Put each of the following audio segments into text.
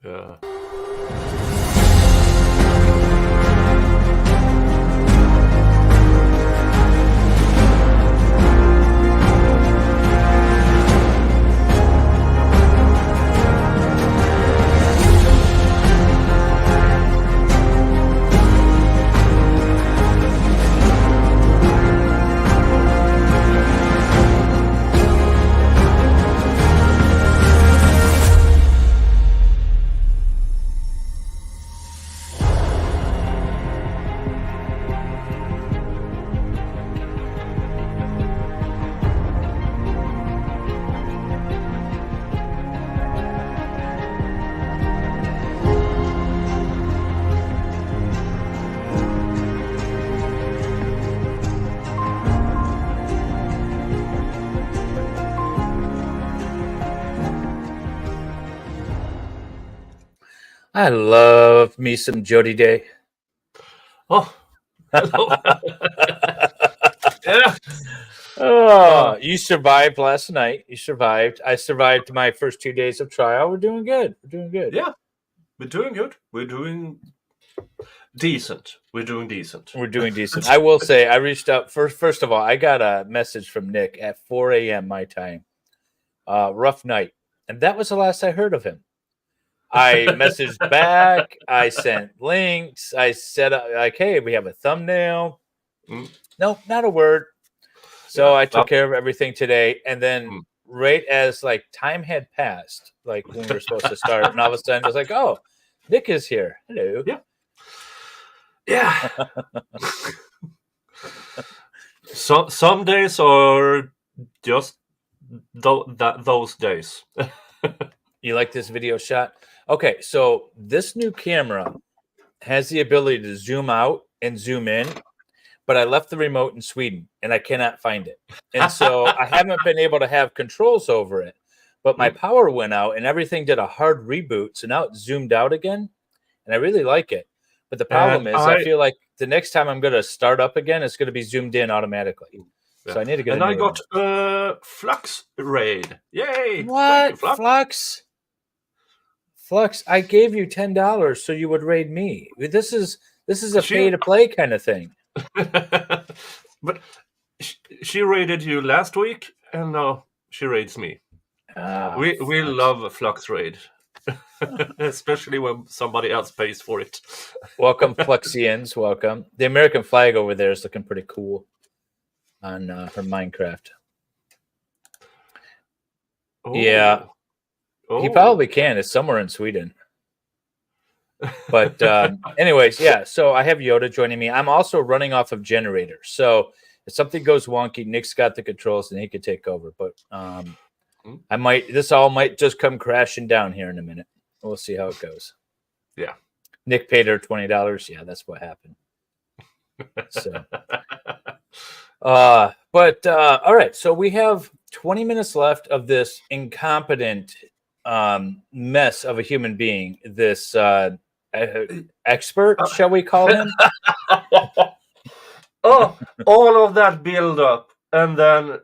Yeah. I love me some Jodi Day. Oh, hello. Yeah. Oh, you survived last night. You survived. I survived my first 2 days of trial. We're doing good. We're doing good. Yeah. We're doing good. We're doing decent. We're doing decent. We're doing decent. I will say, I reached out first of all. I got a message from Nick at 4 a.m. my time. Rough night, and that was the last I heard of him. I messaged back. I sent links. I said, like, hey, we have a thumbnail. Nope, not a word. So I took care of everything today. And then right as like time had passed, like when we were supposed to start, and all of a sudden it was like, oh, Nick is here. Hello. Yeah. Yeah. So some days are just those days. You like this video shot? Okay, so this new camera has the ability to zoom out and zoom in, but I left the remote in Sweden and I cannot find it. And so I haven't been able to have controls over it. But my power went out and everything did a hard reboot. So now it's zoomed out again. And I really like it. But the problem is I feel like the next time I'm going to start up again, it's going to be zoomed in automatically. Yeah. So I need to get I got Flux raid. Yay! What? You, Flux? Flux, I gave you $10 so you would raid me. This is a pay to play kind of thing. But she raided you last week, and now she raids me. We love Flux raid, especially when somebody else pays for it. Welcome, Fluxians. Welcome. The American flag over there is looking pretty cool on her Minecraft. Oh. Yeah. Oh. He probably can. It's somewhere in Sweden. But anyways, yeah. So I have Yoda joining me. I'm also running off of generators. So if something goes wonky, Nick's got the controls and he could take over. But this all might just come crashing down here in a minute. We'll see how it goes. Yeah. Nick paid her $20. Yeah, that's what happened. So but all right. So we have 20 minutes left of this incompetent mess of a human being, this expert, shall we call him? Oh, all of that build up and then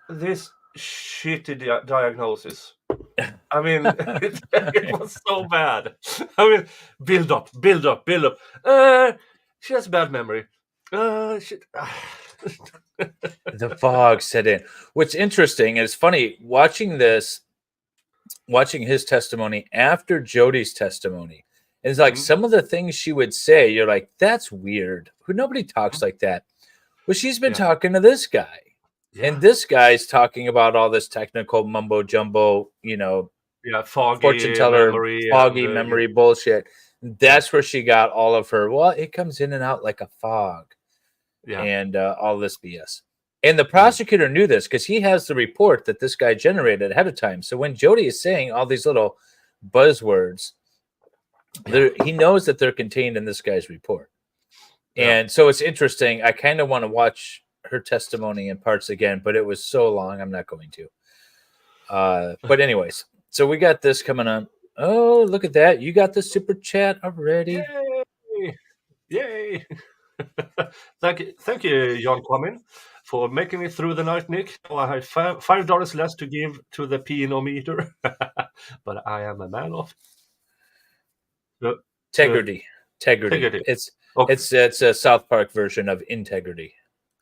this shitty diagnosis. I mean, it was so bad. I mean, build up. She has bad memory. Shit. The fog set in. What's interesting, and it's funny, watching his testimony after Jodi's testimony, it's like some of the things she would say, you're like, that's weird. Nobody talks like that. Well, she's been talking to this guy. Yeah. And this guy's talking about all this technical mumbo jumbo, foggy fortune teller, memory bullshit. That's where she got all of her, well, it comes in and out like a fog. Yeah. And all this BS. And the prosecutor knew this because he has the report that this guy generated ahead of time. So when Jodi is saying all these little buzzwords, he knows that they're contained in this guy's report. Yeah. And so it's interesting. I kind of want to watch her testimony in parts again, but it was so long, I'm not going to. But anyways, so we got this coming on. Oh, look at that. You got the super chat already. Yay. Thank you, John Quammin, for making it through the night, Nick. I have $5 less to give to the peenometer, but I am a man of Integrity. Integrity. It's Okay. it's a South Park version of integrity.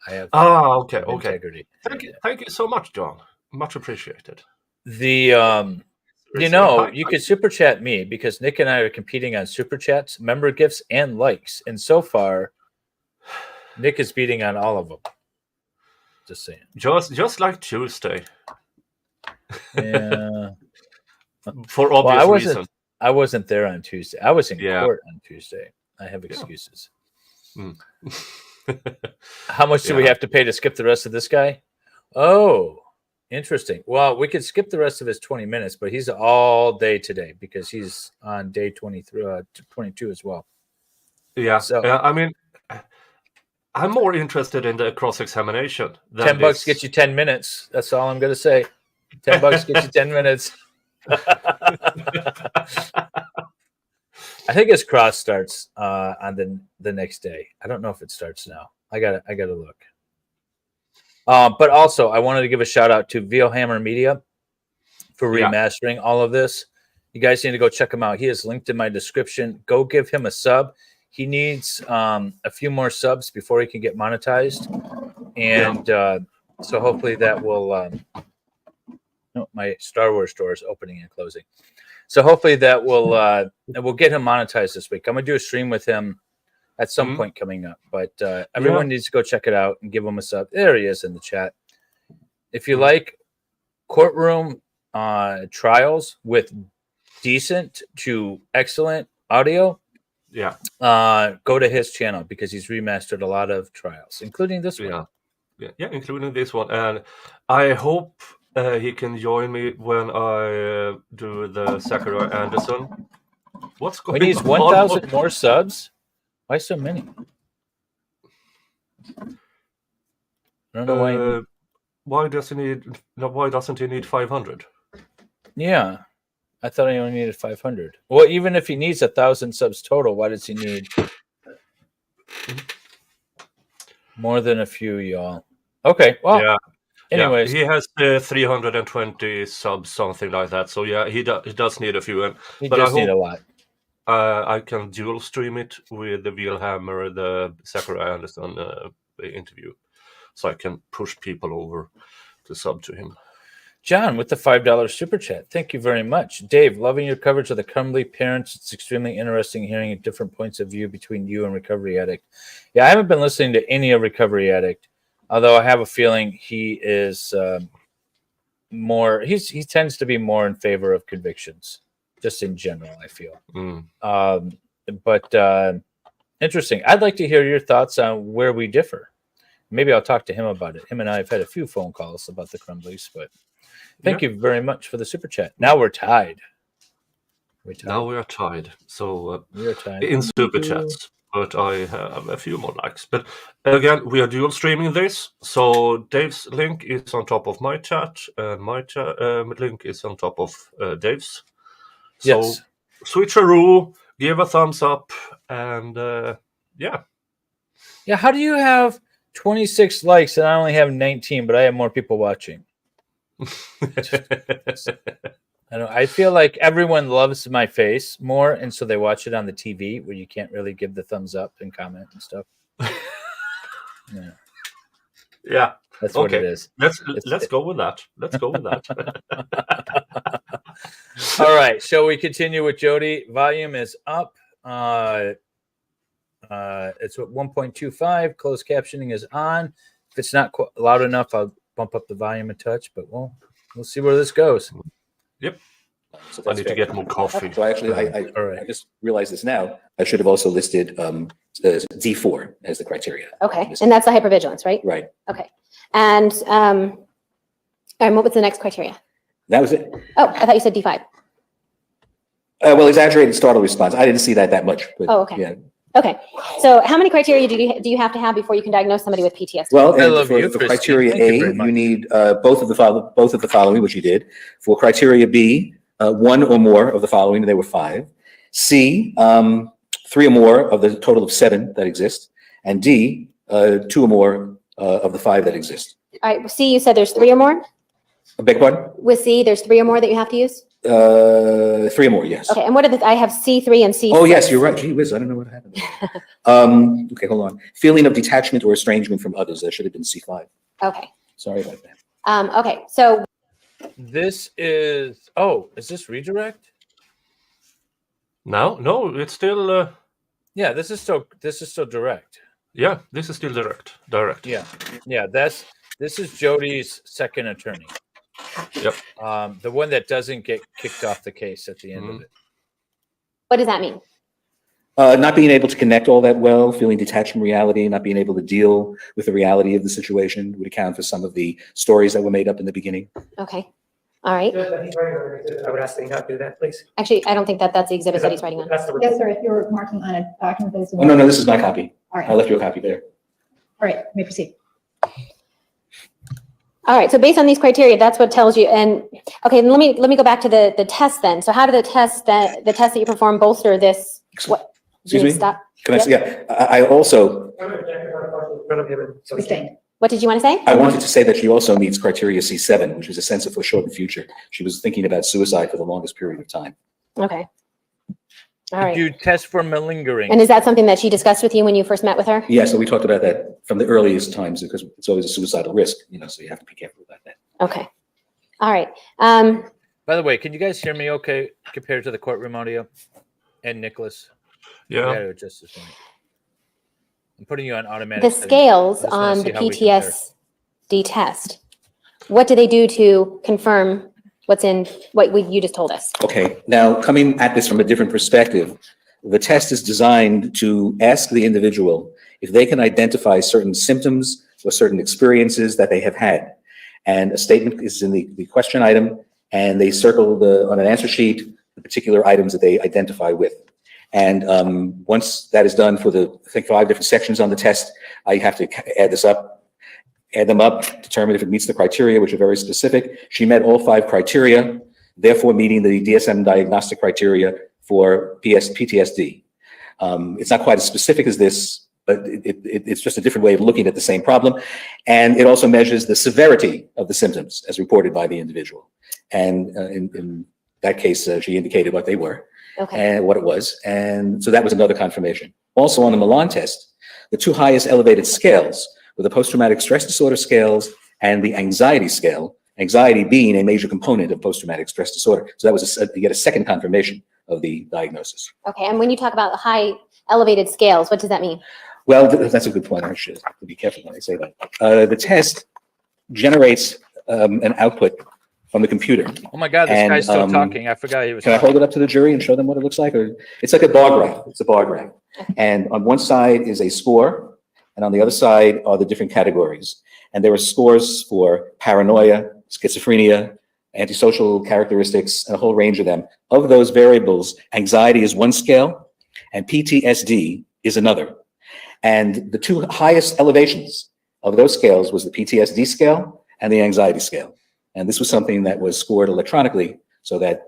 I have okay. integrity. Thank you so much, John. Much appreciated. The you could super chat me because Nick and I are competing on super chats, member gifts, and likes, and so far, Nick is beating on all of them. Just saying. Just like Tuesday. Yeah. For obvious reasons. I wasn't there on Tuesday. I was in court on Tuesday. I have excuses. Yeah. How much do we have to pay to skip the rest of this guy? Oh, interesting. Well, we could skip the rest of his 20 minutes, but he's all day today because he's on day 22 as well. Yeah. So, I mean, I'm more interested in the cross-examination. $10 gets you 10 minutes. That's all I'm going to say. $10 gets you 10 minutes. I think his cross starts on the next day. I don't know if it starts now. I gotta look. But also, I wanted to give a shout out to Veilhammer Media for remastering all of this. You guys need to go check him out. He is linked in my description. Go give him a sub. He needs a few more subs before he can get monetized, and so hopefully that will. My Star Wars store is opening and closing, so hopefully that will get him monetized this week. I'm gonna do a stream with him at some point coming up, but everyone needs to go check it out and give him a sub. There he is in the chat. If you like courtroom trials with decent to excellent audio, go to his channel because he's remastered a lot of trials, including this one. Yeah, including this one, and I hope he can join me when I do the Zachariah Anderson. What's going on? We need 1,000 more subs. Why so many? I don't know why. Why doesn't he need 500? Yeah, I thought he only needed 500. Well, even if he needs 1,000 subs total, why does he need more than a few, y'all? Okay, well, anyways, he has 320 subs, something like that. So he does need a few. He does need a lot. I can dual stream it with the Veilhammer, the Zachariah Anderson interview, so I can push people over to sub to him. John with the $5 super chat. Thank you very much. Dave, loving your coverage of the Crumbly parents. It's extremely interesting hearing different points of view between you and Recovery Addict. Yeah, I haven't been listening to any of Recovery Addict, although I have a feeling he is more. He tends to be more in favor of convictions. Just in general, I feel. But interesting. I'd like to hear your thoughts on where we differ. Maybe I'll talk to him about it. Him and I have had a few phone calls about the Crumblies, but thank you very much for the super chat. Now we're tied. Now we are tied. So we are tied in super chats, but I have a few more likes. But again, we are dual streaming this. So Dave's link is on top of my chat, and my link is on top of Dave's. So switcheroo, give a thumbs up, and yeah. How do you have 26 likes and I only have 19, but I have more people watching? I feel like everyone loves my face more, and so they watch it on the TV where you can't really give the thumbs up and comment and stuff. Yeah. That's what it is. Let's go with that. Let's go with that. All right. Shall we continue with Jodi? Volume is up. It's at 1.25. Closed captioning is on. If it's not loud enough, I'll bump up the volume a touch, but we'll see where this goes. Yep. So I need to get more coffee. So actually, I just realized this now. I should have also listed D4 as the criteria. Okay, and that's the hypervigilance, right? Right. Okay, and what was the next criteria? That was it. Oh, I thought you said D5. Well, exaggerated startle response. I didn't see that much. But, okay. Yeah. Okay. So how many criteria do you have to have before you can diagnose somebody with PTSD? Well, for criteria A, you need both of the following, which you did. For criteria B, one or more of the following, and there were 5. C, 3 or more of the total of 7 that exist. And D, 2 or more of the 5 that exist. All right. C, you said there's 3 or more? I beg your pardon? With C, there's 3 or more that you have to use? 3 or more, yes. Okay, and what are I have C3 and C6. Oh, yes, you're right. Gee whiz, I don't know what happened. Okay, hold on. Feeling of detachment or estrangement from others. That should have been C5. Okay. Sorry about that. Okay, so this is is this redirect? No, it's still. Yeah, this is still direct. Yeah, this is still direct. Yeah. This is Jodi's second attorney. Yep. The one that doesn't get kicked off the case at the end of it. what does that mean? Not being able to connect all that well, feeling detached from reality, not being able to deal with the reality of the situation would account for some of the stories that were made up in the beginning. Okay. All right. I would ask that you not do that, please. Actually, I don't think that's the exhibit that he's writing on. That's the Yes, sir, if you're marking on a document that is. Oh, no, this is my copy. All right, I left you a copy there. all right, you may proceed. All right, so based on these criteria, that's what tells you. And okay, let me go back to the test then. So how do the tests that you perform bolster this? What? Excuse me? Stop. Can I say, yeah, I also, Sustained. What did you want to say? I wanted to say that she also meets criteria C7, which is a sense of foreshortened future. She was thinking about suicide for the longest period of time. Okay. All right. Did you test for malingering? And is that something that she discussed with you when you first met with her? Yeah, so we talked about that from the earliest times because it's always a suicidal risk, so you have to be careful about that. Okay. All right. By the way, can you guys hear me okay compared to the courtroom audio? And Nicholas? Yeah. Just this one. I'm putting you on automatic. The settings. scales I just wanna on see the how we compare. PTSD test, what do they do to confirm what you just told us? Okay, now coming at this from a different perspective, the test is designed to ask the individual if they can identify certain symptoms or certain experiences that they have had. And a statement is in the question item, and they circle on an answer sheet the particular items that they identify with. And once that is done for I think 5 different sections on the test, I have to add them up, determine if it meets the criteria, which are very specific. She met all 5 criteria, therefore meeting the DSM diagnostic criteria for PTSD. It's not quite as specific as this, but it's just a different way of looking at the same problem. And it also measures the severity of the symptoms as reported by the individual. And in that case, she indicated what they were. Okay. And what it was. And so that was another confirmation. Also on the Milan test, the 2 highest elevated scales were the post-traumatic stress disorder scales and the anxiety scale, anxiety being a major component of post-traumatic stress disorder. So that was yet a second confirmation of the diagnosis. Okay, and when you talk about high elevated scales, what does that mean? Well, that's a good point. I should be careful when I say that. The test generates an output from the computer. Oh my God, this guy's still talking. I forgot he was Can I talking. hold it up to the jury and show them what it looks like? Or it's like a bar graph. It's a bar graph. And on one side is a score, and on the other side are the different categories. And there are scores for paranoia, schizophrenia, antisocial characteristics, and a whole range of them. Of those variables, anxiety is one scale, and PTSD is another. And the 2 highest elevations of those scales was the PTSD scale and the anxiety scale. And this was something that was scored electronically so that,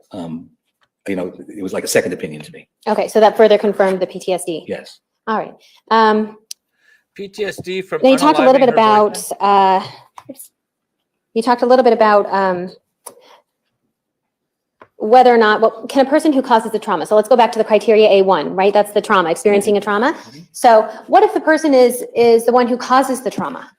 it was like a second opinion to me. Okay, so that further confirmed the PTSD. Yes. All right. PTSD from. Now you talked a little bit unaliving her about. You talked a little bit about whether or not can a person who causes the trauma. So let's go back to the criteria A1, right? That's the trauma, experiencing a trauma. So what if the person is the one who causes the trauma?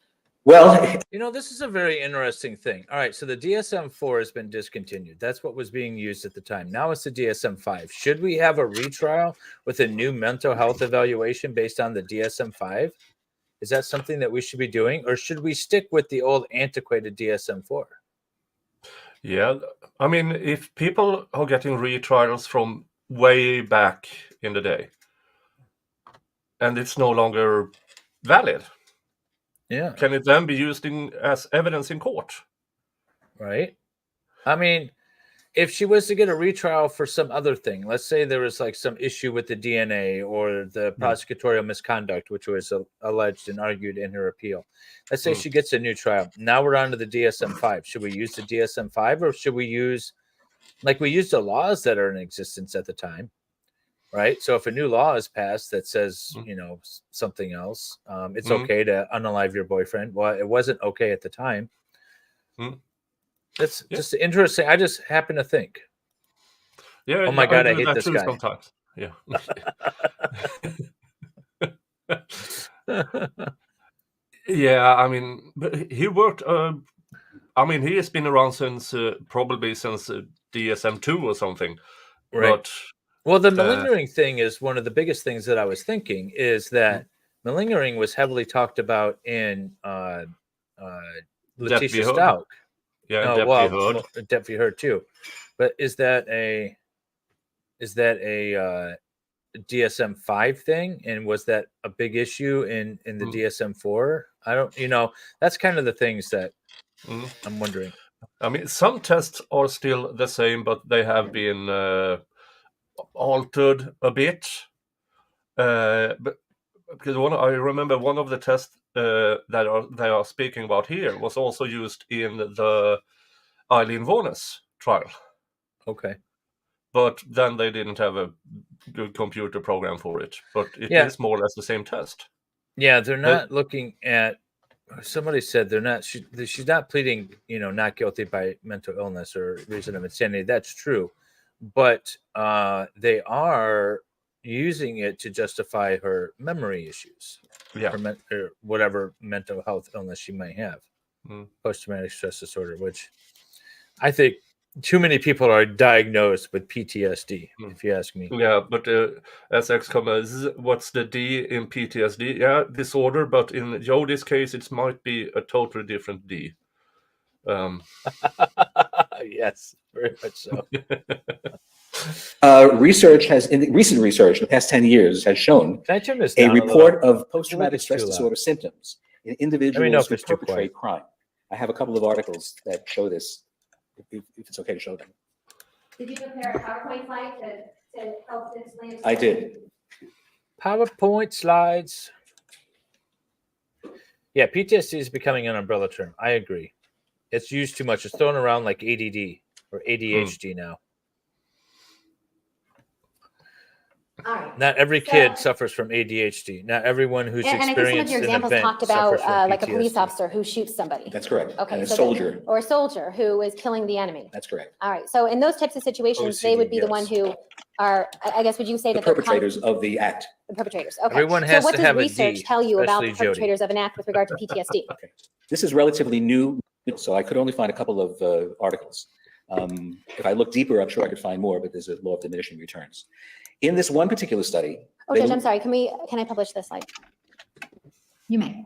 Well, this is a very interesting thing. All right, so the DSM-4 has been discontinued. That's what was being used at the time. Now it's the DSM-5. Should we have a retrial with a new mental health evaluation based on the DSM-5? Is that something that we should be doing, or should we stick with the old antiquated DSM-4? Yeah, I mean, if people are getting retrials from way back in the day, and it's no longer valid, yeah, can it then be used as evidence in court? Right. I mean, if she was to get a retrial for some other thing, let's say there was like some issue with the DNA or the prosecutorial misconduct, which was alleged and argued in her appeal. Let's say she gets a new trial. Now we're on to the DSM-5. Should we use the DSM-5, or should we use, like we used the laws that are in existence at the time? Right. So if a new law is passed that says, something else, it's okay to unalive your boyfriend. Well, it wasn't okay at the time. That's just interesting. I just happen to think. Yeah. Oh my God, I do hate that this too guy. sometimes. Yeah. Yeah, I mean, but he worked. I mean, he has been around since probably since DSM-2 or something. Right. But well, the malingering thing is one of the biggest things that I was thinking is that Mm. malingering was heavily talked about in That Letitia we heard. Stout. Yeah, No, that we well, heard. Deputy Heard too. But is that a DSM-5 thing, and was that a big issue in the DSM-4? I don't, that's kind of the things that I'm wondering. I mean, some tests are still the same, but they have been altered a bit. But because I remember one of the tests that they are speaking about here was also used in the Eileen Warnes trial. Okay. But then they didn't have a good computer program for it. But it is more or less the same test. Yeah, they're not looking at. Somebody said they're not. She's not pleading, not guilty by mental illness or reason of insanity. That's true, but they are using it to justify her memory issues, or whatever mental health illness she might have, post-traumatic stress disorder, which I think too many people are diagnosed with PTSD, if you ask me. Yeah, but as X comments, what's the D in PTSD? Yeah, disorder, but in Jodi's case, it might be a totally different D. Yes, very much so. Recent research in the past 10 years has shown a report of post-traumatic stress disorder symptoms in individuals who perpetrate crime. I have a couple of articles that show this, if it's okay to show them. Did you prepare a PowerPoint slide to help explain? I did. PowerPoint slides. Yeah, PTSD is becoming an umbrella term. I agree. It's used too much. It's thrown around like ADD or ADHD now. All right. Not every kid suffers from ADHD. Not everyone who's experienced and I think some of your an examples event talked about like a PTSD. police officer who shoots somebody. That's correct. Okay, and a so soldier. Or a soldier who is killing the enemy. That's correct. All right. So in those types of situations, they would be the one who are, I guess, would you say The that they're perpetrators of the act. the perpetrators? Okay. Everyone has so what to does have a research D, tell you about the especially perpetrators of an act with regard to PTSD? Okay. This is relatively new, so I could only find a couple of articles. If I look deeper, I'm sure I could find more, but there's a law of diminishing returns. In this one particular study. Oh, Judge, I'm sorry. Can I publish this slide? You may.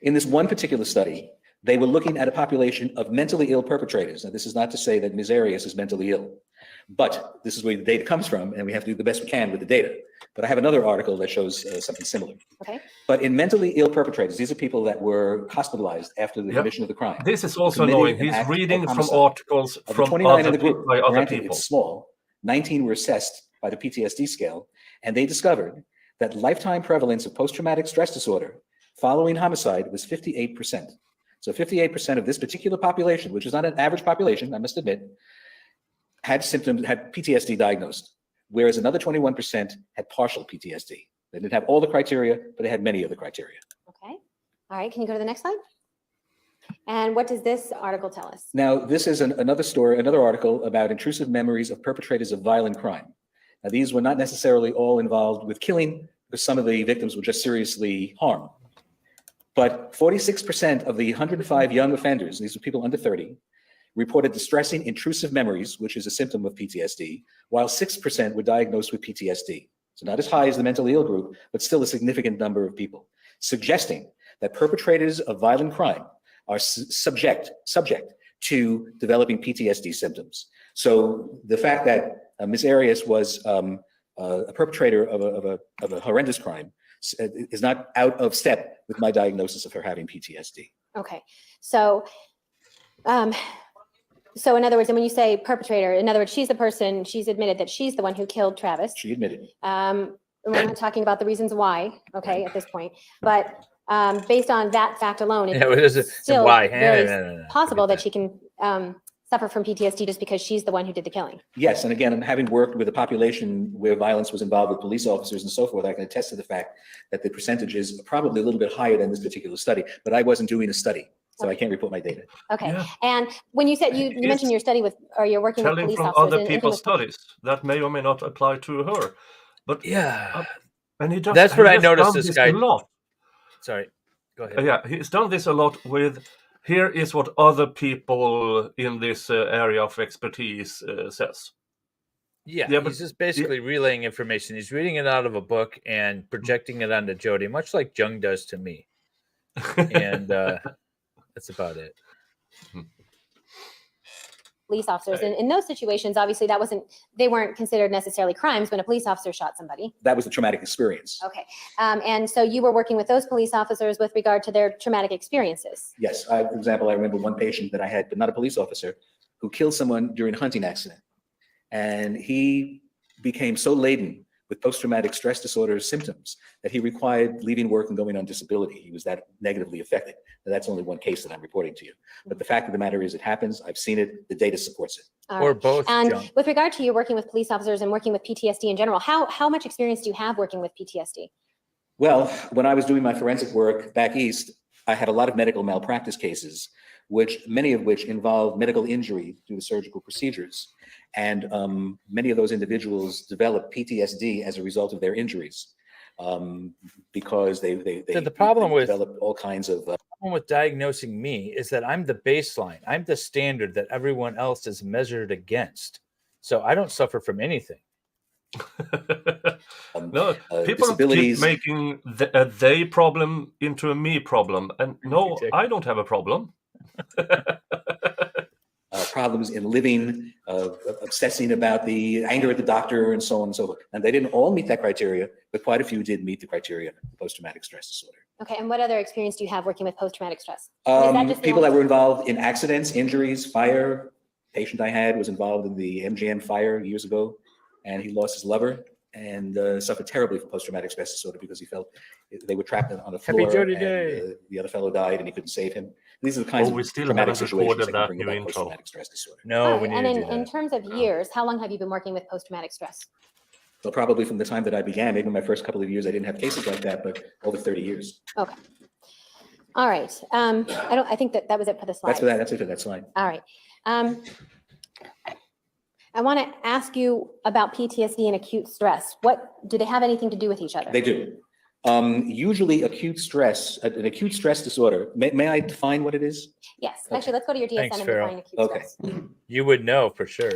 In this one particular study, they were looking at a population of mentally ill perpetrators. Now, this is not to say that Ms. Arias is mentally ill, but this is where the data comes from, and we have to do the best we can with the data. But I have another article that shows something similar. Okay. But in mentally ill perpetrators, these are people that were hospitalized after the commission of the crime. This is also annoying. He's reading from articles from 29 in the group, by other granted, people. it's small. 19 were assessed by the PTSD scale, and they discovered that lifetime prevalence of post-traumatic stress disorder following homicide was 58%. So 58% of this particular population, which is not an average population, I must admit, had PTSD diagnosed, whereas another 21% had partial PTSD. They didn't have all the criteria, but they had many of the criteria. Okay. All right. Can you go to the next slide? And what does this article tell us? Now, this is another article about intrusive memories of perpetrators of violent crime. Now, these were not necessarily all involved with killing, because some of the victims were just seriously harmed. But 46% of the 105 young offenders, these were people under 30, reported distressing intrusive memories, which is a symptom of PTSD, while 6% were diagnosed with PTSD. So not as high as the mentally ill group, but still a significant number of people, suggesting that perpetrators of violent crime are subject to developing PTSD symptoms. So the fact that Ms. Arias was a perpetrator of a horrendous crime is not out of step with my diagnosis of her having PTSD. Okay. So, so in other words, and when you say perpetrator, in other words, she's the person, she's admitted that she's the one who killed Travis. She admitted. We're not talking about the reasons why, okay, at this point, but based on that fact alone, it's still very possible that she can suffer from PTSD just because she's the one who did the killing. Yes, and again, having worked with a population where violence was involved with police officers and so forth, I can attest to the fact that the percentages are probably a little bit higher than this particular study, but I wasn't doing a study. So I can't report my data. Okay. Yeah. And when you said you mentioned your study with, or you're working with Telling police from officers other people's studies that may or may not apply to her. But yeah, and that's what I noticed. Done this guy. A lot. Sorry, go ahead. Yeah, he's done this a lot with. Here is what other people in this area of expertise says. Yeah, he's just basically relaying information. He's reading it out of a book and projecting it onto Jodi, much like Jung does to me. And that's about it. Police officers, and in those situations, obviously they weren't considered necessarily crimes when a police officer shot somebody. That was a traumatic experience. Okay. And so you were working with those police officers with regard to their traumatic experiences. Yes. For example, I remember one patient that I had, but not a police officer, who killed someone during a hunting accident. And he became so laden with post-traumatic stress disorder symptoms that he required leaving work and going on disability. He was that negatively affected. Now, that's only one case that I'm reporting to you. But the fact of the matter is it happens. I've seen it. The data supports it. Or both. And Jung. with regard to you working with police officers and working with PTSD in general, how much experience do you have working with PTSD? Well, when I was doing my forensic work back east, I had a lot of medical malpractice cases, many of which involved medical injury due to surgical procedures. And many of those individuals developed PTSD as a result of their injuries because they developed all kinds of. The problem with diagnosing me is that I'm the baseline. I'm the standard that everyone else is measured against. So I don't suffer from anything. No, people keep making a they problem into a me problem. And no, I don't have a problem. Problems in living, obsessing about the anger at the doctor, and so on and so forth. And they didn't all meet that criteria, but quite a few did meet the criteria of post-traumatic stress disorder. Okay, and what other experience do you have working with post-traumatic stress? People that were involved in accidents, injuries, fire. Patient I had was involved in the MGM fire years ago, and he lost his lover and suffered terribly from post-traumatic stress disorder because he felt they were trapped on the floor. Happy Jodi and Day. The other fellow died and he couldn't save him. These are the kinds of traumatic situations that can bring about post-traumatic stress disorder. No, we need to do that. In terms of years, how long have you been working with post-traumatic stress? Well, probably from the time that I began. Maybe my first couple of years I didn't have cases like that, but over 30 years. Okay. All right. I think that was it for the slide. That's it for that slide. All right. I want to ask you about PTSD and acute stress. Do they have anything to do with each other? They do. Usually acute stress, an acute stress disorder, may I define what it is? Yes. Okay. Actually, let's go to your DSM and define acute stress. You would know for sure.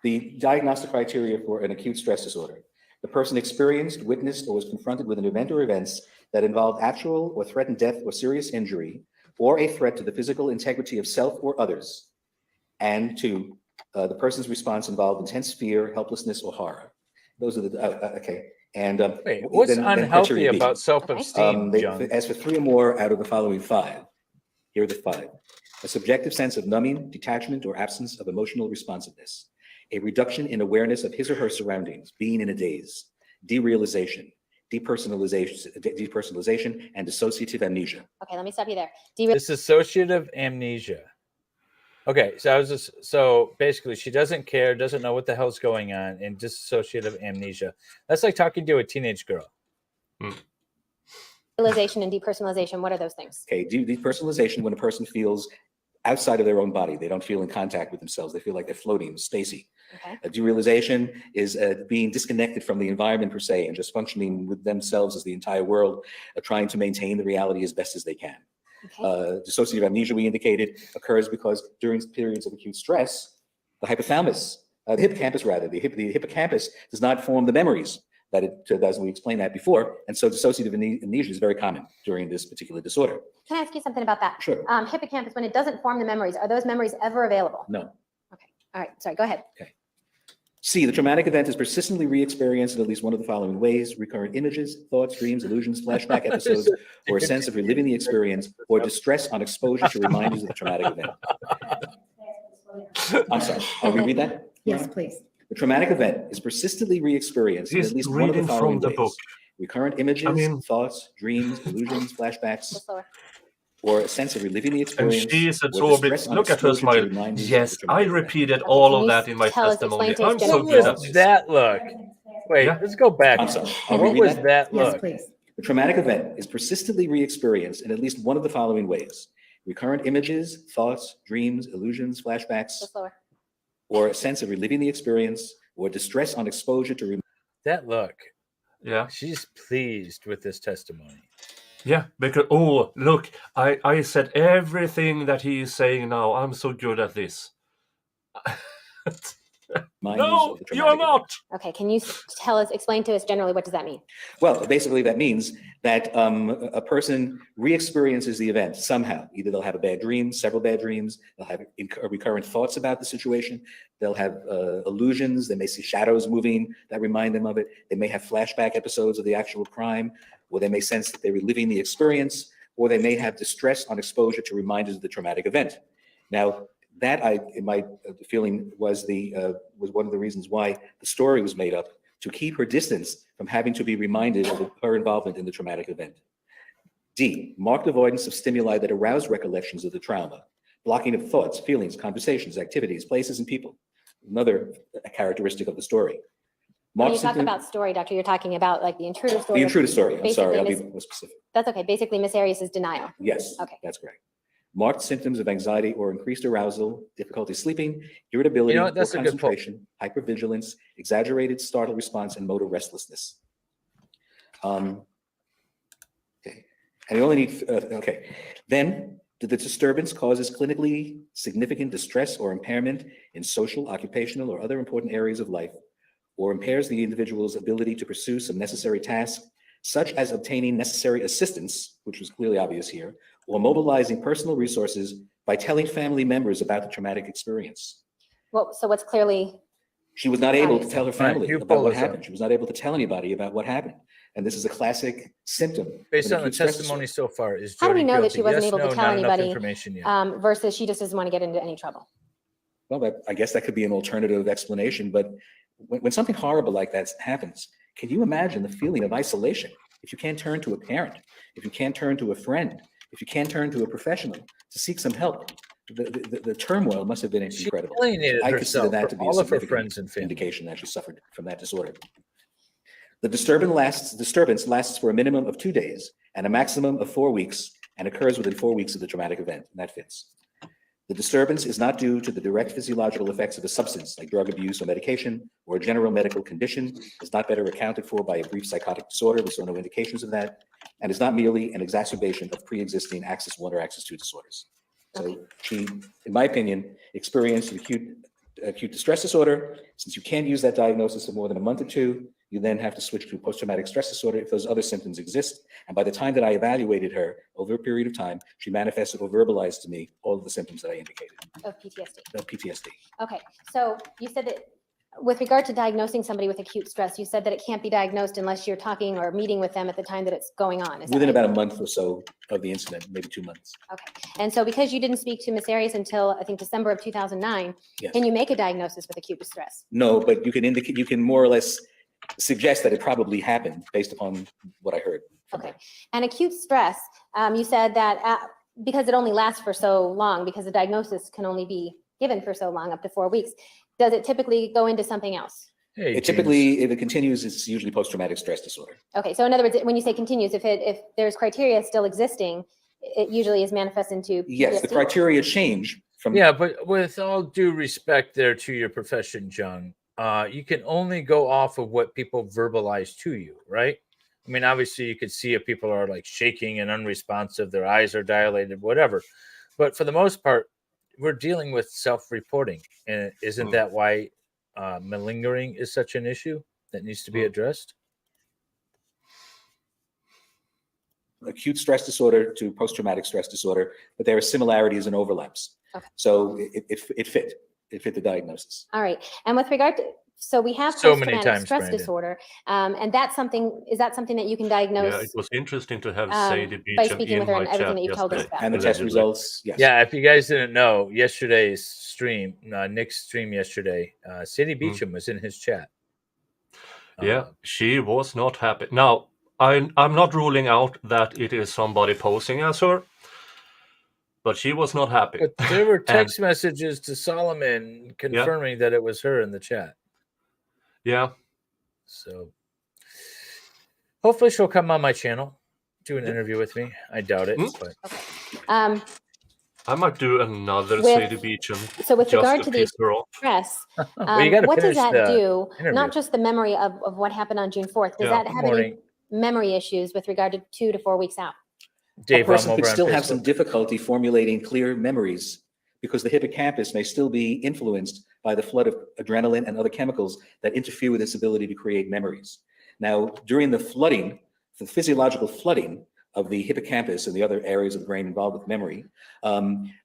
The diagnostic criteria for an acute stress disorder. The person experienced, witnessed, or was confronted with an event or events that involved actual or threatened death or serious injury, or a threat to the physical integrity of self or others. And 2, the person's response involved intense fear, helplessness, or horror. Those are the, okay. And wait, what's unhealthy about self-esteem, John? As for 3 or more out of the following 5, here are the 5. A subjective sense of numbing, detachment, or absence of emotional responsiveness. A reduction in awareness of his or her surroundings, being in a daze. Derealization, depersonalization, and dissociative amnesia. Okay, let me stop you there. Dissociative amnesia. Okay, so basically she doesn't care, doesn't know what the hell's going on, and dissociative amnesia. That's like talking to a teenage girl. Realization and depersonalization, what are those things? Okay, depersonalization, when a person feels outside of their own body, they don't feel in contact with themselves, they feel like they're floating, spacey. Okay. Derealization is being disconnected from the environment per se and just functioning with themselves as the entire world, trying to maintain the reality as best as they can. Okay. Dissociative amnesia, we indicated, occurs because during periods of acute stress, the hippocampus does not form the memories that it does, and we explained that before. And so dissociative amnesia is very common during this particular disorder. Can I ask you something about that? Sure. Hippocampus, when it doesn't form the memories, are those memories ever available? No. Okay. All right. Sorry, go ahead. Okay. C, the traumatic event is persistently re-experienced in at least one of the following ways: recurrent images, thoughts, dreams, illusions, flashback episodes, or a sense of reliving the experience, or distress on exposure to reminders of the traumatic event. I'm sorry, I'll reread that? Yes, please. The traumatic event is persistently re-experienced in at least one of the following ways: recurrent images, thoughts, dreams, illusions, flashbacks, or a sense of reliving the experience. And she is absorbed. Look at her smile. Yes, I repeated all of that in my testimony. I'm so good at this. That look. Wait, let's go back. I'm sorry. What was that look? Yes, please. The The traumatic event is persistently re-experienced in at least one of the following ways: recurrent images, thoughts, dreams, illusions, flashbacks, or a sense of reliving the experience, or distress on exposure to that look. Yeah. She's pleased with this testimony. Yeah, because, oh, look, I said everything that he is saying now. I'm so good at this. No, you are not. Okay, can you explain to us generally, what does that mean? Well, basically that means that a person re-experiences the event somehow. Either they'll have a bad dream, several bad dreams, they'll have recurrent thoughts about the situation, they'll have illusions, they may see shadows moving that remind them of it, they may have flashback episodes of the actual crime, or they may sense that they're reliving the experience, or they may have distress on exposure to reminders of the traumatic event. Now, that in my feeling was one of the reasons why the story was made up, to keep her distance from having to be reminded of her involvement in the traumatic event. D, marked avoidance of stimuli that arouse recollections of the trauma, blocking of thoughts, feelings, conversations, activities, places, and people. Another characteristic of the story. When you talk about story, doctor, you're talking about like the intruder story. The intruder story. I'm sorry, I'll be more specific. That's okay. Basically, Miss Arias' denial. Yes. Okay. That's correct. Marked symptoms of anxiety or increased arousal, difficulty sleeping, irritability, or concentration, hypervigilance, exaggerated startle response, and motor restlessness. Okay. And you only need, okay. Then, the disturbance causes clinically significant distress or impairment in social, occupational, or other important areas of life, or impairs the individual's ability to pursue some necessary task, such as obtaining necessary assistance, which was clearly obvious here, or mobilizing personal resources by telling family members about the traumatic experience. Well, so what's clearly? She was not able to tell her family about what happened. She was not able to tell anybody about what happened. And this is a classic symptom. Based on the testimony so far, is how do we know that she wasn't yes, able to tell anybody versus she just doesn't want to get into any trouble? Well, I guess that could be an alternative explanation, but when something horrible like that happens, can you imagine the feeling of isolation? If you can't turn to a parent, if you can't turn to a friend, if you can't turn to a professional to seek some help, the turmoil must have been incredible. I consider that to be a significant indication that she suffered from that disorder. The disturbance lasts for a minimum of 2 days and a maximum of 4 weeks, and occurs within 4 weeks of the traumatic event, and that fits. The disturbance is not due to the direct physiological effects of a substance like drug abuse or medication, or a general medical condition, is not better accounted for by a brief psychotic disorder. We saw no indications of that, and is not merely an exacerbation of pre-existing Axis 1 or Axis 2 disorders. So she, in my opinion, experienced an acute distress disorder. Since you can't use that diagnosis for more than a month or two, you then have to switch to post-traumatic stress disorder if those other symptoms exist. And by the time that I evaluated her over a period of time, she manifested or verbalized to me all of the symptoms that I indicated. Of PTSD. Of PTSD. Okay, so you said that with regard to diagnosing somebody with acute stress, you said that it can't be diagnosed unless you're talking or meeting with them at the time that it's going on. Within about a month or so of the incident, maybe 2 months. Okay, and so because you didn't speak to Miss Arias until I think December of 2009, yes. Can you make a diagnosis with acute distress? No, but you can indicate, you can more or less suggest that it probably happened based upon what I heard. Okay, and acute stress, you said that because it only lasts for so long, because the diagnosis can only be given for so long, up to 4 weeks, does it typically go into something else? Hey, typically, if it continues, it's usually post-traumatic stress disorder. Okay, so in other words, when you say continues, if there's criteria still existing, it usually is manifest into PTSD? Yes, the criteria change from... Yeah, but with all due respect there to your profession, Jung, you can only go off of what people verbalize to you, right? I mean, obviously you could see if people are like shaking and unresponsive, their eyes are dilated, whatever. But for the most part, we're dealing with self-reporting. And isn't that why malingering is such an issue that needs to be addressed? Acute stress disorder to post-traumatic stress disorder, but there are similarities and overlaps. Okay. So it fit the diagnosis. All right. And with regard to, so we have post-traumatic stress disorder, and that's something, is that something that you can diagnose? Yeah, it was interesting to have Sadie Beecham by speaking with her and everything that you've told us about. And the test results, yes. Yeah, if you guys didn't know, yesterday's stream, Nick's stream yesterday, Sadie Beecham was in his chat. Yeah, she was not happy. Now, I'm not ruling out that it is somebody posing as her, but she was not happy. But there were text messages to Solomon confirming that it was her in the chat. Yeah. So, Hopefully she'll come on my channel, do an interview with me. I doubt it, but I might do another With- Sadie Beecham So with just regard to to the piss her off. press, well, you got to what does finish that the do? interview. Not just the memory of what happened on June 4th. Does Yeah. that Good have any morning, memory issues with regard to 2 to 4 weeks out? Dave. A person I'm over could on still have Facebook. some difficulty formulating clear memories because the hippocampus may still be influenced by the flood of adrenaline and other chemicals that interfere with its ability to create memories. Now, during the flooding, the physiological flooding of the hippocampus and the other areas of the brain involved with memory,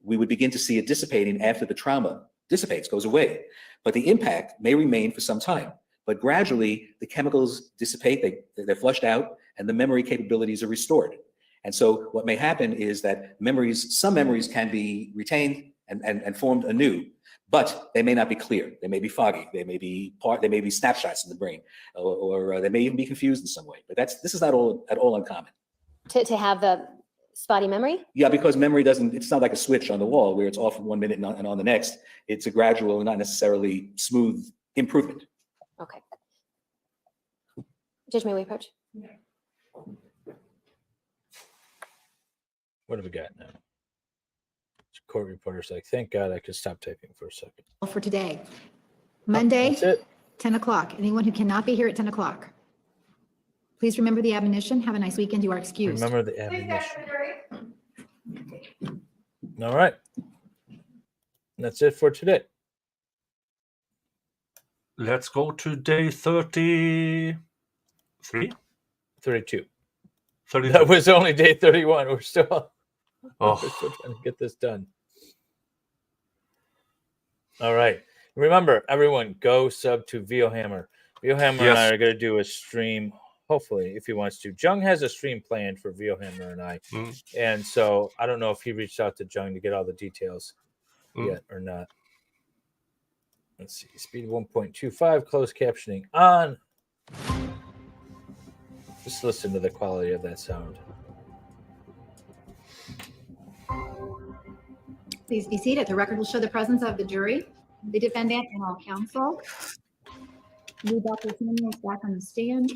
we would begin to see it dissipating after the trauma dissipates, goes away. But the impact may remain for some time. But gradually, the chemicals dissipate, they're flushed out, and the memory capabilities are restored. And so what may happen is that some memories can be retained and formed anew, but they may not be clear. They may be foggy. They may be snapshots in the brain, or they may even be confused in some way. But this is not at all uncommon. To have the spotty memory? Yeah, because memory it's not like a switch on the wall where it's off in 1 minute and on the next. It's a gradual, not necessarily smooth improvement. Okay. Judge, may we approach? What have we got now? Court reporter's like, thank God I could stop typing for a second. For today, Monday, That's it. 10 o'clock. Anyone who cannot be here at 10 o'clock. Please remember the admonition. Have a nice weekend. You are excused. Remember the admonition. All right. That's it for today. Let's go to day 33. 32. 32. That was only day 31. We're still trying to get this done. All right. Remember, everyone, go sub to VOHammer. VOHammer and I are going to do a stream, hopefully, if he wants to. Jung has a stream planned for VOHammer and I. And so I don't know if he reached out to Jung to get all the details yet or not. Let's see. Speed 1.25, closed captioning on. Just listen to the quality of that sound. Please be seated. The record will show the presence of the jury, the defendant, and all counsel. Lee Dr. Samuels back on the stand.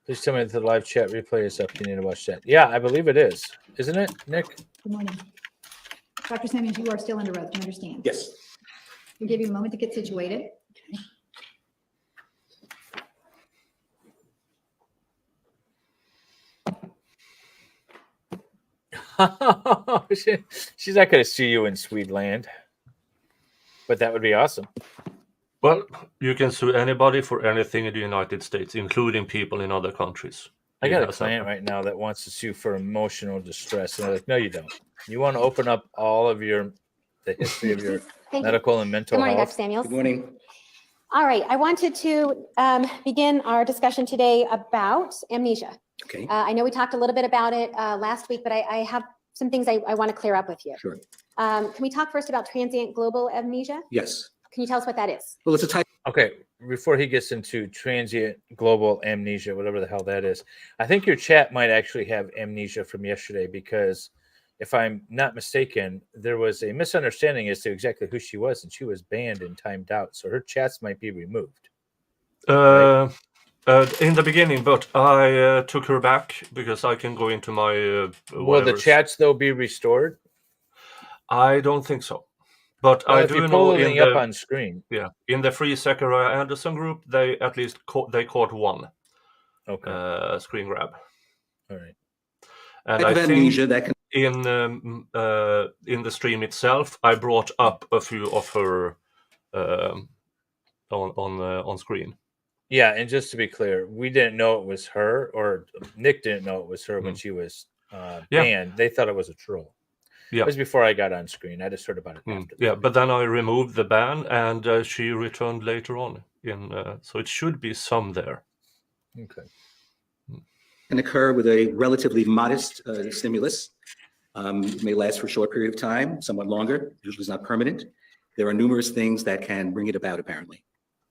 Please tell me that the live chat replay is up. You need to watch that. Yeah, I believe it is. Isn't it, Nick? Good morning. Dr. Samuels, you are still under oath. Do you understand? Yes. We'll give you a moment to get situated. She's not going to sue you in Swedeland, but that would be awesome. Well, you can sue anybody for anything in the United States, including people in other countries. I got a client right now that wants to sue for emotional distress. And I'm like, no, you don't. You want to open up all of the history of your medical and mental health. Good morning, health. Dr. Samuels. Good morning. All right. I wanted to begin our discussion today about amnesia. Okay. I know we talked a little bit about it last week, but I have some things I want to clear up with you. Sure. Can we talk first about transient global amnesia? Yes. Can you tell us what that is? Well, it's a type. Okay, before he gets into transient global amnesia, whatever the hell that is, I think your chat might actually have amnesia from yesterday because if I'm not mistaken, there was a misunderstanding as to exactly who she was, and she was banned and timed out. So her chats might be removed. Right? In the beginning, but I took her back because I can go into my. Will the chats though be restored? I don't think so. But I do know in up on screen. Yeah, in the Free Zachariah Anderson group, they at least caught one screen grab. All right. And I think in the stream itself, I brought up a few of her on screen. Yeah, and just to be clear, we didn't know it was her, or Nick didn't know it was her when she was banned. They thought it was a troll. Yeah. It was before I got on screen. I just heard about it after. Yeah, but then I removed the ban, and she returned later on. So it should be some there. Okay. Can occur with a relatively modest stimulus. It may last for a short period of time, somewhat longer. Usually it's not permanent. There are numerous things that can bring it about, apparently.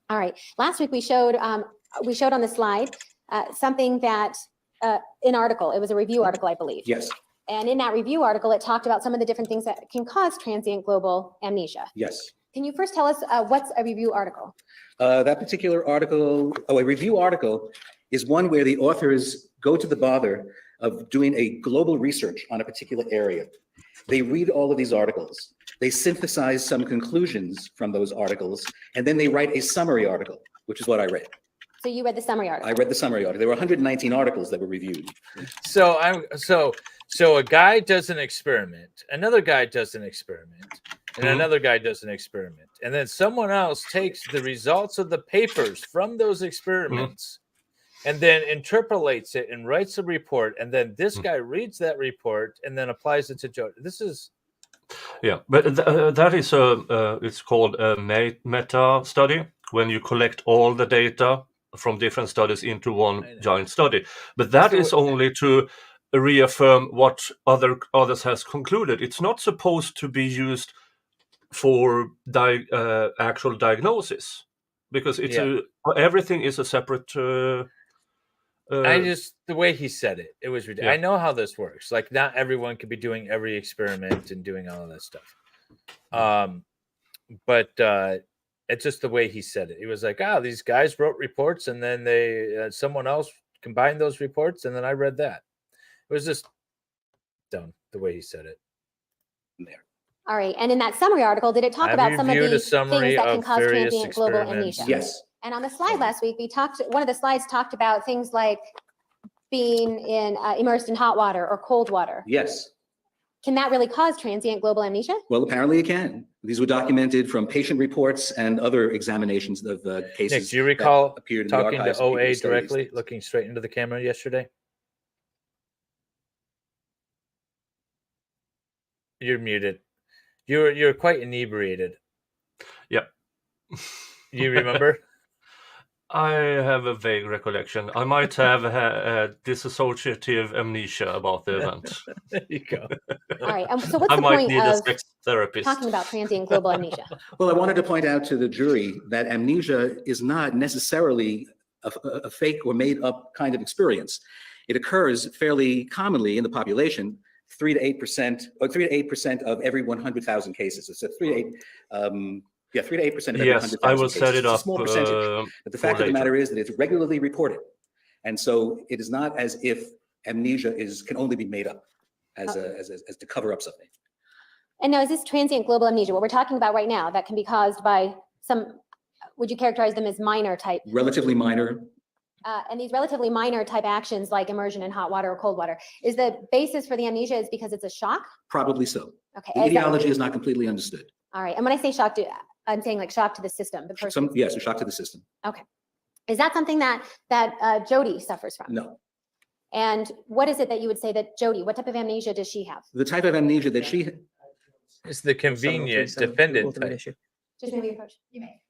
All right. Last week we showed on the slide something that an article. It was a review article, I believe. Yes. And in that review article, it talked about some of the different things that can cause transient global amnesia. Yes. Can you first tell us what's a review article? That particular article, a review article is one where the authors go to the bother of doing a global research on a particular area. They read all of these articles, they synthesize some conclusions from those articles, and then they write a summary article, which is what I read. So you read the summary article? I read the summary article. There were 119 articles that were reviewed. So a guy does an experiment, another guy does an experiment, and another guy does an experiment, and then someone else takes the results of the papers from those experiments and then interpolates it and writes a report, and then this guy reads that report and then applies it to Jodi. This is but that is it's called a meta study, when you collect all the data from different studies into one giant study. But that is only to reaffirm what others has concluded. It's not supposed to be used for actual diagnosis, because it's everything is a separate. The way he said it, it was ridiculous. I know how this works. Like, not everyone could be doing every experiment and doing all of that stuff. But it's just the way he said it. He was like, these guys wrote reports, and then they someone else combined those reports, and then I read that. It was just dumb the way he said it. There. All right. And in that summary article, did it talk about some of the things that can cause transient global amnesia? Yes. And on the slide last week, one of the slides talked about things like being immersed in hot water or cold water. Yes. Can that really cause transient global amnesia? Well, apparently it can. These were documented from patient reports and other examinations of cases. Nick, do you recall appeared in talking the archives to OA directly, looking straight into the camera yesterday? You're muted. You're quite inebriated. Yep. You remember? I have a vague recollection. I might have a dissociative amnesia about the event. There you go. All right. So what's the point need of a sex therapist. talking about transient global amnesia? Well, I wanted to point out to the jury that amnesia is not necessarily a fake or made up kind of experience. It occurs fairly commonly in the population, 3 to 8%, or 3 to 8% of every 100,000 cases. It's a 3 to 8. 3 to 8% of every 100,000 cases. I will set it up. It's a small percentage. But the fact of the matter is that it's regularly reported. And so it is not as if amnesia can only be made up as to cover up something. And now, is this transient global amnesia, what we're talking about right now, that can be caused by some, would you characterize them as minor type? Relatively minor. And these relatively minor type actions like immersion in hot water or cold water, is the basis for the amnesia is because it's a shock? Probably so. Okay. The etiology is not completely understood. All right. And when I say shock, I'm saying like shock to the system. The person. Yes, a shock to the system. Okay. Is that something that Jodi suffers from? No. And what is it that you would say that Jodi, what type of amnesia does she have? The type of amnesia that she It's the convenient defendant type. Just maybe approach. You may.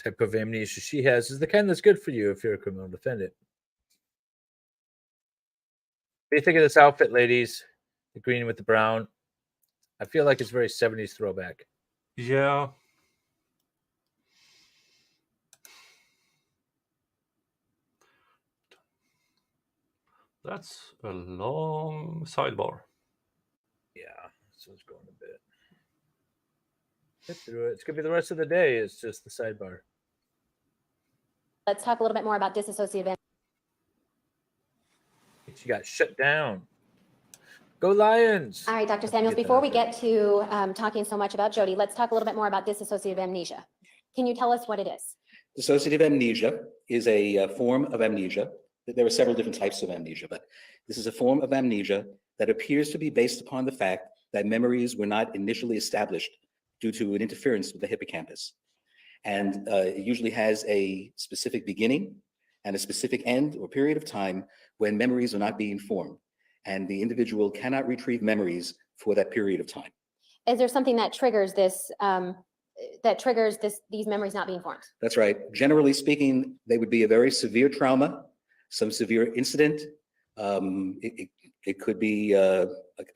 Type of amnesia she has is the kind that's good for you if you're a criminal defendant. What do you think of this outfit, ladies? The green with the brown. I feel like it's very 70s throwback. Yeah. That's a long sidebar. Yeah, this one's going a bit. Get through it. It's going to be the rest of the day. It's just the sidebar. Let's talk a little bit more about dissociative amnesia. She got shut down. Go Lions. All right, Dr. Samuels, before we get to talking so much about Jodi, let's talk a little bit more about dissociative amnesia. Can you tell us what it is? Dissociative amnesia is a form of amnesia. There are several different types of amnesia, but this is a form of amnesia that appears to be based upon the fact that memories were not initially established due to an interference with the hippocampus. And it usually has a specific beginning and a specific end or period of time when memories are not being formed. And the individual cannot retrieve memories for that period of time. Is there something that triggers this, these memories not being formed? That's right. Generally speaking, they would be a very severe trauma, some severe incident. It could be a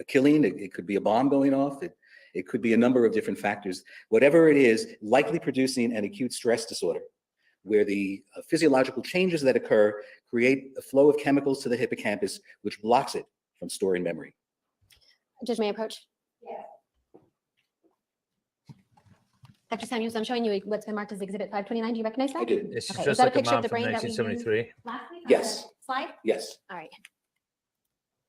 killing. It could be a bomb going off. It could be a number of different factors. Whatever it is, likely producing an acute stress disorder, where the physiological changes that occur create a flow of chemicals to the hippocampus, which blocks it from storing memory. Judge, may I approach? Yeah. Dr. Samuels, I'm showing you what's been marked as Exhibit 529. Do you recognize that? I did. It's Okay, is just that a like a picture of mom the from brain that we used 1973. last week on Yes. the slide? Yes. All right.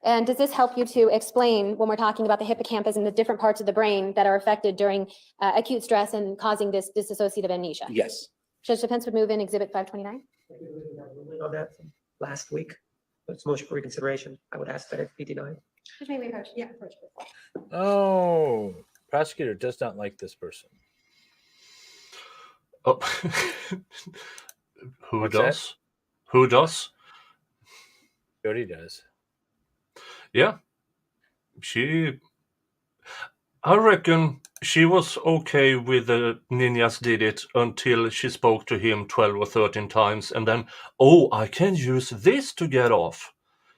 And does this help you to explain when we're talking about the hippocampus and the different parts of the brain that are affected during acute stress and causing this dissociative amnesia? Yes. Judge DePence would move in Exhibit 529. On that from last week, it's motion for reconsideration. I would ask that it be denied. Judge, may we approach? Yeah, approach. Oh, prosecutor does not like this person. Oh. Who What's does? that? Who does? Jodi does. Yeah. I reckon she was okay with the ninjas did it until she spoke to him 12 or 13 times and then, oh, I can use this to get off.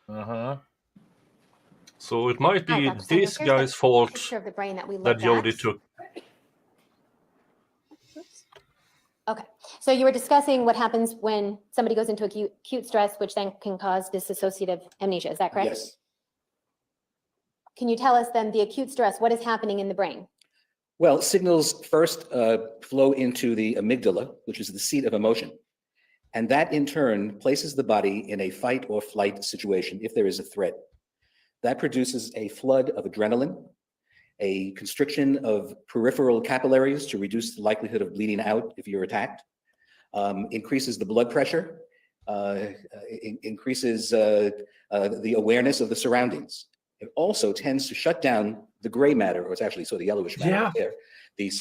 Uh-huh. So it might be Dr. this Samuels, here's guy's the fault picture of the brain that we that looked Jodi at. took. Okay, so you were discussing what happens when somebody goes into acute stress, which then can cause dissociative amnesia. Is that correct? Yes. Can you tell us then the acute stress, what is happening in the brain? Well, signals first flow into the amygdala, which is the seat of emotion. And that in turn places the body in a fight or flight situation if there is a threat. That produces a flood of adrenaline, a constriction of peripheral capillaries to reduce the likelihood of bleeding out if you're attacked, increases the blood pressure, increases the awareness of the surroundings. It also tends to shut down the gray matter, or it's actually sort of yellowish matter there, the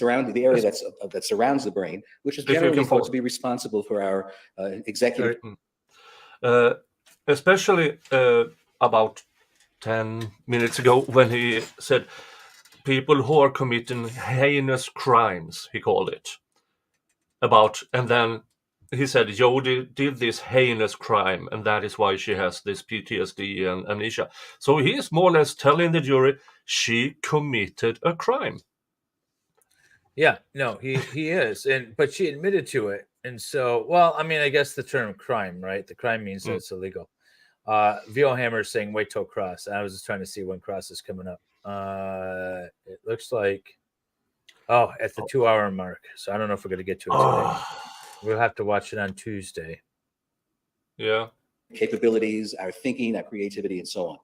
area that surrounds the brain, which is generally thought to be responsible for our executive. Especially about 10 minutes ago when he said people who are committing heinous crimes, he called it, and then he said Jodi did this heinous crime and that is why she has this PTSD and amnesia. So he is more or less telling the jury she committed a crime. Yeah, no, he is, but she admitted to it, and so, well, I mean, I guess the term crime, right? The crime means that it's illegal. VO Hammer is saying wait till cross. I was just trying to see when cross is coming up. It looks like at the 2-hour mark. So I don't know if we're going to get to it today. We'll have to watch it on Tuesday. Yeah. Capabilities, our thinking, our creativity, and so on.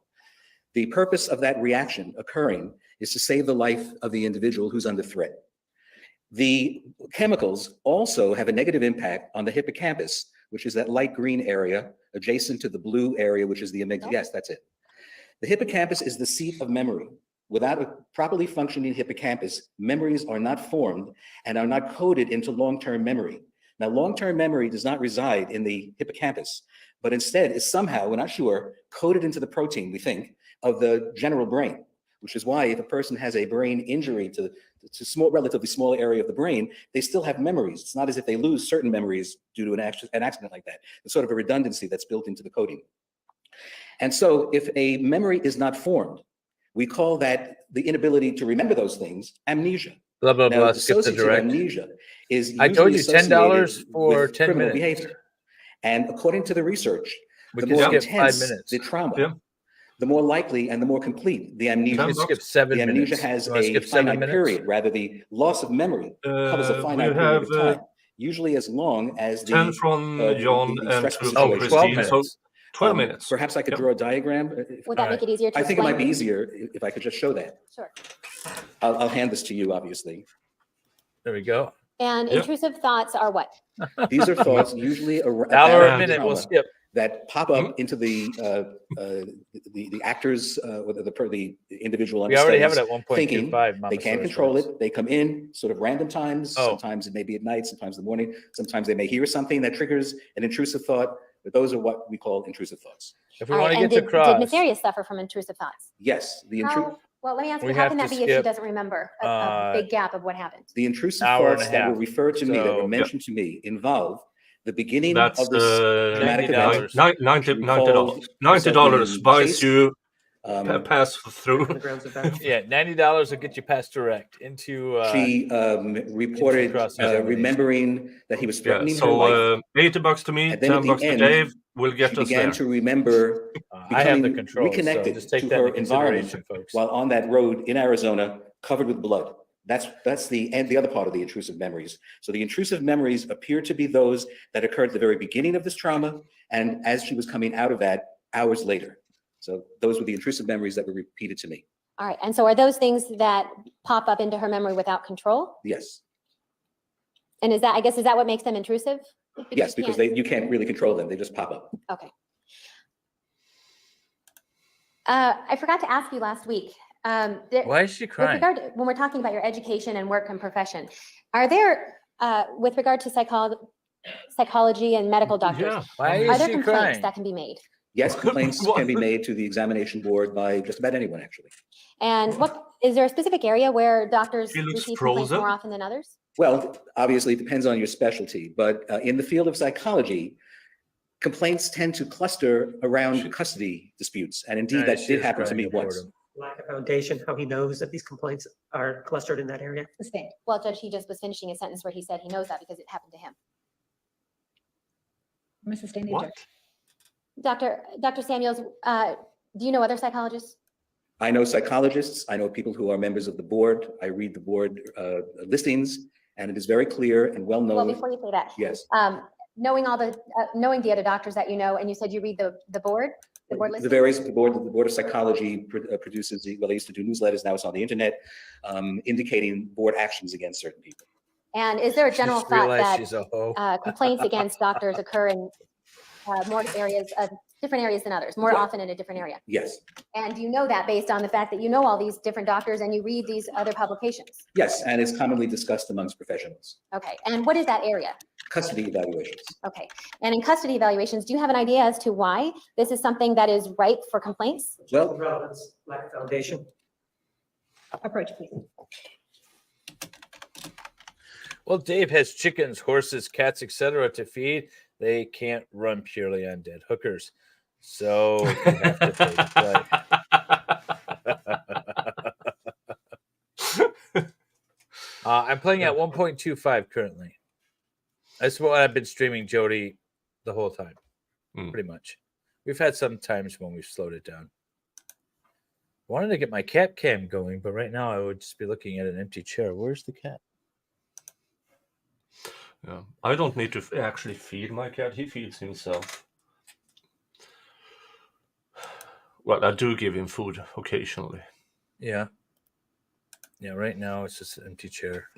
The purpose of that reaction occurring is to save the life of the individual who's under threat. The chemicals also have a negative impact on the hippocampus, which is that light green area adjacent to the blue area, which is the amygdala. Yes, that's it. The hippocampus is the seat of memory. Without a properly functioning hippocampus, memories are not formed and are not coded into long-term memory. Now, long-term memory does not reside in the hippocampus, but instead is somehow, we're not sure, coded into the protein, we think, of the general brain, which is why if a person has a brain injury to relatively small area of the brain, they still have memories. It's not as if they lose certain memories due to an accident like that. It's sort of a redundancy that's built into the coding. And so if a memory is not formed, we call that the inability to remember those things amnesia. Blah, blah, now, blah. Skip the direct. Amnesia is I told you $10 for 10 criminal minutes. behavior. And according to the research, We the can more skip intense 5 minutes. the trauma, the more likely and the more complete the amnesia. We can skip 7 the minutes. amnesia has You wanna a skip 7 finite minutes? period, rather the loss of memory covers a finite period of time, usually as long as the 10 from John the and stressful 2 from situation. 12 minutes. So 12 minutes. Perhaps I could draw a diagram. Would that make it easier to I think it might be explain? easier if I could just show that. Sure. I'll hand this to you, obviously. There we go. And intrusive thoughts are what? These are thoughts usually Hour a minute. We'll skip. that pop up into the actors, or the individual. We already have it at thinking. 1.25. They can't control it. They come in sort of random times. Sometimes it may be at night, sometimes in the morning. Sometimes they may hear something that triggers an intrusive thought. But those are what we call intrusive thoughts. If we want to get to did cross, Nefarious suffer from intrusive thoughts? Yes, Well, let me ask you, We how can have that to be if she skip, doesn't remember a big gap of what happened? the intrusive Hour and thoughts a that were half. referred to me, that were So, mentioned to me, involve the beginning That's of this dramatic event. $90. $90 buys you pass through. On the grounds of battle. Yeah, $90 will get you past direct into. She reported remembering that he was threatening her life. $80 to me, And then at the $10 to end, Dave will get She us began there. to remember I have the becoming control, so reconnected just take to that her into environment consideration, folks. while on that road in Arizona, covered with blood. That's the other part of the intrusive memories. So the intrusive memories appear to be those that occurred at the very beginning of this trauma, and as she was coming out of that hours later. So those were the intrusive memories that were repeated to me. All right. And so are those things that pop up into her memory without control? Yes. And is that what makes them intrusive? Yes, because you can't really control them. They just pop up. Okay. I forgot to ask you last week. Why is she crying? When we're talking about your education and work and profession, are there, with regard to psychology and medical doctors, Why are is there she complaints crying? that can be made? Yes, complaints can be made to the examination board by just about anyone, actually. And is there a specific area where doctors He looks receive complaints frozen. more often than others? Well, obviously, it depends on your specialty, but in the field of psychology, complaints tend to cluster around custody disputes. And indeed, that did happen to me once. Lack of foundation, how he knows that these complaints are clustered in that area. Sustained. Well, Judge, he just was finishing a sentence where he said he knows that because it happened to him. I'm going to sustain the What? objection. Dr. Samuels, do you know other psychologists? I know psychologists. I know people who are members of the board. I read the board listings, and it is very clear and well known. Well, before you say that, Yes. knowing the other doctors that you know, and you said you read the board list? The board of psychology produces, well, they used to do newsletters, now it's on the internet, indicating board actions against certain people. And is there a general thought that complaints against doctors occur in different areas than others, more often in a different area? Yes. And do you know that based on the fact that you know all these different doctors and you read these other publications? Yes, and it's commonly discussed amongst professionals. Okay, and what is that area? Custody evaluations. Okay, and in custody evaluations, do you have an idea as to why this is something that is ripe for complaints? Well, Relevance, lack of foundation. Approach, please. Well, Dave has chickens, horses, cats, etc. to feed. They can't run purely on dead hookers. So you have to play. I'm playing at 1.25 currently. That's what I've been streaming Jodi the whole time, pretty much. We've had some times when we've slowed it down. Wanted to get my cat cam going, but right now I would just be looking at an empty chair. Where's the cat? Yeah, I don't need to actually feed my cat. He feeds himself. Well, I do give him food occasionally. Yeah. Yeah, right now it's just an empty chair.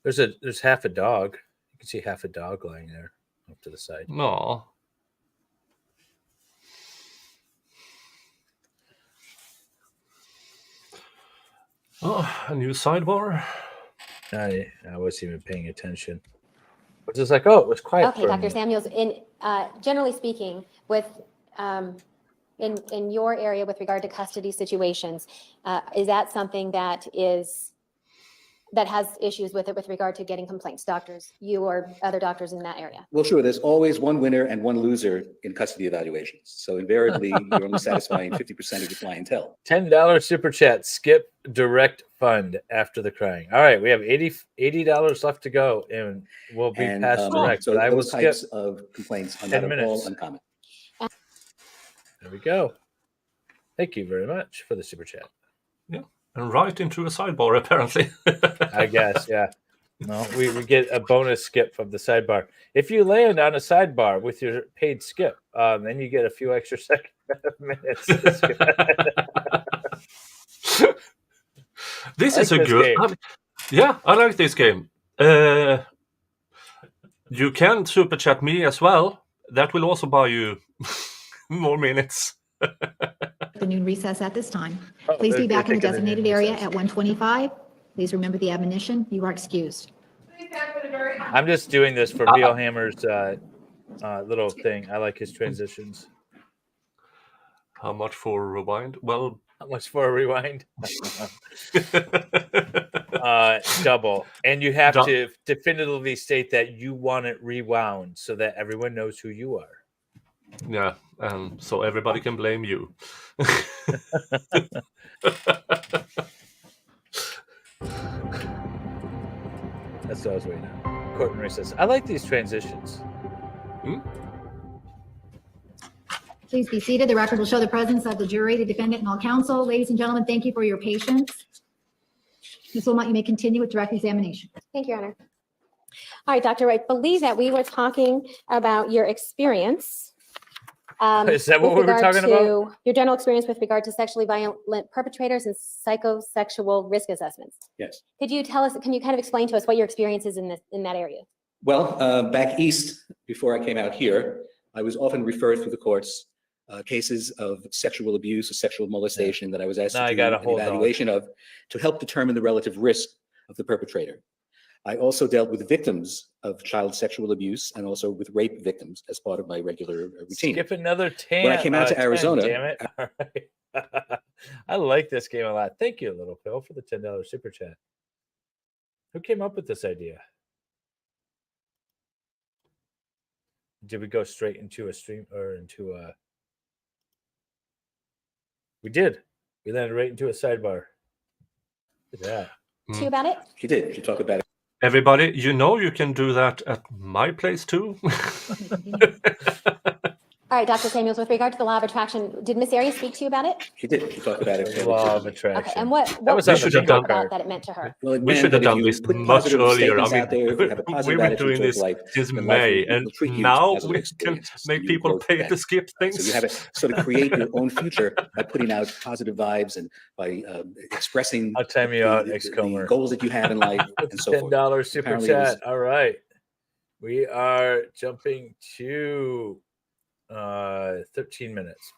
There's half a dog. You can see half a dog lying there up to the side. No. Oh, a new sidebar. I wasn't even paying attention. I was just like, oh, it was quiet. Okay, Dr. Samuels, generally speaking, with in your area with regard to custody situations, is that something that has issues with it with regard to getting complaints, doctors, you or other doctors in that area? Well, sure. There's always one winner and one loser in custody evaluations. So invariably, you're only satisfying 50% of your clientele. $10 super chat. Skip direct fund after the crying. All right, we have $80 left to go, and we'll be past direct. So but I will those skip types of complaints are not at all uncommon. There we go. Thank you very much for the super chat. Yeah. And right into a sidebar, apparently. I guess, yeah. No, we get a bonus skip from the sidebar. If you land on a sidebar with your paid skip, then you get a few extra minutes. This is a good. Yeah, I like this game. You can super chat me as well. That will also buy you more minutes. The noon recess at this time. Please be back in the designated area at 1:25. Please remember the admonition. You are excused. I'm just doing this for Beal Hammer's little thing. I like his transitions. How much for rewind? Well, how much for a rewind? Double. And you have to definitively state that you want it rewound so that everyone knows who you are. Yeah, so everybody can blame you. That's what I was waiting on. Court and recess. I like these transitions. Please be seated. The record will show the presence of the jury, the defendant, and all counsel. Ladies and gentlemen, thank you for your patience. Ms. Wilmot, you may continue with direct examination. Thank you, Your Honor. All right, Dr. Wright, believe that we were talking about your experience. Is that what we were talking about? Your general experience with regard to sexually violent perpetrators and psychosexual risk assessments. Yes. Could you tell us, can you kind of explain to us what your experience is in that area? Well, back east, before I came out here, I was often referred through the courts, cases of sexual abuse or sexual molestation that I was asked to do an evaluation of to help determine the relative risk of the perpetrator. I also dealt with victims of child sexual abuse and also with rape victims as part of my regular routine. Skip another 10. When I came out to Arizona, damn it. All right. I like this game a lot. Thank you, Little Pill, for the $10 super chat. Who came up with this idea? Did we go straight into a stream or into a... We did. We landed right into a sidebar. Look at that. To you about it? She did. She talked about it. Everybody, you know you can do that at my place too. All right, Dr. Samuels, with regard to the law of attraction, did Miss Arias speak to you about it? She did. She talked about it. Law of attraction. Okay, and what was we should have done about that it meant to her? Well, we should have done this much earlier. I mean, we've been doing this since May, and now we can make people pay to skip things. So you have to sort of create your own future by putting out positive vibes and by expressing I'll time you out, X-Comer. Goals that you have in life and so forth. $10 super chat. All right. We are jumping to 13 minutes.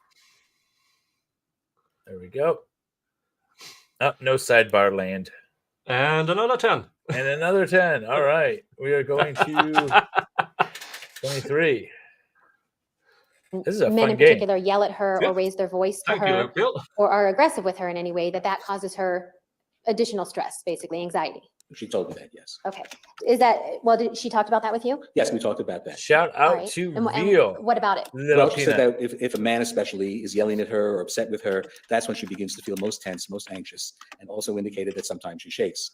There we go. Oh, no sidebar land. And another 10. And another 10. All right. We are going to 23. This is a Men fun in game. particular yell at her or raise their voice to her or are aggressive with her in any way that causes her additional stress, basically anxiety. She told me that, yes. Okay. Is that, well, did she talked about that with you? Yes, we talked about that. Shout out to Real. And what about it? Well, she said that if a man especially is yelling at her or upset with her, that's when she begins to feel most tense, most anxious, and also indicated that sometimes she shakes.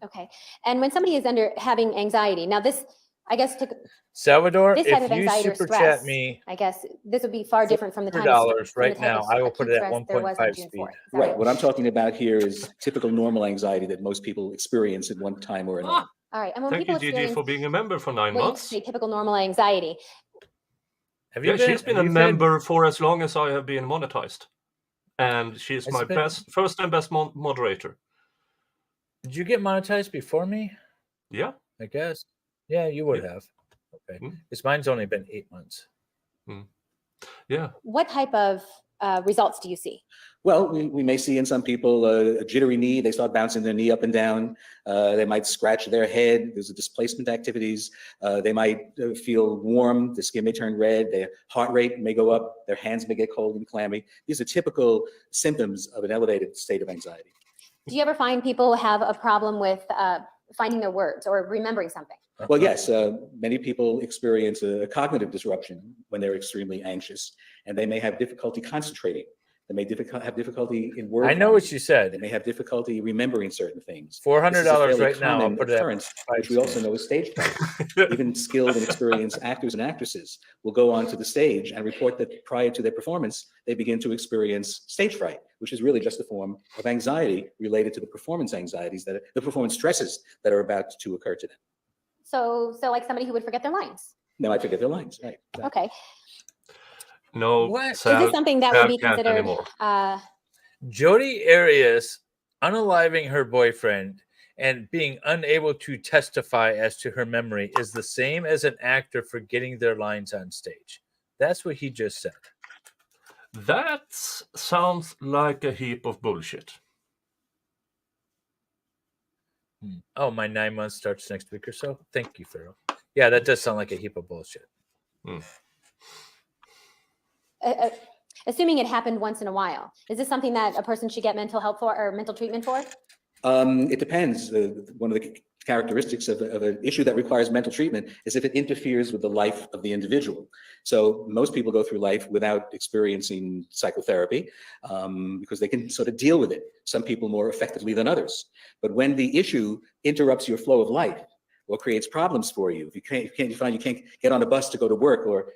Okay. And when somebody is having anxiety, now this, I guess, Salvador, this type of if you anxiety or super stress, chat me, I guess this would be far different from the time $4 right now, I will put it at 1.5 speed. Right. What I'm talking about here is typical normal anxiety that most people experience at one time or another. All right. And when Thank people you, Gigi, for being a member for 9 months. Say typical normal anxiety. She's been a member for as long as I have been monetized, and she's my first and best moderator. Did you get monetized before me? Yeah, I guess. Yeah, you would have. Okay, because mine's only been 8 months. Yeah. What type of results do you see? Well, we may see in some people a jittery knee. They start bouncing their knee up and down. They might scratch their head. There's a displacement activities. They might feel warm. The skin may turn red. Their heart rate may go up. Their hands may get cold and clammy. These are typical symptoms of an elevated state of anxiety. Do you ever find people have a problem with finding their words or remembering something? Well, yes, many people experience a cognitive disruption when they're extremely anxious, and they may have difficulty concentrating. They may have difficulty in word. I know what you said. They may have difficulty remembering certain things. $400 right now. I'll put it occurrence, which we also know is stage fright. Even skilled and experienced actors and actresses will go onto the stage and report that prior to their performance, they begin to experience stage fright, which is really just a form of anxiety related to the performance anxieties the performance stresses that are about to occur to them. So like somebody who would forget their lines. They might forget their lines, right? Okay. No. Is this something that would be considered? Jodi Arias unaliving her boyfriend and being unable to testify as to her memory is the same as an actor forgetting their lines on stage. That's what he just said. That sounds like a heap of bullshit. Oh, my 9 months starts next week or so. Thank you, Pharaoh. Yeah, that does sound like a heap of bullshit. Assuming it happened once in a while, is this something that a person should get mental help for or mental treatment for? It depends. One of the characteristics of an issue that requires mental treatment is if it interferes with the life of the individual. So most people go through life without experiencing psychotherapy because they can sort of deal with it. Some people more effectively than others. But when the issue interrupts your flow of life or creates problems for you, if you find you can't get on a bus to go to work or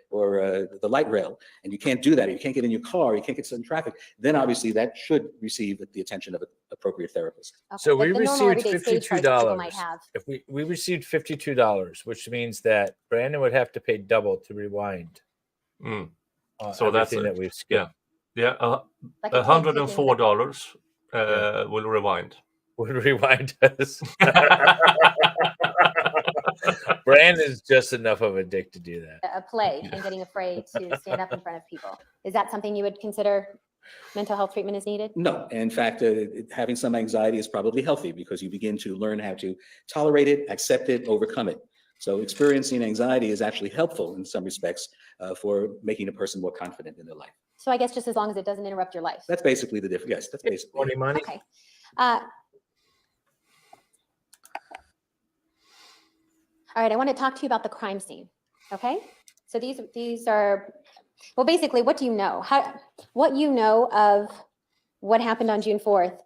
the light rail, and you can't do that, or you can't get in your car, you can't get in traffic, then obviously that should receive the attention of an appropriate therapist. Okay, So like we the normal received everyday stage fright that people might $52. have. If we received $52, which means that Brandon would have to pay double to rewind. So that's everything that we've skipped. Yeah, Like a kid $104 will rewind. Would rewind us. Brandon's just enough of a dick to do that. a play and getting afraid to stand up in front of people. Is that something you would consider mental health treatment is needed? No, in fact, having some anxiety is probably healthy because you begin to learn how to tolerate it, accept it, overcome it. So experiencing anxiety is actually helpful in some respects for making a person more confident in their life. So I guess just as long as it doesn't interrupt your life. That's basically the difference. Yes, that's basically. Money. Okay. All right, I want to talk to you about the crime scene. Okay, so these are, well, basically, what do you know? What you know of what happened on June 4th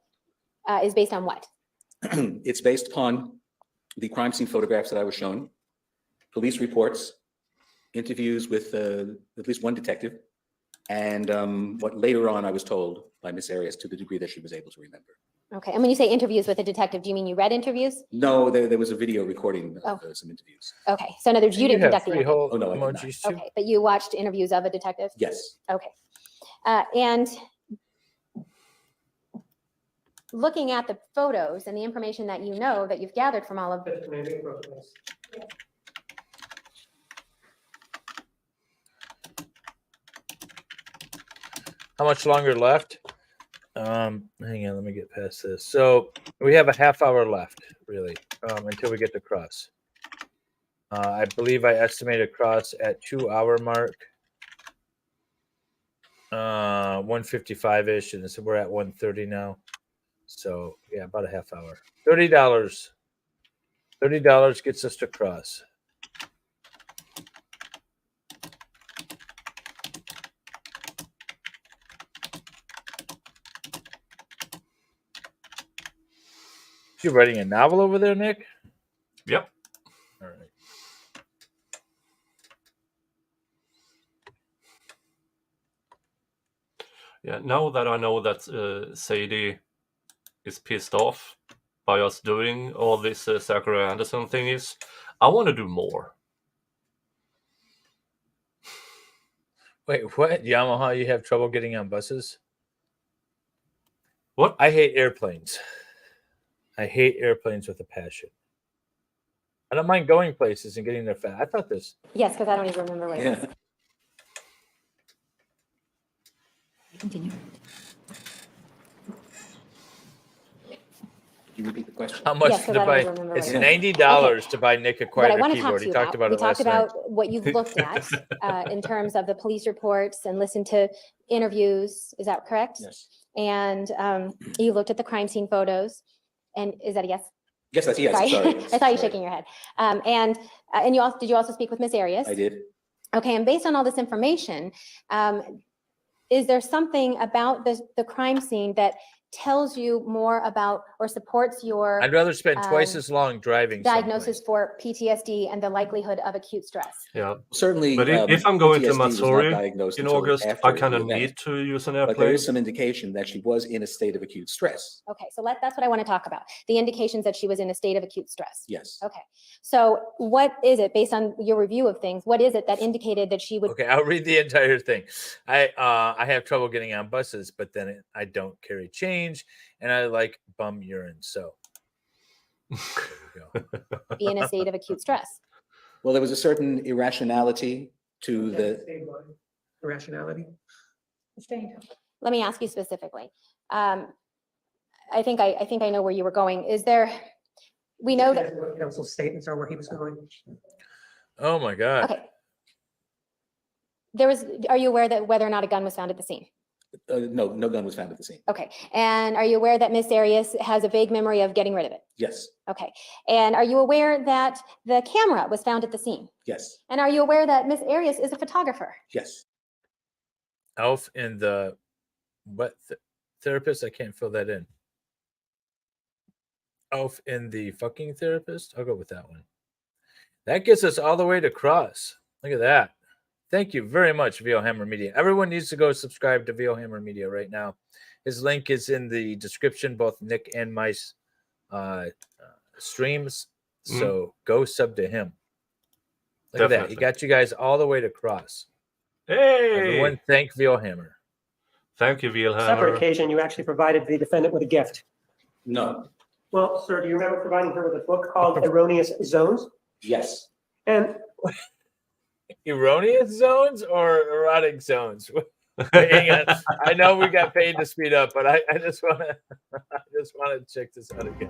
is based on what? It's based upon the crime scene photographs that I was shown, police reports, interviews with at least one detective, and what later on I was told by Miss Arias to the degree that she was able to remember. Okay, and when you say interviews with a detective, do you mean you read interviews? No, there was a video recording of some interviews. Okay, so in other words, you didn't conduct the interview. Oh, no, I did not. Emojis too. Okay, but you watched interviews of a detective? Yes. Okay. And looking at the photos and the information that you know that you've gathered from all of them. How much longer left? Hang on, let me get past this. So we have a half hour left, really, until we get to cross. I believe I estimated cross at 2 hour mark, 155-ish, and so we're at 130 now. So yeah, about a half hour. $30. $30 gets us to cross. You writing a novel over there, Nick? Yep. All right. Yeah, now that I know that Sadie is pissed off by us doing all this Zachary Anderson thingies, I want to do more. Wait, what? Yamaha, you have trouble getting on buses? What? I hate airplanes. I hate airplanes with a passion. I don't mind going places and getting there fast. I thought this. Yes, because I don't even remember what it was. Continue. Could you repeat the question? How much Yes, 'cause to I don't buy? even remember It's what $90 to buy Nick a What I quieter want to talk keyboard. to He you talked about we it talked last night. about what you've looked at in terms of the police reports and listened to interviews. Is that correct? Yes. And you looked at the crime scene photos. And is that a yes? Yes, that's yes. Sorry. Sorry. I saw you shaking your head. And you also did you also speak with Miss Arias? I did. Okay, and based on all this information, is there something about the crime scene that tells you more about or supports your I'd rather spend twice as long driving. diagnosis someplace. for PTSD and the likelihood of acute stress? Yeah. Certainly. But if I'm going to PTSD was not Missouri diagnosed in until August, after I kind the of event. need to use an But there airplane. is some indication that she was in a state of acute stress. Okay, so that's what I want to talk about. The indications that she was in a state of acute stress. Yes. Okay, so what is it, based on your review of things, what is it that indicated that she would? Okay, I'll read the entire thing. I have trouble getting on buses, but then I don't carry change, and I like bum urine. So there we go. Be in a state of acute stress. Well, there was a certain irrationality to the. Irrationality. Let me ask you specifically. I think I know where you were going. Is there? We know that. What counsel's statements are where he was going. Oh my God. Okay. There was. Are you aware that whether or not a gun was found at the scene? No, no gun was found at the scene. Okay. And are you aware that Miss Arias has a vague memory of getting rid of it? Yes, Okay. And are you aware that the camera was found at the scene? yes, And are you aware that Miss Arias is a photographer? yes. Elf and the therapist? I can't fill that in. Elf and the fucking therapist? I'll go with that one. That gets us all the way to cross. Look at that. Thank you very much, VO Hammer Media. Everyone needs to go subscribe to VO Hammer Media right now. His link is in the description, both Nick and my streams. So go sub to him. Look at that. He got you guys all the way to cross. Hey! Everyone thank VO Hammer. Thank you, VO Hammer. Separate occasion, you actually provided the defendant with a gift. No, Well, sir, do you remember providing her with a book called Erroneous Zones? yes. And Erroneous zones or erotic zones? Hang on. I know we got paid to speed up, but I just want to check this out again.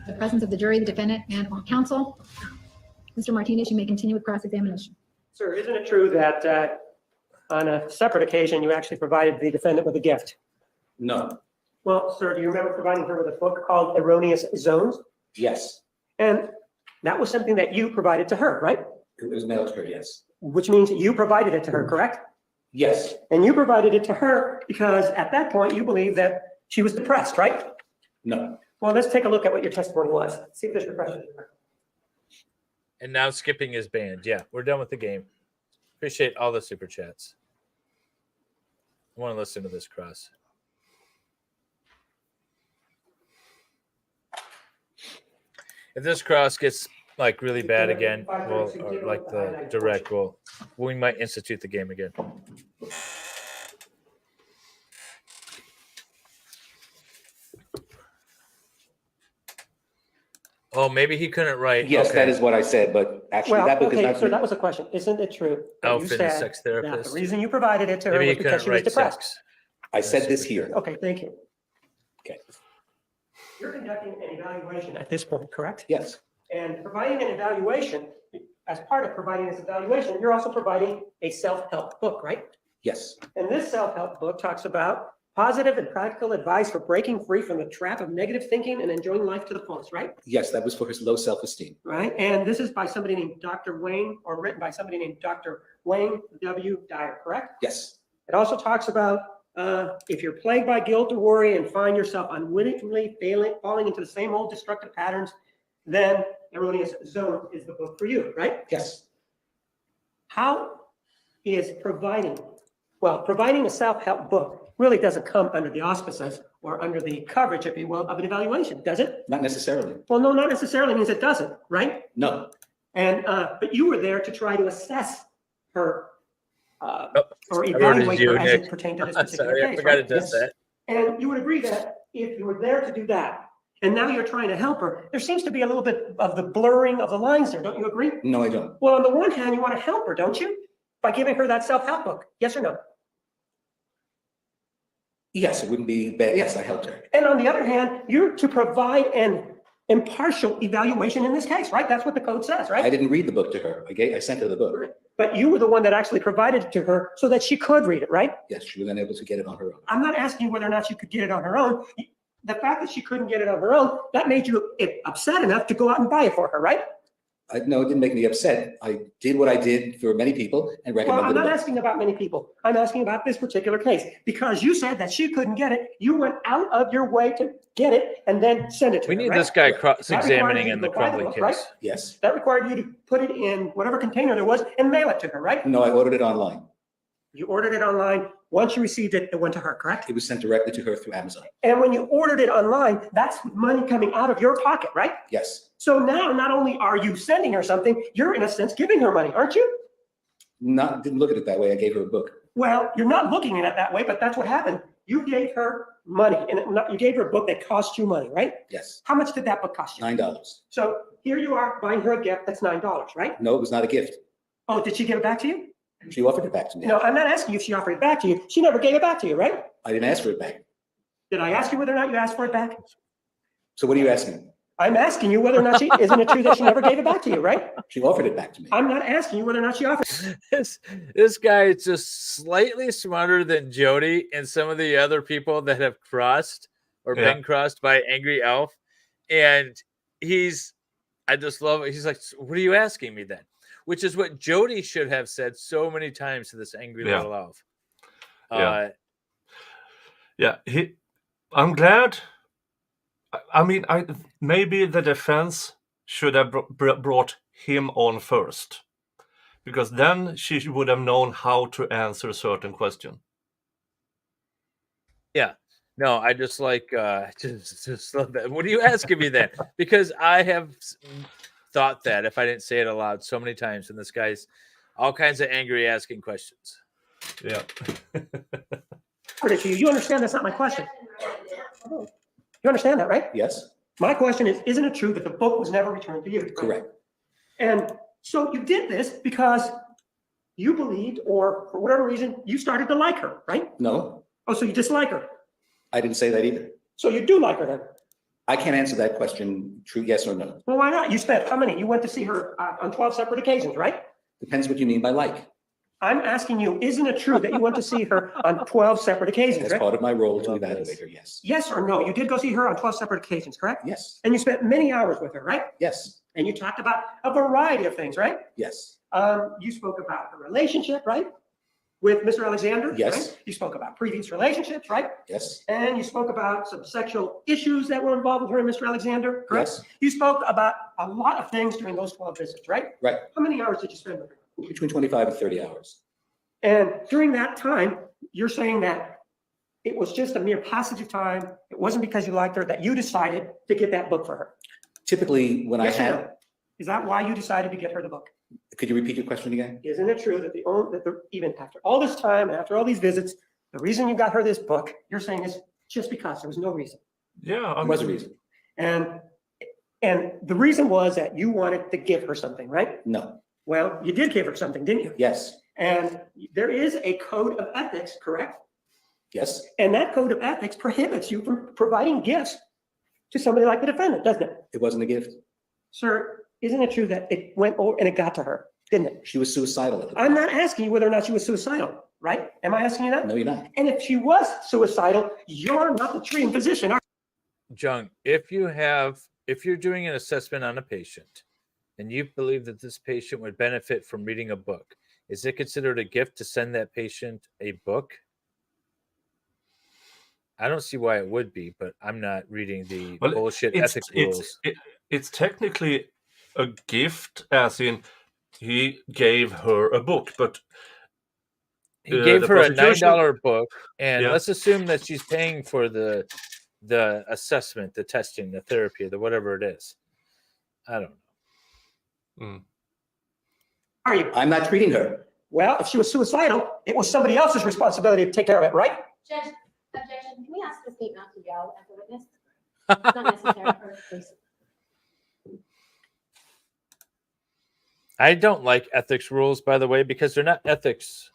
The presence of the jury, the defendant, and all counsel. Mr. Martinez, you may continue with cross-examination. sir, isn't it true that on a separate occasion, you actually provided the defendant with a gift? No, Well, sir, do you remember providing her with a book called Erroneous Zones? yes. And that was something that you provided to her, right? It was mailed to her, yes. Which means you provided it to her, correct? Yes, And you provided it to her because at that point, you believed that she was depressed, right? no. Well, let's take a look at what your testimony was. See if there's repression. And now skipping is banned. Yeah, we're done with the game. Appreciate all the super chats. I want to listen to this cross. If this cross gets like really bad again, well, or like the direct, we might institute the game again. Oh, maybe he couldn't write. Yes, Okay. that is what I said, but actually Well, that book is okay, not. so that was a question. Isn't it true? that you Elf and a said sex that therapist. the reason you provided it to her Maybe he was because couldn't she was write depressed? sex. I said this here. Okay, thank you. Okay. You're conducting an evaluation at this point, correct? Yes, And providing an evaluation, as part of providing this evaluation, you're also providing a self-help book, right? yes, And this self-help book talks about positive and practical advice for breaking free from the trap of negative thinking and enjoying life to the fullest, right? yes, that was for his low self-esteem. Right? And this is by somebody named Dr. Wayne, or written by somebody named Dr. Wayne W. Dyer, correct? Yes, It also talks about if you're plagued by guilt or worry and find yourself unwittingly falling into the same old destructive patterns, then Erroneous Zone is the book for you, right? yes. How is providing a self-help book really doesn't come under the auspices or under the coverage, if you will, of an evaluation, does it? Not necessarily. Well, no, not necessarily means it doesn't, right? No, And but you were there to try to assess her or I evaluate wrote it her to as you, it Nick. pertained to this particular Sorry, I case, forgot to right? test that. And you would agree that if you were there to do that, and now you're trying to help her, there seems to be a little bit of the blurring of the lines there, don't you agree? no, I don't. Well, on the one hand, you want to help her, don't you? By giving her that self-help book, yes or no? Yes, it wouldn't be bad. Yes, I helped her. And on the other hand, you're to provide an impartial evaluation in this case, right? That's what the code says, I right? didn't read the book to her. I sent her the book. But you were the one that actually provided it to her so that she could read it, right? Yes, she was unable to get it on her own. I'm not asking you whether or not she could get it on her own. The fact that she couldn't get it on her own, that made you upset enough to go out and buy it for her, right? No, it didn't make me upset. I did what I did for many people and Well, recommended I'm not it. asking about many people. I'm asking about this particular case. Because you said that she couldn't get it, you went out of your way to get it and then send it to We her, need right? this guy cross-examining you in to the go buy the Crumbly book, case. right? Yes. That required you to put it in whatever container there was and mail it to her, right? No, I ordered it online. You ordered it online. Once you received it, it went to her, correct? It was sent directly to her through Amazon. And when you ordered it online, that's money coming out of your pocket, right? Yes. So now not only are you sending her something, you're in a sense giving her money, aren't you? Didn't look at it that way. I gave her a book. Well, you're not looking at it that way, but that's what happened. You gave her money and you gave her a book that cost you money, right? Yes. How much did that book cost you? $9. So here you are buying her a gift that's $9, right? No, it was not a gift. Oh, did she give it back to you? She offered it back to me. No, I'm not asking you if she offered it back to you. She never gave it back to you, right? I didn't ask for it back. Did I ask you whether or not you asked for it back? So what are you asking? I'm asking you whether or not isn't it true that she never gave it back to you, right? She offered it back to me. I'm not asking you whether or not she offered it. This guy is just slightly smarter than Jodi and some of the other people that have crossed or been crossed by Angry Elf. And I just love it. He's like, what are you asking me then? Which is what Jodi should have said so many times to this angry little elf. I'm glad. I mean, maybe the defense should have brought him on first, because then she would have known how to answer a certain question. Yeah. No, I just like just love that. What are you asking me then? Because I have thought that if I didn't say it aloud so many times, and this guy's all kinds of angry asking questions. Yeah. You understand that's not my question. You understand that, right? Yes. My question is, isn't it true that the book was never returned to you? Correct. And so you did this because you believed, or for whatever reason, you started to like her, right? No. Oh, so you dislike her? I didn't say that either. So you do like her then? I can't answer that question, true yes or no. Well, why not? You spent how many? You went to see her on 12 separate occasions, right? Depends what you mean by like. I'm asking you, isn't it true that you went to see her on 12 separate occasions, That's right? part of my role to evaluate her, yes. Yes or no? You did go see her on 12 separate occasions, correct? Yes. And you spent many hours with her, right? Yes. And you talked about a variety of things, right? Yes. You spoke about her relationship, right? With Mr. Alexander? Yes. Right? You spoke about previous relationships, right? Yes. And you spoke about some sexual issues that were involved with her and Mr. Alexander, correct? Yes. You spoke about a lot of things during those 12 visits, right? Right. How many hours did you spend with her? Between 25 and 30 hours. And during that time, you're saying that it was just a mere passage of time. It wasn't because you liked her that you decided to get that book for her. Typically, when Yes or I no? had, Is that why you decided to get her the book? could you repeat your question again? Isn't it true that even after all this time, and after all these visits, the reason you got her this book, you're saying is just because there was no reason. Yeah, There was a reason. And the reason was that you wanted to give her something, right? No. Well, you did give her something, didn't you? Yes. And there is a code of ethics, correct? Yes. And that code of ethics prohibits you from providing gifts to somebody like the defendant, doesn't it? It wasn't a gift. Sir, isn't it true that it went over and it got to her, didn't it? She was suicidal at the time. I'm not asking you whether or not she was suicidal, right? Am I asking you that? No, you're not. And if she was suicidal, you're not the treating physician, are you? Jung, if you're doing an assessment on a patient and you believe that this patient would benefit from reading a book, is it considered a gift to send that patient a book? I don't see why it would be, but I'm not reading the bullshit ethics rules. It's technically a gift, as in he gave her a book, but he gave her a $9 book, and let's assume that she's paying for the assessment, the testing, the therapy, the whatever it is. I don't know. Mm. Are you? I'm not treating her. Well, if she was suicidal, it was somebody else's responsibility to take care of it, right? Judge, objection. Can we ask the state not to yell at the witness? It's not necessary. Please. I don't like ethics rules, by the way, because they're not ethics.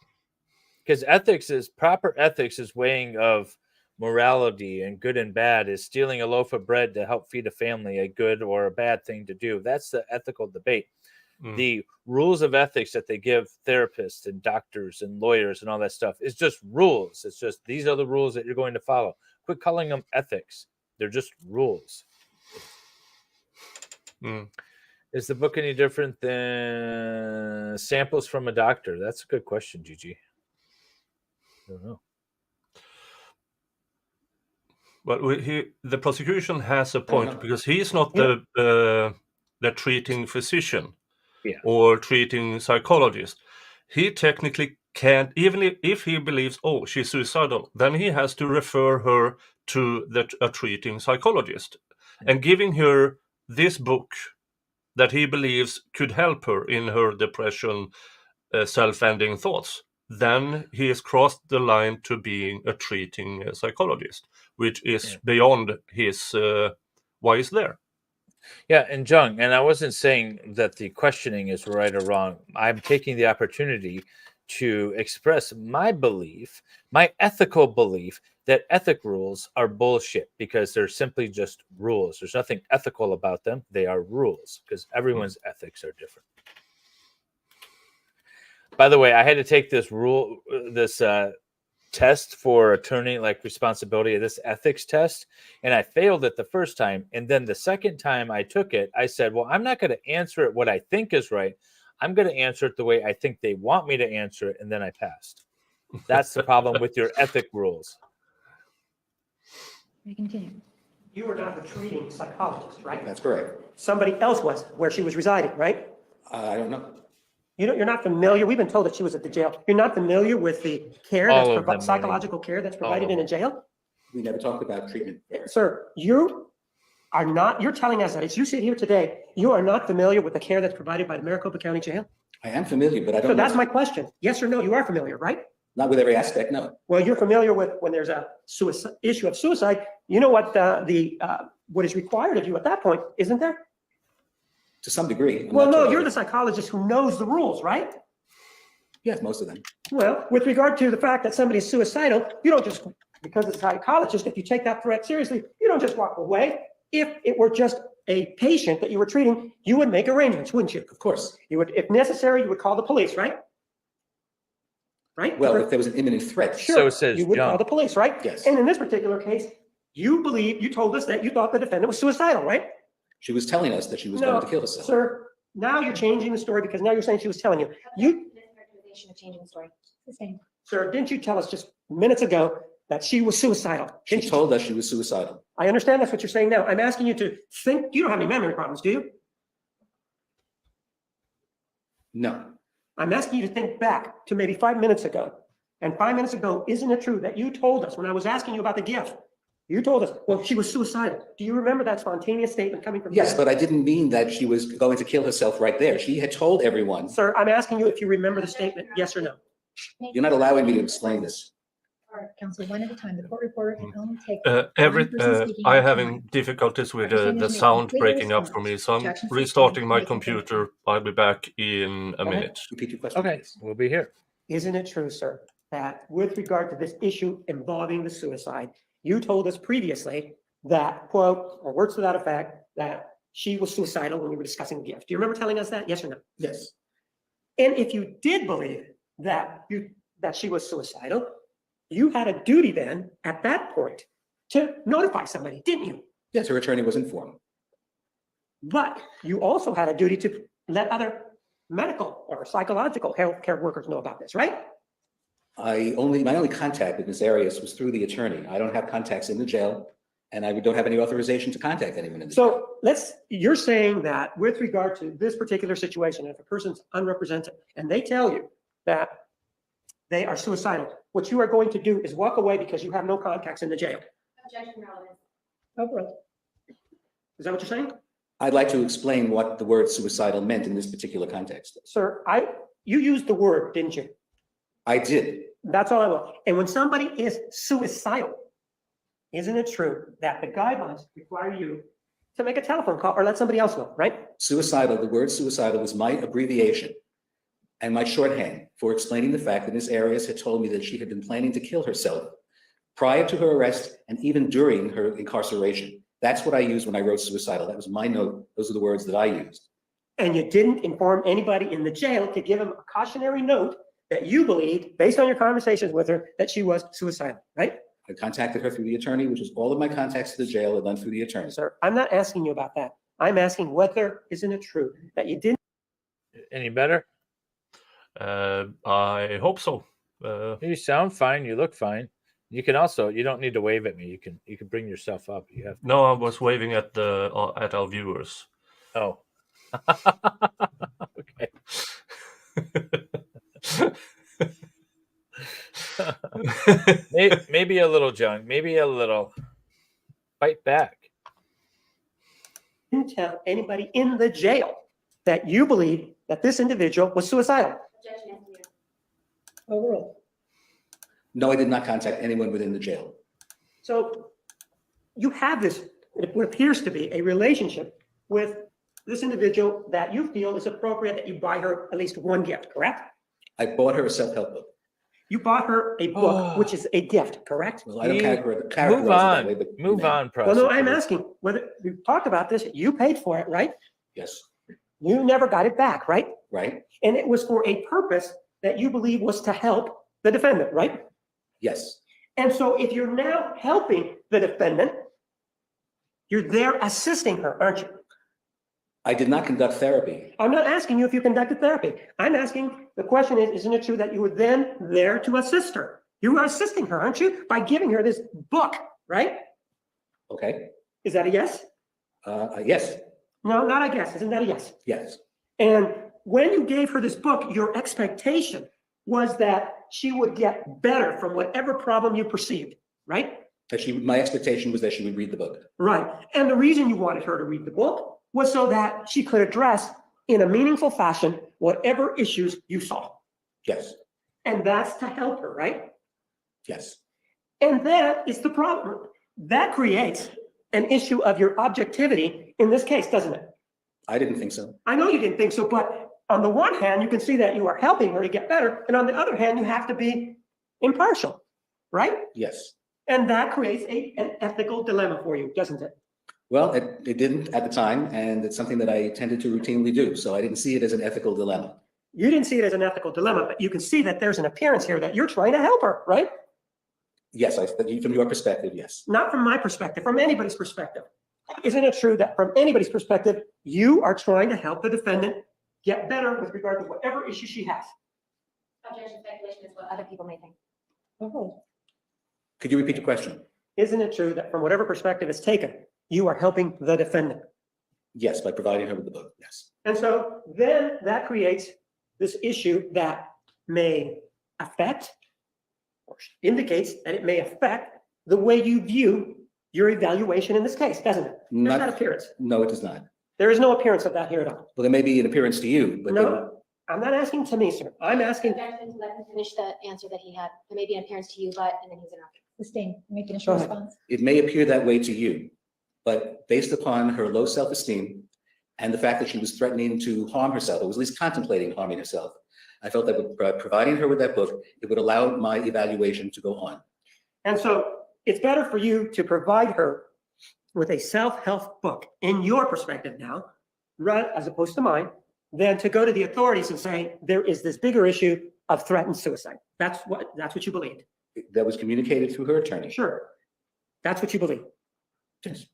Because proper ethics is weighing of morality and good and bad. Is stealing a loaf of bread to help feed a family a good or a bad thing to do? That's the ethical debate. The rules of ethics that they give therapists and doctors and lawyers and all that stuff is just rules. It's just, these are the rules that you're going to follow. Quit calling them ethics. They're just rules. Is the book any different than samples from a doctor? That's a good question, Gigi. I don't know. Well, the prosecution has a point, because he's not the treating physician. Yeah. Or treating psychologist. He technically can't, even if he believes, oh, she's suicidal, then he has to refer her to a treating psychologist and giving her this book that he believes could help her in her depression, self-ending thoughts. Then he has crossed the line to being a treating psychologist, which is beyond his why he's there. Yeah, and Jung, and I wasn't saying that the questioning is right or wrong. I'm taking the opportunity to express my belief, my ethical belief that ethic rules are bullshit because they're simply just rules. There's nothing ethical about them. They are rules because everyone's ethics are different. By the way, I had to take this test for attorney responsibility, this ethics test, and I failed it the first time. And then the second time I took it, I said, well, I'm not going to answer it what I think is right. I'm going to answer it the way I think they want me to answer it, and then I passed. That's the problem with your ethic rules. We continue. You were not the treating psychologist, right? That's correct. Somebody else was, where she was residing, right? I don't know. You're not familiar. We've been told that she was at the jail. You're not familiar with the care psychological care that's provided in a jail? We never talked about treatment. Sir, you're telling us that as you sit here today, you are not familiar with the care that's provided by the Maricopa County Jail? I am familiar, but I don't So know. that's my question. Yes or no, you are familiar, right? Not with every aspect, no. Well, you're familiar with when there's a issue of suicide, you know what what is required of you at that point, isn't there? To some degree. Well, no, you're the psychologist who knows the rules, right? Yes, most of them. Well, with regard to the fact that somebody is suicidal, you don't just, because it's a psychologist, if you take that threat seriously, you don't just walk away. If it were just a patient that you were treating, you would make arrangements, wouldn't you? Of course. You would, if necessary, you would call the police, right? Right? Well, if there was an imminent threat. Sure, So says you would John. call the police, right? Yes. And in this particular case, you told us that you thought the defendant was suicidal, right? She was telling us that she was going to kill herself. Sir, now you're changing the story because now you're saying she was telling you. Of changing the story. The same. Sir, didn't you tell us just minutes ago that she was suicidal? She told us she was suicidal. I understand that's what you're saying now. I'm asking you to think. You don't have any memory problems, do you? No. I'm asking you to think back to maybe 5 minutes ago. And 5 minutes ago, isn't it true that you told us when I was asking you about the gift, you told us, well, she was suicidal. Do you remember that spontaneous statement coming from you? Yes, but I didn't mean that she was going to kill herself right there. She had told everyone. Sir, I'm asking you if you remember the statement, yes or no? You're not allowing me to explain this. All right, counsel, one at a time. The court reporter can only take. I'm having difficulties with the sound breaking up for me, so I'm restarting my computer. I'll be back in a minute. Repeat your question. Okay, we'll be here. Isn't it true, sir, that with regard to this issue involving the suicide, you told us previously that, quote, or words to that effect, that she was suicidal when we were discussing the gift? Do you remember telling us that? Yes or no? Yes. And if you did believe that she was suicidal, you had a duty then at that point to notify somebody, didn't you? Yes, her attorney was informed. But you also had a duty to let other medical or psychological healthcare workers know about this, right? My only contact with Ms. Arias was through the attorney. I don't have contacts in the jail, and I don't have any authorization to contact anyone in the jail. So you're saying that with regard to this particular situation, if a person's unrepresented and they tell you that they are suicidal, what you are going to do is walk away because you have no contacts in the jail. Objection relevant. Oh, is that what you're saying? I'd like to explain what the word suicidal meant in this particular context. Sir, you used the word, didn't you? I did. That's all I want. And when somebody is suicidal, isn't it true that the guidelines require you to make a telephone call or let somebody else know, right? Suicidal, the word suicidal was my abbreviation and my shorthand for explaining the fact that Ms. Arias had told me that she had been planning to kill herself prior to her arrest and even during her incarceration. That's what I used when I wrote suicidal. That was my note. Those are the words that I used. And you didn't inform anybody in the jail to give them a cautionary note that you believed, based on your conversations with her, that she was suicidal, right? I contacted her through the attorney, which is all of my contacts to the jail are done through the attorney. Sir, I'm not asking you about that. I'm asking whether, isn't it true that you didn't? Any better? I hope so. You sound fine. You look fine. You can also, you don't need to wave at me. You can bring yourself up. You have. No, I was waving at our viewers. Oh. Okay. Maybe a little, John. Maybe a little. Fight back. Didn't tell anybody in the jail that you believe that this individual was suicidal. Objection. Overruled. No, I did not contact anyone within the jail. So you have this, what appears to be a relationship with this individual that you feel is appropriate that you buy her at least one gift, correct? I bought her a self-help book. You bought her a book, which is a gift, correct? Well, I don't characterize it Move that way, but on, Well, no, I'm prosecutor. asking whether you talked about this, you paid for it, right? Yes, You never got it back, right? right? And it was for a purpose that you believe was to help the defendant, right? Yes, And so if you're now helping the defendant, you're there assisting her, aren't you? I did not conduct therapy. I'm not asking you if you conducted therapy. I'm asking, the question is, isn't it true that you were then there to assist her? You are assisting her, aren't you? By giving her this book, right? Okay, Is that a yes? yes, No, not a guess. Isn't that a yes? yes, And when you gave her this book, your expectation was that she would get better from whatever problem you perceived, right? my expectation was that she would read the book. Right. And the reason you wanted her to read the book was so that she could address in a meaningful fashion whatever issues you saw. Yes, And that's to help her, right? yes, And that is the problem. That creates an issue of your objectivity in this case, doesn't it? I didn't think so. I know you didn't think so, but on the one hand, you can see that you are helping her to get better. And on the other hand, you have to be impartial, right? Yes. And that creates an ethical dilemma for you, doesn't it? Well, it didn't at the time, and it's something that I tended to routinely do. So I didn't see it as an ethical dilemma. You didn't see it as an ethical dilemma, but you can see that there's an appearance here that you're trying to help her, right? Yes, from your perspective, yes. Not from my perspective, from anybody's perspective. Isn't it true that from anybody's perspective, you are trying to help the defendant get better with regard to whatever issue she has? Objection, speculation is what other people may think. Could you repeat the question? Isn't it true that from whatever perspective it's taken, you are helping the defendant? Yes, by providing her with the book, yes. And so then that creates this issue that may affect or indicates that it may affect the way you view your evaluation in this case, doesn't it? There's that appearance. No, it does not. There is no appearance of that here at all. Well, there may be an appearance to you, but No, I'm not asking to me, sir. I'm asking. Objection to let him finish the answer that he had. There may be an appearance to you, but, and then he's interrupted. Sustain, make an Go initial ahead. response. it may appear that way to you. But based upon her low self-esteem and the fact that she was threatening to harm herself, or was at least contemplating harming herself, I felt that by providing her with that book, it would allow my evaluation to go on. And so it's better for you to provide her with a self-help book in your perspective now, right, as opposed to mine, than to go to the authorities and say, there is this bigger issue of threatened suicide. That's what you believed. That was communicated through her attorney. Sure. That's what you believe. Yes.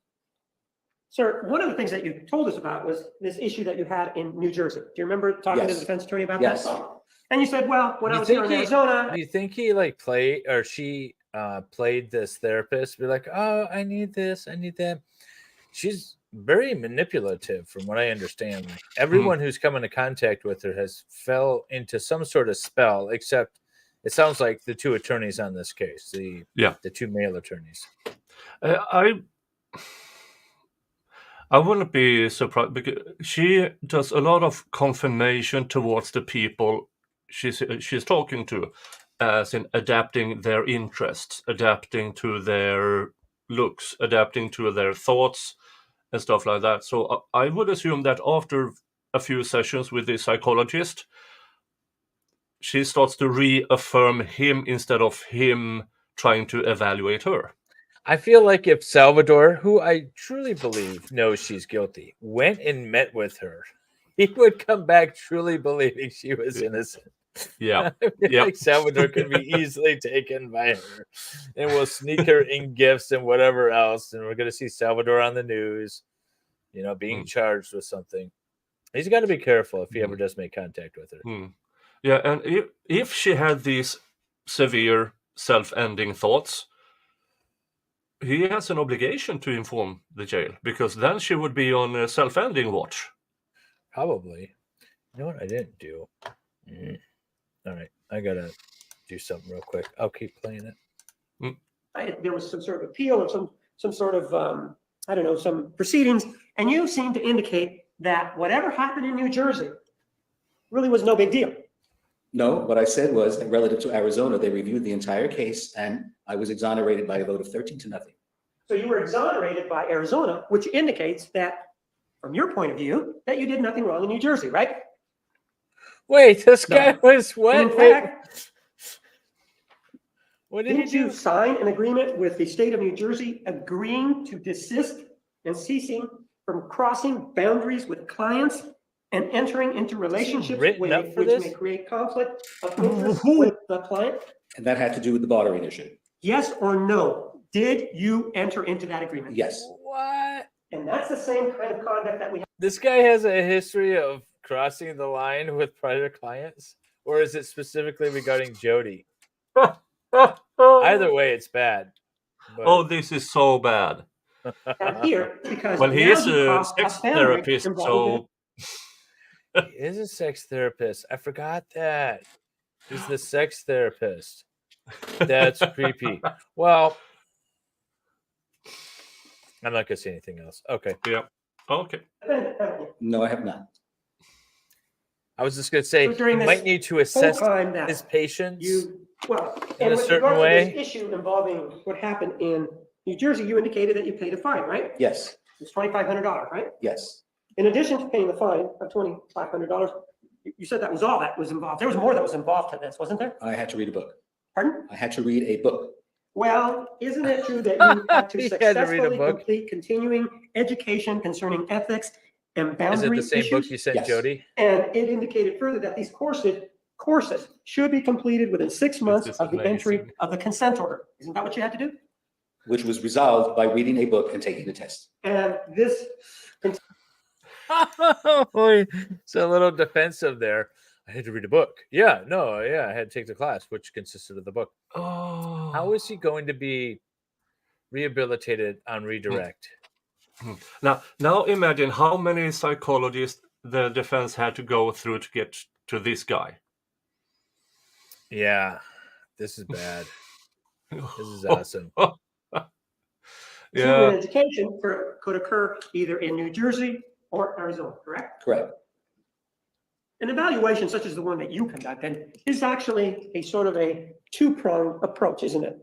Sir, one of the things that you told us about was this issue that you had in New Jersey. Do you remember talking to the Yes. defense attorney about Yes. that? And you said, well, when I You was here think in Arizona, Do you think he like played or she played this therapist? Be like, oh, I need this, I need that. She's very manipulative, from what I understand. Like, everyone who's come into contact with her has fell into some sort of spell, except it sounds like the two attorneys on this case, the two male attorneys. I wouldn't be surprised because she does a lot of confirmation towards the people she's talking to, as in adapting their interests, adapting to their looks, adapting to their thoughts and stuff like that. So I would assume that after a few sessions with the psychologist, she starts to reaffirm him instead of him trying to evaluate her. I feel like if Salvador, who I truly believe knows she's guilty, went and met with her, he would come back truly believing she was innocent. Yeah. Like Salvador could be easily taken by her, and we'll sneak her in gifts and whatever else. And we're going to see Salvador on the news, being charged with something. He's got to be careful if he ever does make contact with her. Yeah. And if she had these severe self-ending thoughts, he has an obligation to inform the jail, because then she would be on a self-ending watch. Probably. You know what I didn't do? All right, I gotta do something real quick. I'll keep playing it. there was some sort of appeal or some sort of, I don't know, some proceedings, and you seem to indicate that whatever happened in New Jersey really was no big deal. No, what I said was that relative to Arizona, they reviewed the entire case and I was exonerated by a vote of 13-0. So you were exonerated by Arizona, which indicates that, from your point of view, that you did nothing wrong in New Jersey, right? Wait, this guy was what? In fact, What did he didn't you do? sign an agreement with the state of New Jersey agreeing to desist and ceasing from crossing boundaries with clients and entering into relationships written up for which this? may create conflict of interest with the client? And that had to do with the bartering issue. Yes or no? Did you enter into that agreement? Yes. What? And that's the same kind of conduct that we have. This guy has a history of crossing the line with prior clients, or is it specifically regarding Jodi? Either way, it's bad. But... Oh, this is so bad. Here, because well, he now is you a cross sex boundary therapist, involving so He is a sex therapist. I forgot that. He's the sex therapist. That's creepy. Well, I'm not gonna say anything else. Okay. yeah. Okay. No, I have not. I was just gonna say So during you this might need to whole assess time that his patience. well, in and a with certain regard to way. this issue involving what happened in New Jersey, you indicated that you paid a fine, right? Yes, It's $2,500, right? yes. In addition to paying the fine of $2,500, you said that was all that was involved. There was more that was involved to this, wasn't there? I had to read a book. Pardon? I had to read a book. Well, isn't it true that you had to He had to read a successfully book. complete continuing education concerning ethics and Is it boundary the same book issues? you sent Yes. Jodi? And it indicated further that these courses should be completed within 6 months is of the entry amazing. of the consent order. Isn't that what you had to do? Which was resolved by reading a book and taking the test. And this, It's a little defensive there. I had to read a book. Yeah, I had to take the class, which consisted of the book. Oh. How is he going to be rehabilitated on redirect? Now imagine how many psychologists the defense had to go through to get to this guy. Yeah, this is bad. This is awesome. continuing Yeah. education could occur either in New Jersey or Arizona, correct? Correct. An evaluation such as the one that you conducted is actually a sort of a two-pronged approach, isn't it?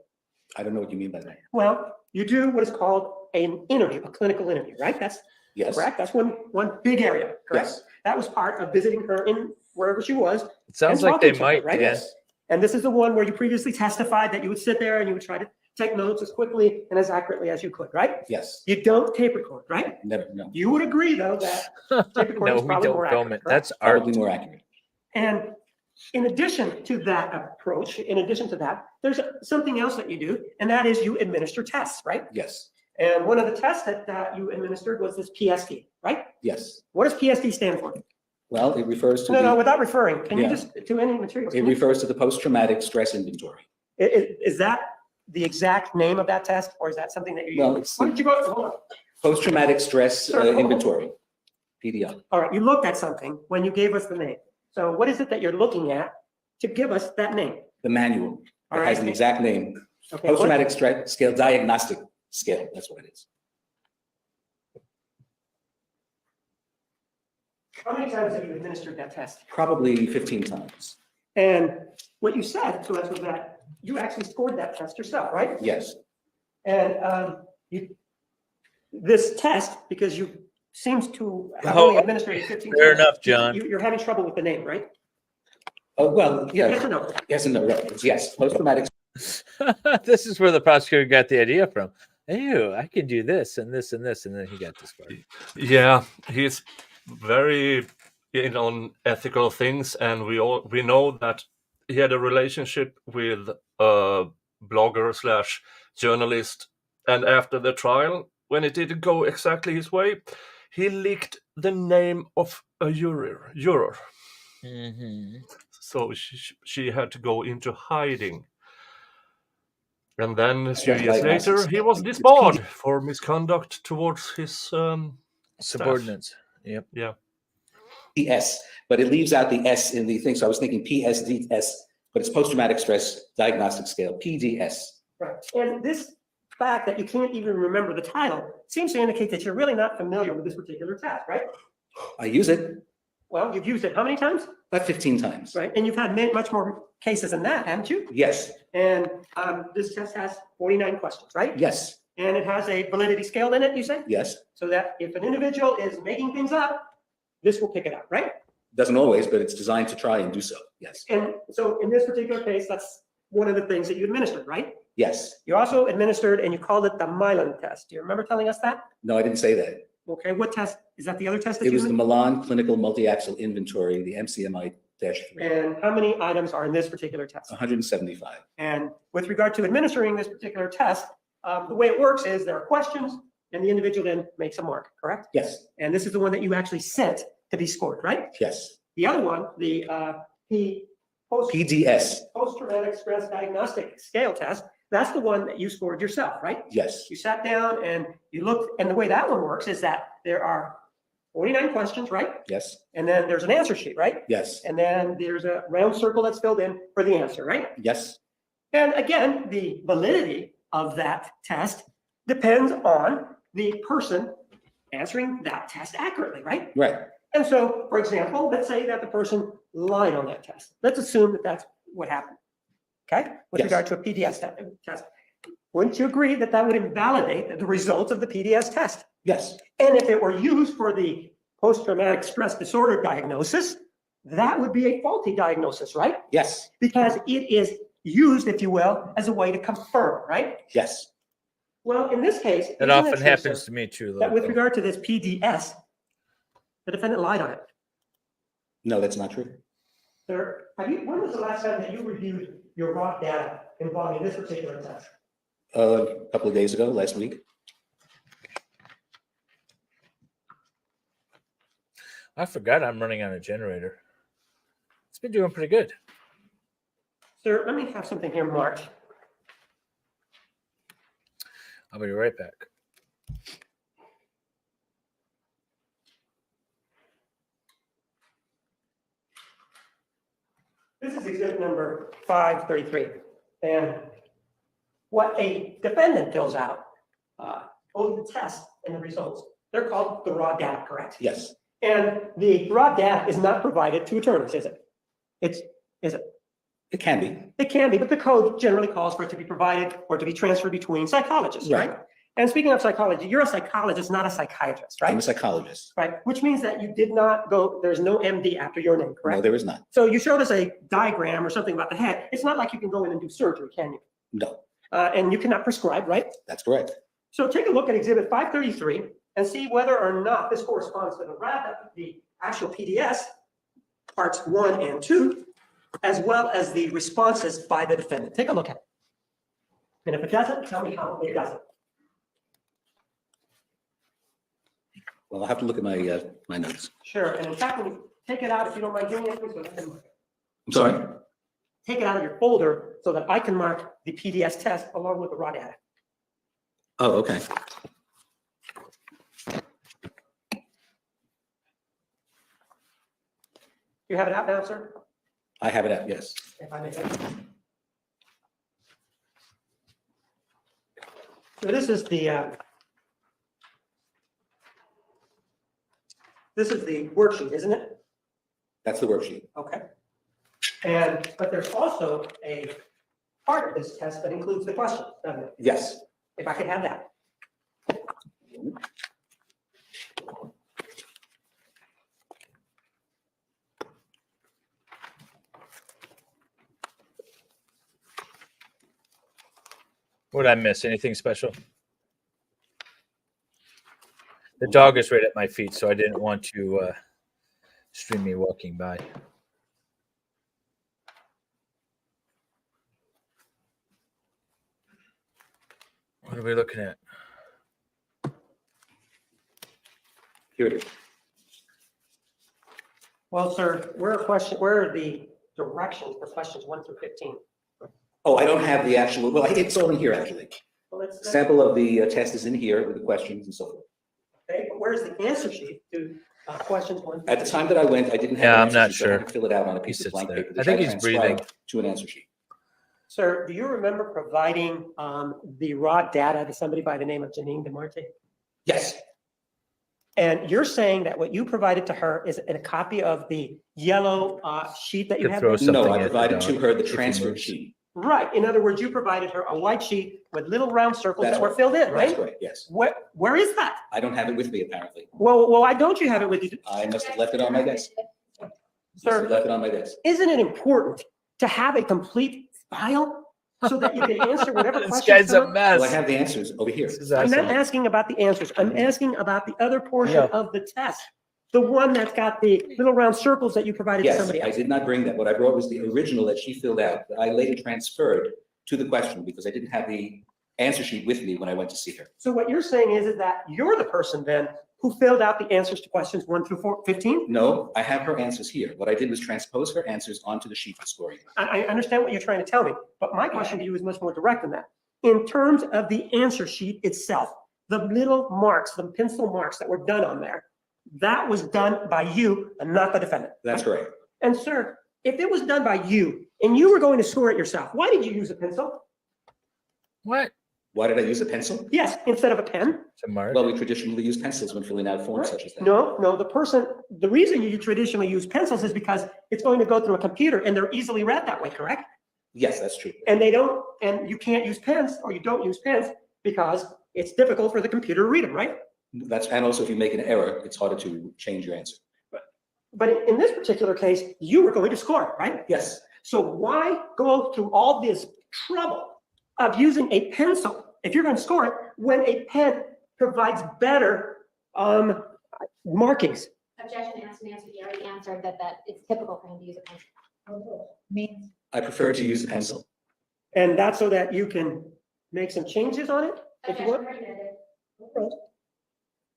I don't know what you mean by that. Well, you do what is called an interview, a clinical interview, right? That's Yes. correct. That's one big area, correct? Yes. That was part of visiting her in wherever she was. It sounds and like they talking to her, might, right? Dan. Yes. And this is the one where you previously testified that you would sit there and you would try to take notes as quickly and as accurately as you could, right? Yes. You don't tape record, right? Never. No. You would agree, though, that tape recording No, is we probably don't more film accurate, it. correct? That's art. Probably more accurate. And in addition to that approach, in addition to that, there's something else that you do, and that is you administer tests, right? Yes. And one of the tests that you administered was this PSD, right? Yes. What does PSD stand for? Well, it refers to No, without referring, can you Yeah. just, to any materials? it refers to the post-traumatic stress inventory. Is that the exact name of that test, or is that something that you Well, use? Why don't you go, hold on. Post-traumatic stress Sure, hold on. inventory, PDI. All right, you looked at something when you gave us the name. So what is it that you're looking at to give us that name? The manual. All It has right. an exact name. Okay, what- Post-traumatic stress scale diagnostic scale. That's what it is. How many times have you administered that test? Probably 15 times. And what you said to us was that you actually scored that test yourself, right? Yes. And this test, because you seems to have Oh, only administered it 15 fair times. enough, John. You're having trouble with the name, right? Oh, well, Yes yeah. or no? Yes and no. Right. Yes. Post-traumatic. This is where the prosecutor got the idea from. Ew, I can do this and this and this, and then he got this part. Yeah, he's very in on ethical things, and we know that he had a relationship with a blogger / journalist, and after the trial, when it didn't go exactly his way, he leaked the name of a juror. Mm-hmm. So she had to go into hiding. And then a few That's years diagnosis. later, he was It's disbarred for misconduct towards his Subordinates. Yep. Yeah. PS, but it leaves out the S in the thing. So I was thinking PSDS, but it's post-traumatic stress diagnostic scale, PDS. Right. And this fact that you can't even remember the title seems to indicate that you're really not familiar with this particular test, right? I use it Well, you've used it how many times? about 15 times. Right. And you've had much more cases than that, haven't you? Yes. And this test has 49 questions, right? Yes. And it has a validity scale in it, you say? Yes. So that if an individual is making things up, this will pick it up, right? Doesn't always, but it's designed to try and do so. Yes. And so in this particular case, that's one of the things that you administered, right? Yes. You also administered, and you called it the Milan test. Do you remember telling us that? No, I didn't say that. Okay, what test? Is that the other test that It you was the administered? Milan Clinical Multi-Axle Inventory, the MCMI-3, And how many items are in this particular test? 175. And with regard to administering this particular test, the way it works is there are questions, and the individual then makes a mark, correct? Yes. And this is the one that you actually sent to be scored, right? Yes. The other one, the PDS. post-traumatic stress diagnostic scale test, that's the one that you scored yourself, right? Yes. You sat down and you looked, and the way that one works is that there are 49 questions, right? Yes. And then there's an answer sheet, right? Yes. And then there's a round circle that's filled in for the answer, right? Yes. And again, the validity of that test depends on the person answering that test accurately, right? Right. And so, for example, let's say that the person lied on that test. Let's assume that that's what happened. Okay? With Yes. regard to a PDS test. Wouldn't you agree that that would invalidate the results of the PDS test? Yes. And if it were used for the post-traumatic stress disorder diagnosis, that would be a faulty diagnosis, right? Yes. Because it is used, if you will, as a way to confirm, right? Yes. Well, in this case, That often happens to me too. that with Loco. regard to this PDS, the defendant lied on it. No, that's not true. Sir, when was the last time that you reviewed your raw data involving this particular test? A couple of days ago, last week. I forgot I'm running on a generator. It's been doing pretty good. Sir, let me have something here marked. I'll be right back. This is exhibit number 533. And what a defendant fills out, both the test and the results, they're called the raw data, correct? Yes. And the raw data is not provided to attorneys, is it? Is it? It can be. It can be, but the code generally calls for it to be provided or to be transferred between psychologists, right? Right. And speaking of psychology, you're a psychologist, not a psychiatrist, I'm a right? psychologist. Right, which means that you did not go, there's no MD after your name, No, correct? there is not. So you showed us a diagram or something about the head. It's not like you can go in and do surgery, can you? No, And you cannot prescribe, right? that's correct. So take a look at exhibit 533 and see whether or not this corresponds to the actual PDS, parts 1 and 2, as well as the responses by the defendant. Take a look at it. And if it doesn't, tell me how it doesn't. Well, I'll have to look at my my notes. Sure, and in fact, when you take it out, if you don't mind doing it, please, so that I can mark it. I'm sorry? Take it out of your folder so that I can mark the PDS test along with the raw data. Oh, okay. You have it out now, sir? I have it out, yes. If I may say. So this is the worksheet, isn't it? That's the worksheet. Okay. But there's also a part of this test that includes the questions, doesn't it? Yes. If I could have that. What did I miss? Anything special? The dog is right at my feet, so I didn't want to stream me walking by. What are we looking at? Here it is. Well, sir, where are the directions for questions 1 through 15? Oh, I don't have the actual, well, it's all in here, actually. Well, let's Sample of the test is in here with the questions and so forth. okay, but where's the answer sheet to questions 1 through At the time that I went, I didn't have. Yeah, an I'm answer not sheet, so I had sure. to fill it out on a piece He of blank sits there. paper. I think he's transcribe breathing. To an answer sheet. Sir, do you remember providing the raw data to somebody by the name of Janine DeMarte? Yes, And you're saying that what you provided to her is a copy of the yellow sheet that you Could have? throw there? something no, I at the provided to dog her the if he transfer moves. sheet. Right. In other words, you provided her a white sheet with little round circles That's that were right. filled in, That's right? correct, yes. Where is that? I don't have it with me, apparently. Well, why don't you have it with you? I must have left it on my desk. Sir, left it on my desk. isn't it important to have a complete file so that you can answer whatever This questions guy's a come up? mess. Well, I have the answers over here. This is I'm not awesome. asking about the answers. I'm asking about the other portion Yeah. of the test. The one that's got the little round circles that you provided to Yes, somebody I else. did not bring that. What I brought was the original that she filled out, that I later transferred to the question because I didn't have the answer sheet with me when I went to see her. So what you're saying is that you're the person then who filled out the answers to questions 1 through 15? No, I have her answers here. What I did was transpose her answers onto the sheet for scoring. I understand what you're trying to tell me, but my question to you is much more direct than that. In terms of the answer sheet itself, the little marks, the pencil marks that were done on there, that was done by you and not the defendant. That's correct. And sir, if it was done by you and you were going to score it yourself, why did you use a pencil? What? Why did I use a pencil? Yes, instead of a pen. To mark? Well, we traditionally use pencils when filling out forms such as that. No, the reason you traditionally use pencils is because it's going to go through a computer and they're easily read that way, correct? Yes, that's true. And you can't use pens or you don't use pens because it's difficult for the computer to read them, right? And also if you make an error, it's harder to change your answer. But in this particular case, you were going to score, right? Yes. So why go through all this trouble of using a pencil if you're going to score it when a pen provides better markings? Objection, asked and answered. He already answered that it's typical for him to use a pencil. Means I prefer to use a pencil. And that's so that you can make some changes on it, if you want?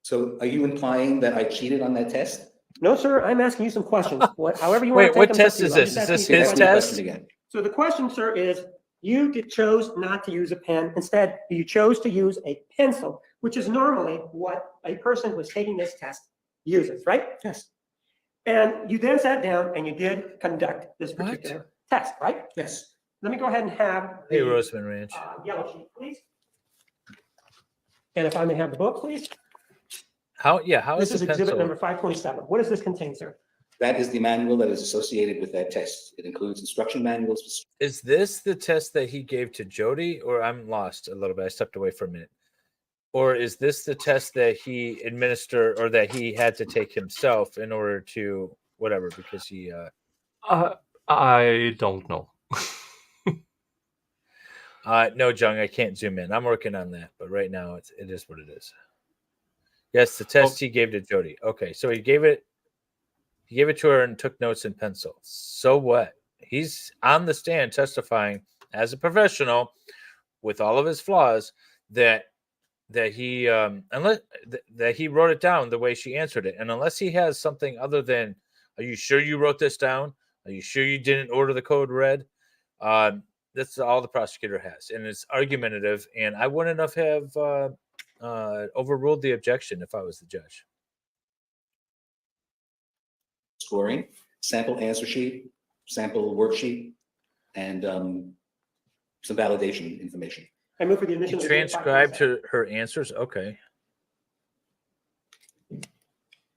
So are you implying that I cheated on that test? No, sir, I'm asking you some questions. However you Wait, want to take what them, test up to is you. I'm this? just Is this asking you his some Ask me the test? question again. So the question, sir, is chose not to use a pen. Instead, you chose to use a pencil, which is normally what a person who is taking this test uses, right? Yes. And you then sat down and you did conduct this What? particular test, right? Yes. Let me go ahead and have Hey, the Roseman Ranch. yellow sheet, please. And if I may have the book, please. How is This is a exhibit pencil? number 527. What does this contain, sir? That is the manual that is associated with that test. It includes instruction manuals. Is this the test that he gave to Jodi? Or I'm lost a little bit. I stepped away for a minute. Or is this the test that he administered or that he had to take himself in order to whatever? Because he I don't know. no, Jung, I can't zoom in. I'm working on that, but right now it is what it is. Yes, the test he gave to Jodi. Okay, so he gave it to her and took notes in pencil. So what? He's on the stand testifying as a professional with all of his flaws that he that he wrote it down the way she answered it. And unless he has something other than, are you sure you wrote this down? Are you sure you didn't order the code red? That's all the prosecutor has. And it's argumentative. And I wouldn't have overruled the objection if I was the judge. Scoring, sample answer sheet, sample worksheet, and some validation information. I move for the He admission. of transcribed her answers. Okay. I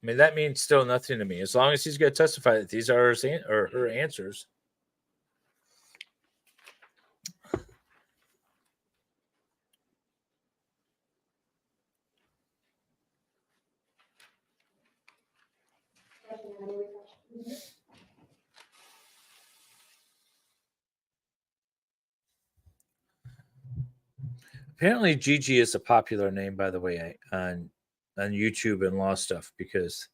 mean, that means still nothing to me. As long as he's going to testify that these are her answers. Apparently, Gigi is a popular name, by the way, on YouTube and law stuff, because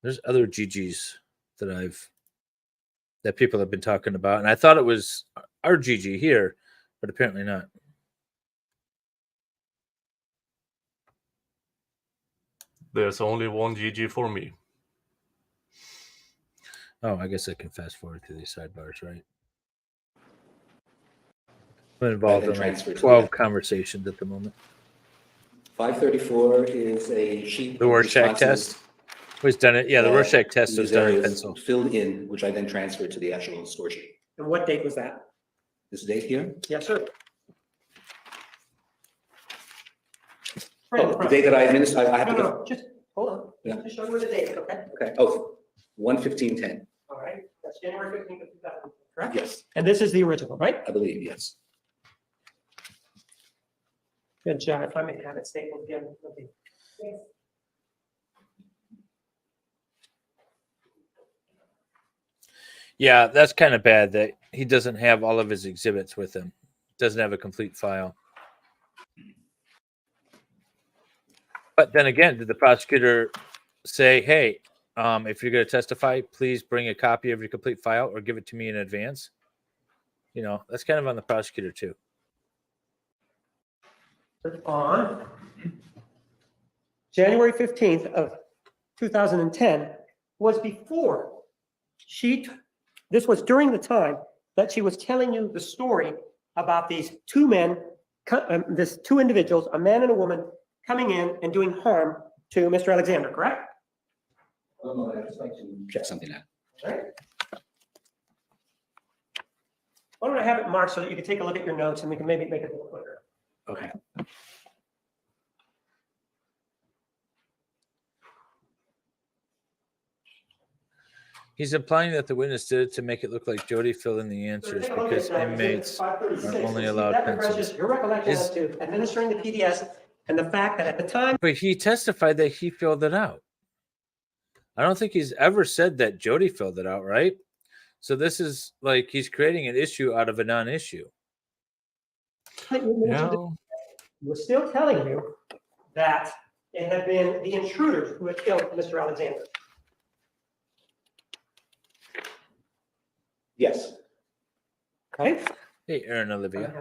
there's other Gigis that people have been talking about, and I thought it was our Gigi here, but apparently not. There's only one Gigi for me. Oh, I guess I can fast forward through these sidebars, right? I'm involved in like 12 conversations at the moment. 534 is a sheet. The Rorschach test was done it. Yeah, the Rorschach test was done in pencil. Filled in, which I then transferred to the actual score sheet. And what date was that? This date here? Yes, sir. Oh, the date that I administered, I have to go. No, just hold on. Yeah. Just show me the date, okay? Okay. Oh, 1/15/10. All right, that's January 15th of 2000, correct? Yes, And this is the original, right? I believe, yes. Good job. If I may have it stapled again. Okay. Yeah, that's kind of bad that he doesn't have all of his exhibits with him. Doesn't have a complete file. But then again, did the prosecutor say, hey, if you're going to testify, please bring a copy of your complete file or give it to me in advance? You know, that's kind of on the prosecutor too. On January 15th of 2010 was before this was during the time that she was telling you the story about these two men, two individuals, a man and a woman, coming in and doing harm to Mr. Alexander, correct? Oh, no, I'd just like to check something out. All right. Why don't I have it marked so that you can take a look at your notes and we can maybe make it a little clearer. Okay. He's implying that the witness did it to make it look like Jodi filled in the answers because inmates are only allowed pencils. Your recollection as to administering the PDS and the fact that at the time. But he testified that he filled it out. I don't think he's ever said that Jodi filled it out, right? So this is like he's creating an issue out of a non-issue. No. We're still telling you that it had been the intruders who had killed Mr. Alexander. Yes. Okay. Hey, Aaron Olivia.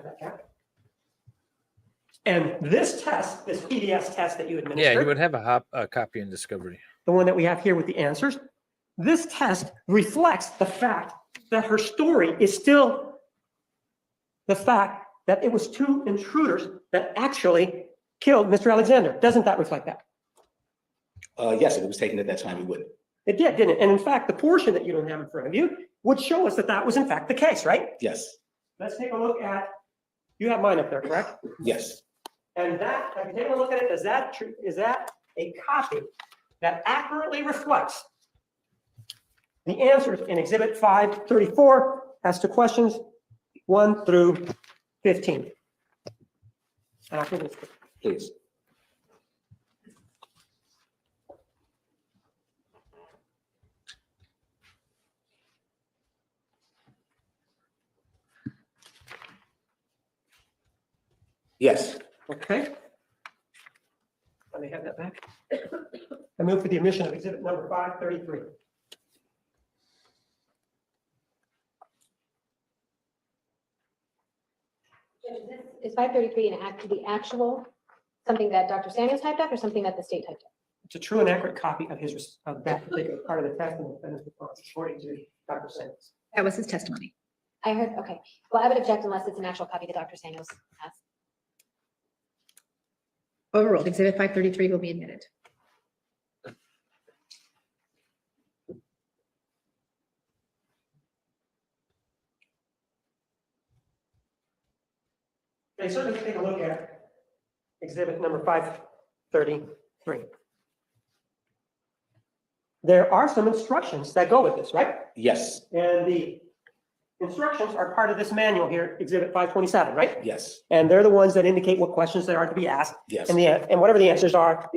And this test, this PDS test that you administered. Yeah, he would have a copy in discovery. The one that we have here with the answers. This test reflects the fact that her story is still the fact that it was two intruders that actually killed Mr. Alexander. Doesn't that reflect that? Yes, if it was taken at that time, it would. It did, didn't it? And in fact, the portion that you don't have in front of you would show us that that was in fact the case, right? Yes. Let's take a look at, you have mine up there, correct? Yes. And that, if you take a look at it, is that a copy that accurately reflects the answers in Exhibit 534 as to questions 1 through 15? And I think it's please. Yes. okay. Let me have that back. I move for the admission of exhibit number 533. Is 533 the actual, something that Dr. Samuels typed up or something that the state typed up? It's a true and accurate copy of that particular part of the test and the defendant's response, according to Dr. Samuels. That was his testimony. I heard, okay. Well, I would object unless it's an actual copy that Dr. Samuels has. Overruled. Exhibit 533 will be admitted. Okay, so let's take a look at exhibit number 533. There are some instructions that go with this, right? Yes. And the instructions are part of this manual here, exhibit 527, right? Yes. And they're the ones that indicate what questions there are to be asked. Yes. And whatever the answers are,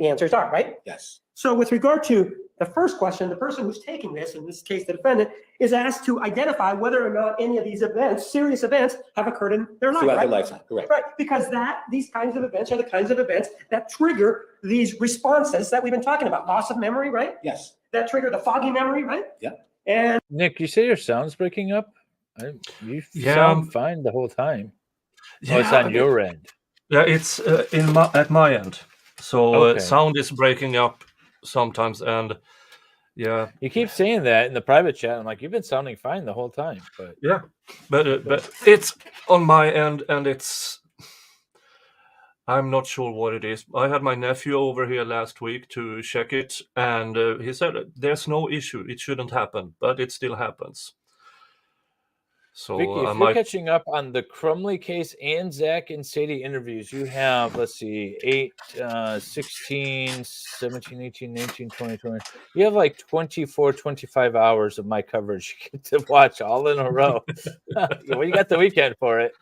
right? Yes. So with regard to the first question, the person who's taking this, in this case, the defendant, is asked to identify whether or not any of these events, serious events, have occurred in their life. Throughout right? their lifetime, correct. Right, because these kinds of events are the kinds of events that trigger these responses that we've been talking about. Loss of memory, right? Yes. That trigger the foggy memory, right? Yeah. And Nick, you say your sound's breaking up? You sound fine the whole time. Yeah, it's on your end. Yeah, it's at my end. So sound is breaking up sometimes, and yeah. You keep saying that in the private chat. I'm like, you've been sounding fine the whole time. But yeah, but it's on my end, and I'm not sure what it is. I had my nephew over here last week to check it, and he said there's no issue. It shouldn't happen, but it still happens. So Vicky, if you're catching up on the Crumley case and Zach and Sadie interviews, you have, let's see, 8, 16, 17, 18, 19, 20, 20. You have like 24, 25 hours of my coverage you get to watch all in a row. Well, you got the weekend for it.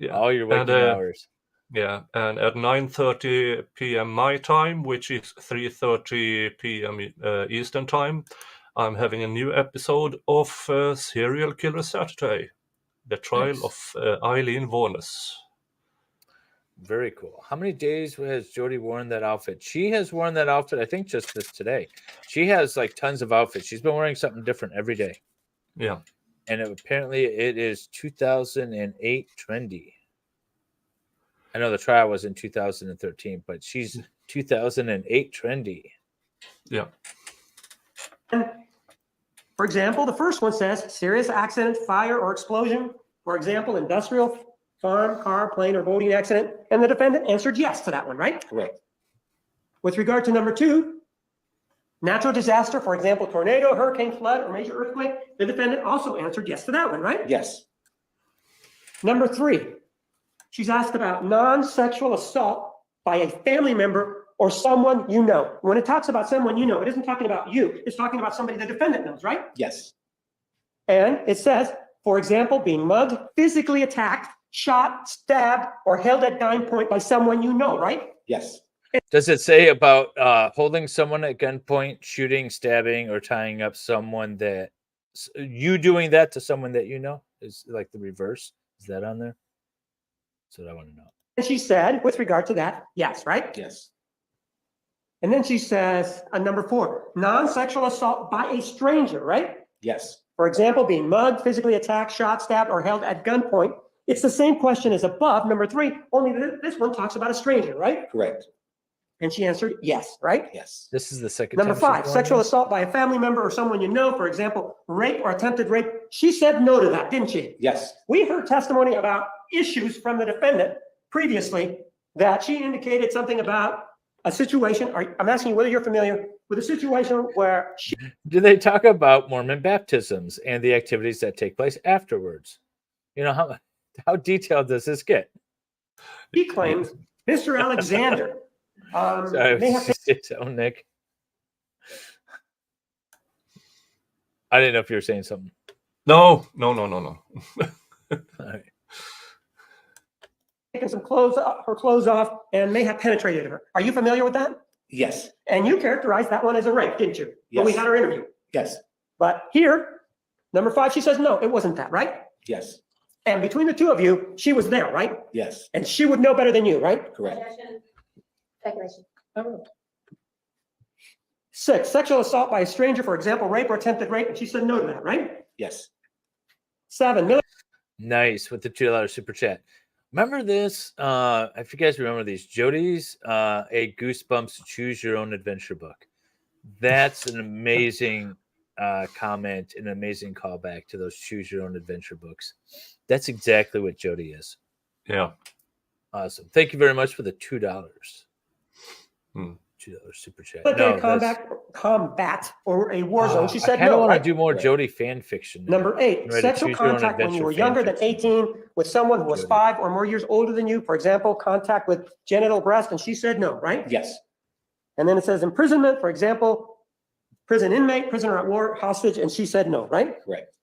Yeah. All your waking hours. Yeah, and at 9:30 p.m. my time, which is 3:30 p.m. Eastern time, I'm having a new episode of Serial Killer Saturday, the trial of Eileen Warnes. Very cool. How many days has Jodi worn that outfit? She has worn that outfit, I think, just this today. She has like tons of outfits. She's been wearing something different every day. Yeah. And apparently it is 2008 trendy. I know the trial was in 2013, but she's 2008 trendy. Yeah. For example, the first one says serious accident, fire, or explosion. For example, industrial, farm, car, plane, or boating accident. And the defendant answered yes to that one, right? Correct. With regard to number 2, natural disaster, for example, tornado, hurricane, flood, or major earthquake, the defendant also answered yes to that one, right? Yes. Number 3, she's asked about non-sexual assault by a family member or someone you know. When it talks about someone you know, it isn't talking about you. It's talking about somebody the defendant knows, right? Yes. And it says, for example, being mugged, physically attacked, shot, stabbed, or held at gunpoint by someone you know, right? Yes. Does it say about holding someone at gunpoint, shooting, stabbing, or tying up someone that you doing that to someone that you know? Is like the reverse? Is that on there? That's what I want to know. And she said, with regard to that, yes, right? Yes. And then she says, number 4, non-sexual assault by a stranger, right? Yes. For example, being mugged, physically attacked, shot, stabbed, or held at gunpoint. It's the same question as above, number 3, only this one talks about a stranger, right? Correct. And she answered yes, right? Yes. This is the second Number time 5, sexual assault by a family member or someone you know, for example, rape or attempted rape. She said no to that, didn't she? Yes. We heard testimony about issues from the defendant previously that she indicated something about a situation. I'm asking you whether you're familiar with a situation where she... Do they talk about Mormon baptisms and the activities that take place afterwards? You know, how detailed does this get? She claims Mr. Alexander may have... Nick. I didn't know if you were saying something. No. All right. Taken her clothes off, and may have penetrated her. Are you familiar with that? Yes. And you characterized that one as a rape, didn't you? Yes. When we had our interview. Yes. But here, number 5, she says, no, it wasn't that, right? Yes. And between the two of you, she was there, right? Yes. And she would know better than you, right? Correct. Speculation. 6, sexual assault by a stranger, for example, rape or attempted rape. And she said no to that, right? Yes. 7, Nice with the $2 super chat. Remember this? If you guys remember these, Jodis, a Goosebumps Choose Your Own Adventure book. That's an amazing comment, an amazing callback to those Choose Your Own Adventure books. That's exactly what Jodi is. Yeah. Awesome. Thank you very much for the $2. $2 super chat. combat or a war zone. She said I kind of no, want right? to do more Jodi fan fiction. Number 8, sexual contact when you were younger than 18 with someone who was 5 or more years older than you. For example, contact with genital breast. And she said no, right? Yes. And then it says imprisonment, for example, prison inmate, prisoner at war, hostage. And she said no, right? Correct.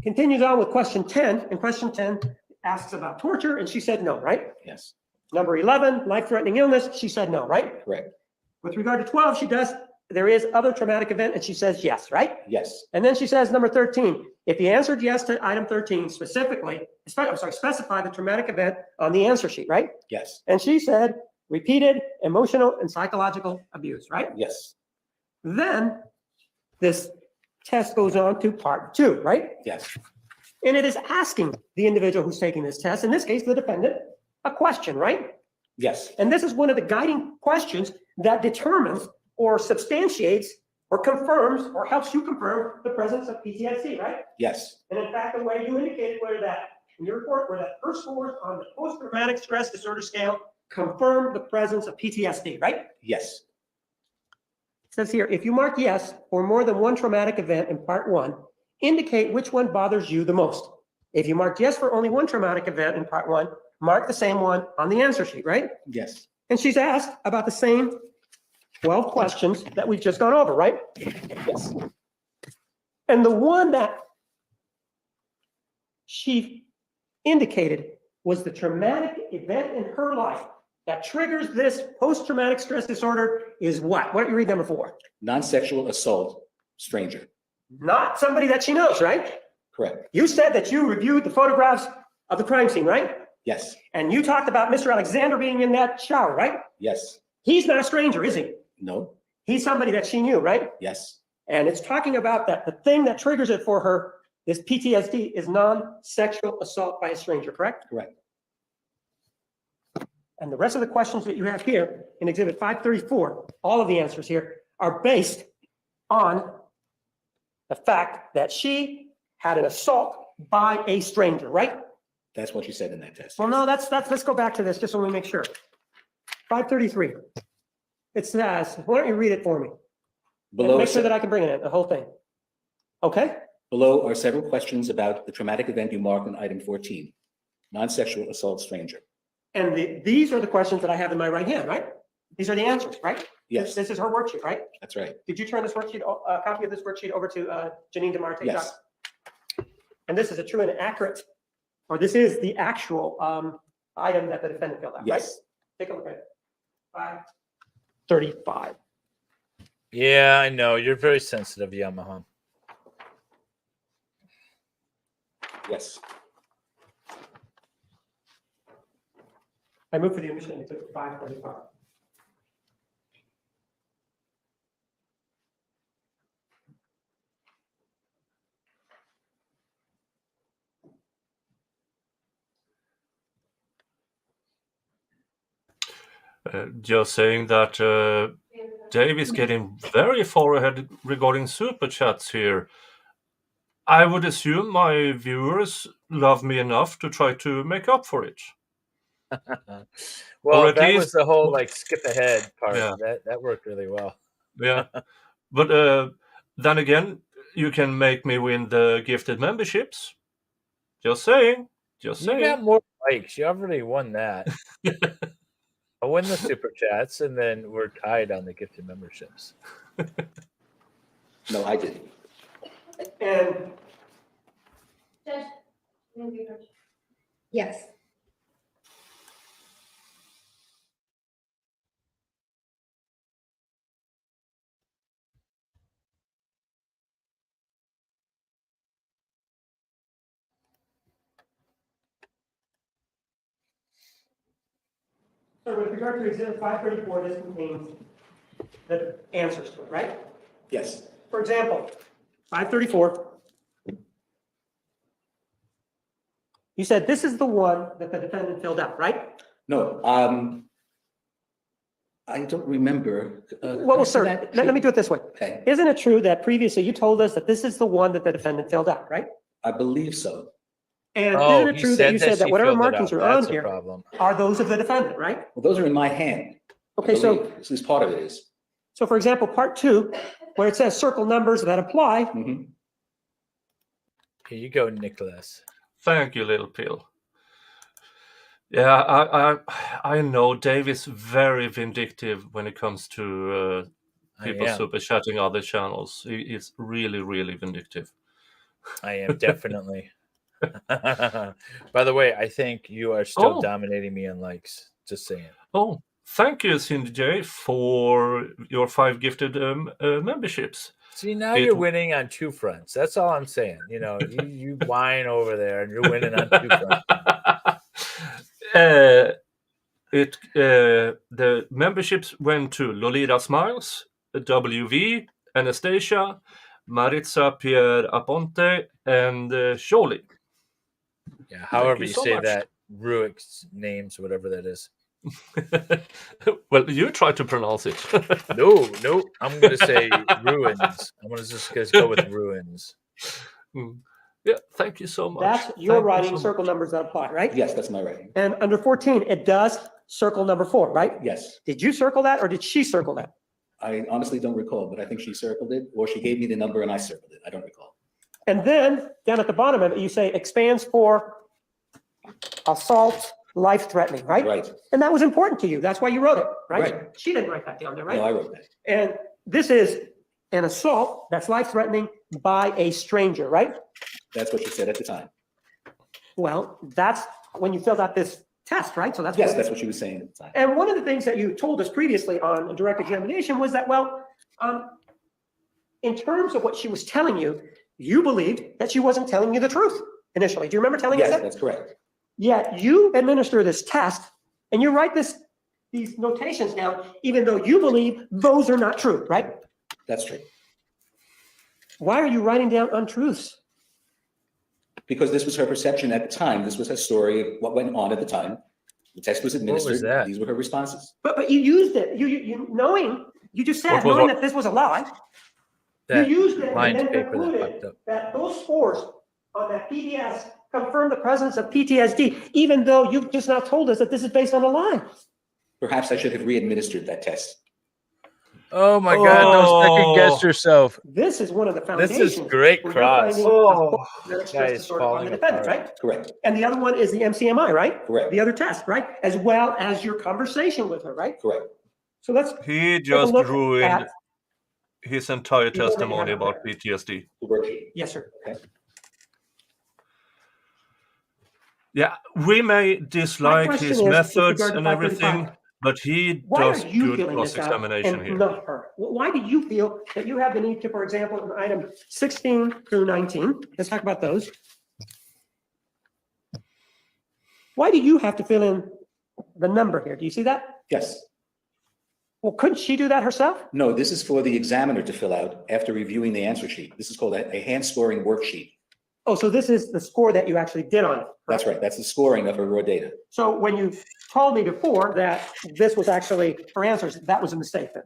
Continues on with question 10. And question 10 asks about torture. And she said no, right? Yes. Number 11, life-threatening illness. She said no, right? Correct. With regard to 12, there is other traumatic event, and she says yes, right? Yes. And then she says number 13, if you answered yes to item 13 specify the traumatic event on the answer sheet, right? Yes. And she said repeated emotional and psychological abuse, right? Yes. Then this test goes on to part 2, right? Yes. And it is asking the individual who's taking this test, in this case, the defendant, a question, right? Yes. And this is one of the guiding questions that determines or substantiates or confirms or helps you confirm the presence of PTSD, right? Yes. And in fact, the way you indicated where that in your report, where that first scores on the post-traumatic stress disorder scale confirm the presence of PTSD, right? Yes. It says here, if you mark yes for more than one traumatic event in part 1, indicate which one bothers you the most. If you marked yes for only one traumatic event in part 1, mark the same one on the answer sheet, right? Yes. And she's asked about the same 12 questions that we've just gone over, right? Yes. And the one that she indicated was the traumatic event in her life that triggers this post-traumatic stress disorder is what? What are you read number 4? Non-sexual assault, stranger. Not somebody that she knows, right? Correct. You said that you reviewed the photographs of the crime scene, right? Yes. And you talked about Mr. Alexander being in that shower, right? Yes. He's not a stranger, is he? No. He's somebody that she knew, right? Yes. And it's talking about that the thing that triggers it for her, this PTSD, is non-sexual assault by a stranger, correct? Correct. And the rest of the questions that you have here in Exhibit 534, all of the answers here are based on the fact that she had an assault by a stranger, right? That's what you said in that test. Well, no, let's go back to this just so we make sure. 533. It says, why don't you read it for me? Below, Make sure that I can bring it in, the whole thing. Okay? below are several questions about the traumatic event you marked on item 14, non-sexual assault stranger. And these are the questions that I have in my right hand, right? These are the answers, right? Yes, This is her worksheet, right? that's right. Did you turn this worksheet, a copy of this worksheet over to Janine DeMarte? Yes. And this is a true and accurate, or this is the actual item that the defendant filled out, right? Yes. Take a look at it. 535. Yeah, I know. You're very sensitive, Yamaha. Yes. I moved for the omission and took 535. Just saying that Dave is getting very far ahead regarding super chats here. I would assume my viewers love me enough to try to make up for it. Well, that was the whole like skip ahead part. Yeah. That worked really well. Yeah, but then again, you can make me win the gifted memberships. Just saying. Just saying. You got more likes. You already won that. I'll win the super chats, and then we're tied on the gifted memberships. No, I didn't. And Yes. so with regard to exhibit 534, this contains the answers to it, right? Yes. For example, 534. You said this is the one that the defendant filled out, right? No, I don't remember. Well, sir, let me do it this way. Okay, Isn't it true that previously you told us that this is the one that the defendant filled out, right? I believe so. And Oh, isn't it he true that you said that she whatever filled it markings out. are on That's a here problem. are those of the defendant, right? Well, those are in my hand. Okay, so At least part of it is. so for example, part 2, where it says circle numbers that apply, Mhm. Here you go, Nicholas. Thank you, little pill. Yeah, I know Dave is very vindictive when it comes to people super chatting other channels. He's really, really vindictive. I am definitely. By the way, I think you are still dominating me in likes. Just saying. Oh, thank you, Cindy J, for your 5 gifted memberships. See, now you're winning on 2 fronts. That's all I'm saying. You know, you whine over there, and you're winning on 2 fronts. The memberships went to Lolita Smiles, WV, Anastasia, Maritza Pierre Aponte, and Sholi. Yeah, however you so say much. that, Ruick's names, whatever that is. Well, you try to pronounce it. No, I'm going to say ruins. I'm going to just go with ruins. Yeah, thank you so much. that's your writing circle numbers that apply, right? Yes, that's my writing. And under 14, it does circle number 4, right? Yes. Did you circle that or did she circle that? I honestly don't recall, but I think she circled it, or she gave me the number and I circled it. I don't recall. And then down at the bottom of it, you say expands for assault, life-threatening, right? Right. And that was important to you. That's why you wrote it, right? Right. She didn't write that down there, right? No, I wrote that. And this is an assault that's life-threatening by a stranger, right? That's what she said at the time. Well, that's when you filled out this test, right? So that's Yes, that's what she was saying at the time. And one of the things that you told us previously on a direct examination was that, well, in terms of what she was telling you, you believed that she wasn't telling you the truth initially. Do you remember telling us Yes, that? that's correct. Yet you administer this test and you write these notations down, even though you believe those are not true, right? That's true. Why are you writing down untruths? Because this was her perception at the time. This was her story of what went on at the time. The test was administered. was that? These were her responses. But you used it. You knowing, you just said, What was knowing what? that this was a lie, you That used it and lined then paper that concluded fucked up. that those scores on that PDS confirm the presence of PTSD, even though you've just now told us that this is based on a lie. Perhaps I should have re-administered that test. Oh my God! Don't second guess Oh. yourself. This is one of the This foundations. is great, where you're Cross. finding Oh. the stress Guys, disorder on falling the defendant, apart. right? Correct. And the other one is the MCMI, right? Correct. The other test, right? As well as your conversation with her, right? Correct. So let's He take a just look ruined at, his entire You already testimony have it about there. PTSD. The worksheet. yes, sir. Yeah, we may dislike question his is, with methods regard to and everything, 535, but he Why does are you good feeling this out cross-examination and here. not her? Why do you feel that you have the need to, for example, in item 16 through 19, let's talk about those. Why do you have to fill in the number here? Do you see that? Yes. Well, couldn't she do that herself? No, this is for the examiner to fill out after reviewing the answer sheet. This is called a hand scoring worksheet. Oh, so this is the score that you actually did on it. That's right. That's the scoring of her raw data. So when you told me before that this was actually her answers, that was a mistake then.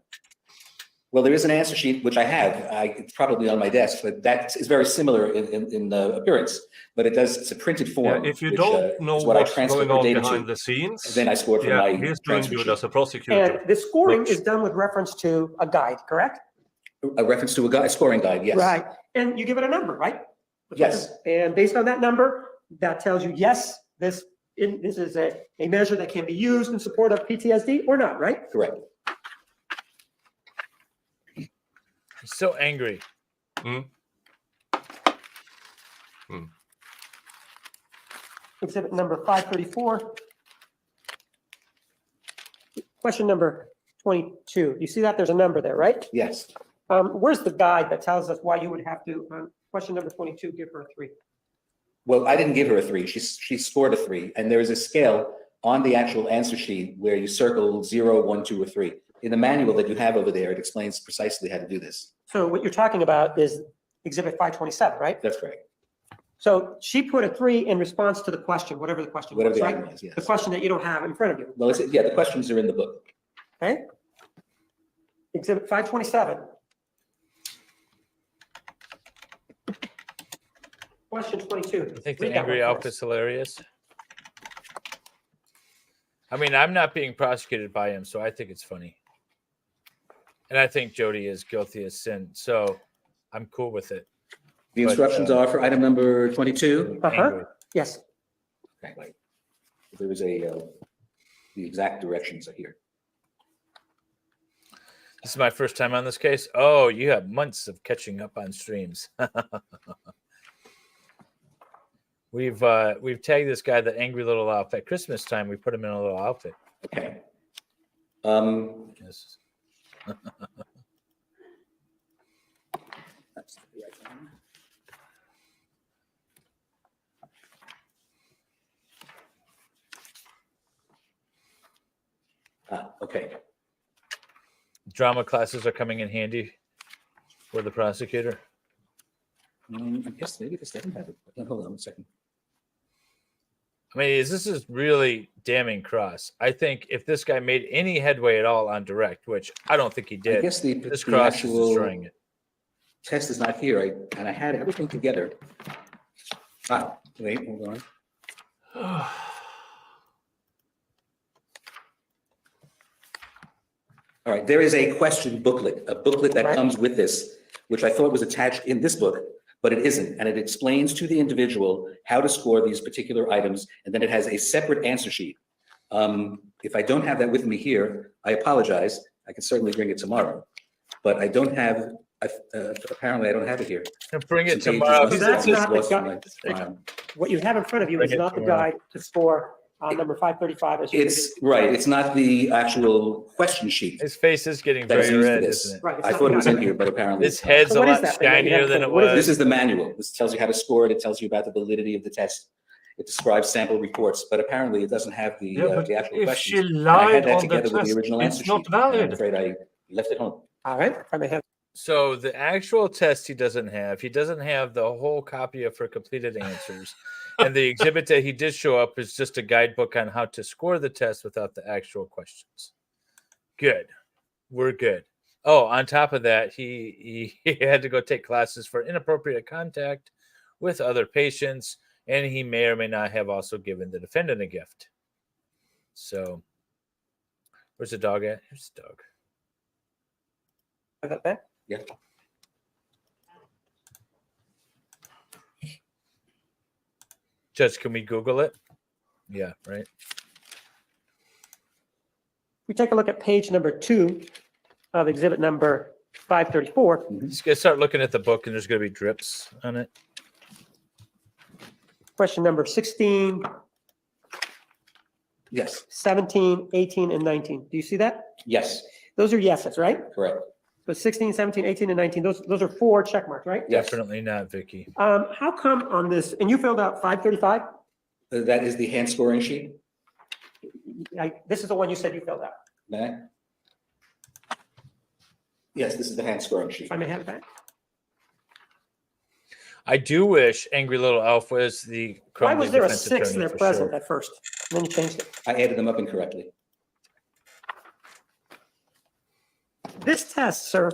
Well, there is an answer sheet, which I have. It's probably on my desk, but that is very similar in appearance. But it's a printed Yeah, form. if you which, don't know is what I what's transfer going her on data behind to. the scenes, Then I score from yeah, my he's doing transfer good sheet. as a prosecutor. And the scoring But- is done with reference to a guide, correct? A reference to a scoring guide, yes. Right. And you give it a number, right? Yes. And based on that number, that tells you, yes, this is a measure that can be used in support of PTSD or not, right? Correct. He's so angry. Exhibit number 534. Question number 22. You see that? There's a number there, right? Yes. Where's the guide that tells us why you would have to, question number 22, give her a 3? Well, I didn't give her a 3. She scored a 3. And there is a scale on the actual answer sheet where you circle 0, 1, 2, or 3. In the manual that you have over there, it explains precisely how to do this. So what you're talking about is exhibit 527, right? That's correct. So she put a 3 in response to the question, whatever the question Whatever was, the right? item is, yes. The question that you don't have in front of you, Well, yeah, the questions are in the book. okay? Exhibit 527. Question 22. You think the Read that angry one for outfit's us. hilarious? I mean, I'm not being prosecuted by him, so I think it's funny. And I think Jodi is guilty as sin, so I'm cool with it. The But, instructions are for item number 22. Angry. Yes. Okay. There is the exact directions are here. This is my first time on this case. Oh, you have months of catching up on streams. We've tagged this guy the angry little outfit. Christmas time, we put him in a little outfit. Okay. Yes. That's the right one. Okay. Drama classes are coming in handy for the prosecutor. I guess maybe this doesn't have it. Hold on a second. I mean, this is really damning cross. I think if this guy made any headway at all on direct, which I don't think he I did, guess this the cross is actual destroying it. test is not here. And I had everything together. Wait, hold on. All right, there is a question booklet, a booklet that Right. comes with this, which I thought was attached in this book, but it isn't. And it explains to the individual how to score these particular items. And then it has a separate answer sheet. If I don't have that with me here, I apologize. I can certainly bring it tomorrow, but I don't have, apparently I don't have it here. Bring it Some pages tomorrow. must That's have not the lost in guide. my file. What you have in front of you Bring is it not the tomorrow. guide to score number 535. It's right. It's not the actual question sheet. His face is getting That's very used for red, this. isn't it? Right. I thought it was in here, but apparently His head's So a what is lot that thing that you shinier have than to- it what is was. this is the manual. This tells you how to score it. It tells you about the validity of the test. It describes sample reports, but apparently it doesn't have the, but the actual if questions. she And I had lied that on the together with the test, original answer it's not sheet. And I'm valid. afraid I left it home. All right. I may have. So the actual test he doesn't have. He doesn't have the whole copy of her completed answers. And the exhibit that he did show up is just a guidebook on how to score the test without the actual questions. Good. We're good. Oh, on top of that, he had to go take classes for inappropriate contact with other patients, and he may or may not have also given the defendant a gift. So, where's the dog at? Here's the dog. Have that back? Yeah. Judge, can we Google it? Yeah, right. We take a look at page number 2 of exhibit number 534. Just gonna start looking at the book, and there's gonna be drips on it. Question number 16, Yes. 17, 18, and 19. Do you see that? Yes. Those are yeses, right? Correct. So 16, 17, 18, and 19, those are 4 check marks, right? Yes. Definitely not, Vicky. How come on this, and you filled out 535? That is the hand scoring sheet. This is the one you said you filled out. May I? Yes, this is the hand scoring sheet. If I may have it back. I do wish Angry Little Elf was the. Why was there a defense 6 attorney there for present sure. at first? And then you changed it. I added them up incorrectly. This test, sir,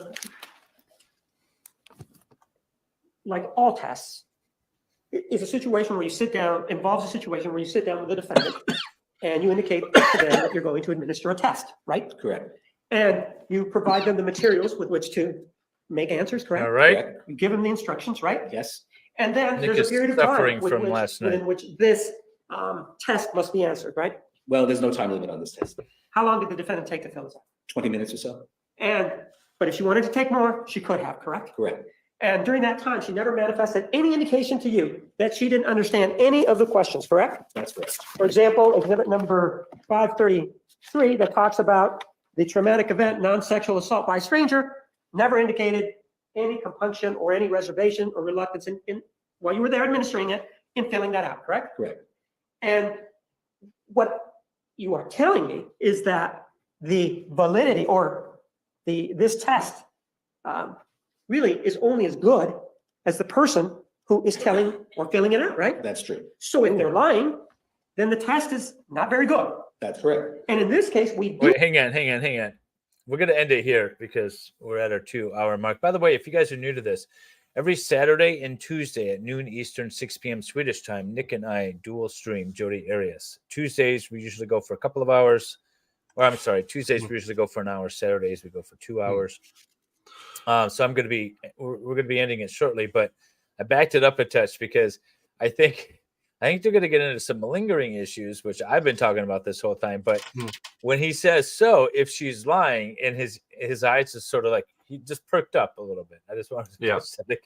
like all tests, is a situation where you sit down, involves a situation where you sit down with the defendant and you indicate to them that you're going to administer a test, right? Correct. And you provide them the materials with which to make answers, correct? All right. Correct. You give them the instructions, right? Yes. And then Nick there's is a period of suffering time from last night. within which this test must be answered, right? Well, there's no time limit on this test. How long did the defendant take to fill this out? 20 minutes or so. But if she wanted to take more, she could have, correct? Correct. And during that time, she never manifested any indication to you that she didn't understand any of the questions, correct? That's correct. For example, exhibit number 533 that talks about the traumatic event, non-sexual assault by a stranger, never indicated any compunction or any reservation or reluctance in while you were there administering it in filling that out, correct? Correct. And what you are telling me is that the validity or this test really is only as good as the person who is telling or filling it out, right? That's true. So if they're lying, then the test is not very good. That's correct. And in this case, we do. Wait, hang on. We're going to end it here because we're at our 2-hour mark. By the way, if you guys are new to this, every Saturday and Tuesday at noon Eastern, 6 p.m. Swedish time, Nick and I dual stream Jodi Arias. Tuesdays, we usually go for a couple of hours. Or I'm sorry, Tuesdays, we usually go for an hour. Saturdays, we go for 2 hours. So we're going to be ending it shortly, but I backed it up a touch because I think they're going to get into some malingering issues, which I've been talking about this whole time. But when he says, so if she's lying, and his eyes is sort of like, he just perked up a little bit. I just wanted to say that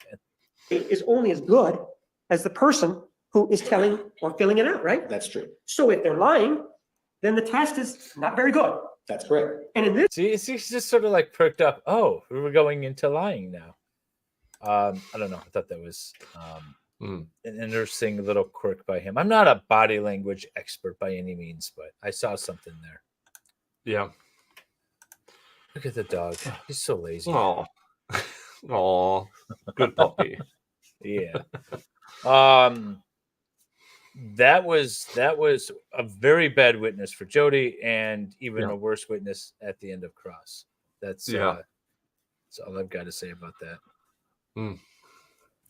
again. Is only as good as the person who is telling or filling it out, right? That's true. So if they're lying, then the test is not very good. That's correct. And in this, He's just sort of like perked up. Oh, we're going into lying now. I don't know. I thought that was an interesting little quirk by him. I'm not a body language expert by any means, but I saw something there. Yeah. Look at the dog. He's so lazy. Oh, good puppy. Yeah. That was a very bad witness for Jodi, and even a worse witness at the end of Cross. That's all I've got to say about that.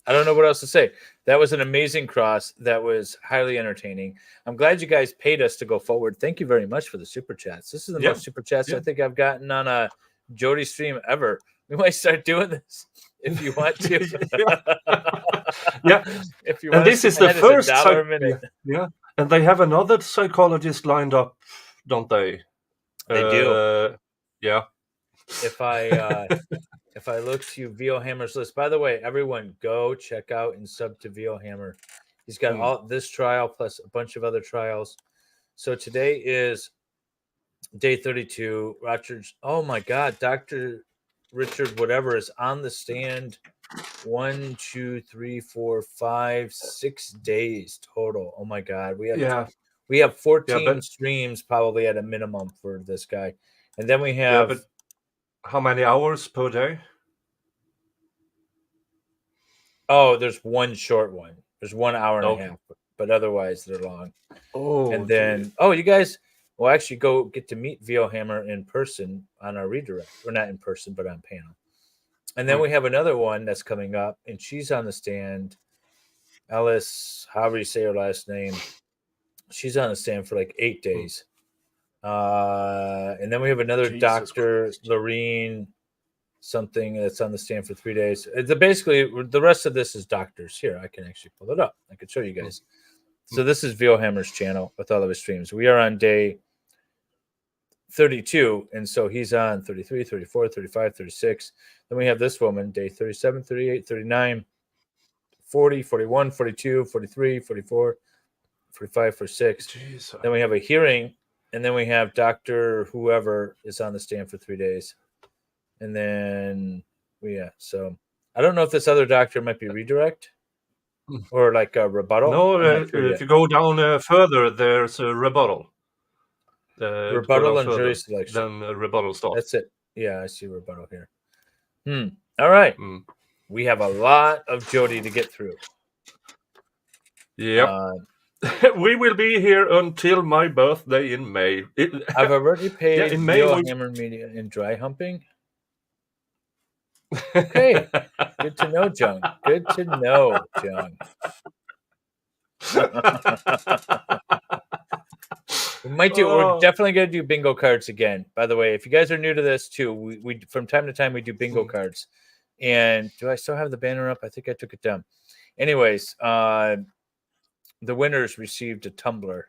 I don't know what else to say. That was an amazing Cross. That was highly entertaining. I'm glad you guys paid us to go forward. Thank you very much for the super chats. This is the most super chats I think I've gotten on a Jodi stream ever. We might start doing this if you want to. If you want. And this is the first $1 a minute. Yeah, and they have another psychologist lined up, don't they? They do. Yeah. If I look to Vio Hammer's list, by the way, everyone go check out and sub to Vio Hammer. He's got all this trial plus a bunch of other trials. So today is day 32. Oh my God, Dr. Richard, whatever, is on the stand 1, 2, 3, 4, 5, 6 days total. Oh my God. We have 14 streams probably at a minimum for this guy. And then we have. Yeah, but how many hours per day? Oh, there's one short one. There's 1 hour and a half, but otherwise they're long. Oh, and then, you guys will actually go get to meet Hammer in person on our redirect. Or not in person, but on panel. And then we have another one that's coming up, and she's on the stand. Ellis, however you say her last name, she's on the stand for like 8 days. And then we have another Dr. Lorene something that's on the stand for 3 days. Basically, the rest of this is doctors. Here, I can actually pull it up. I could show you guys. So this is Hammer's channel with all of his streams. We are on day 32, and so he's on 33, 34, 35, 36. Then we have this woman, day 37, 38, 39, 40, 41, 42, 43, 44, 45, 46. Jeez. Then we have a hearing, and then we have Dr. whoever is on the stand for 3 days. And then, so I don't know if this other doctor might be redirect or like a rebuttal. No, if you go down further, there's a rebuttal. Rebuttal and jury selection. Then rebuttal starts. That's it. Yeah, I see rebuttal here. All right. We have a lot of Jodi to get through. Yep. We will be here until my birthday in May. I've already paid Hammer Media in dry humping. Okay. Good to know, Jung. Good to know, Jung. We're definitely going to do bingo cards again. By the way, if you guys are new to this too, we from time to time we do bingo cards. And do I still have the banner up? I think I took it down. Anyways, the winners received a tumbler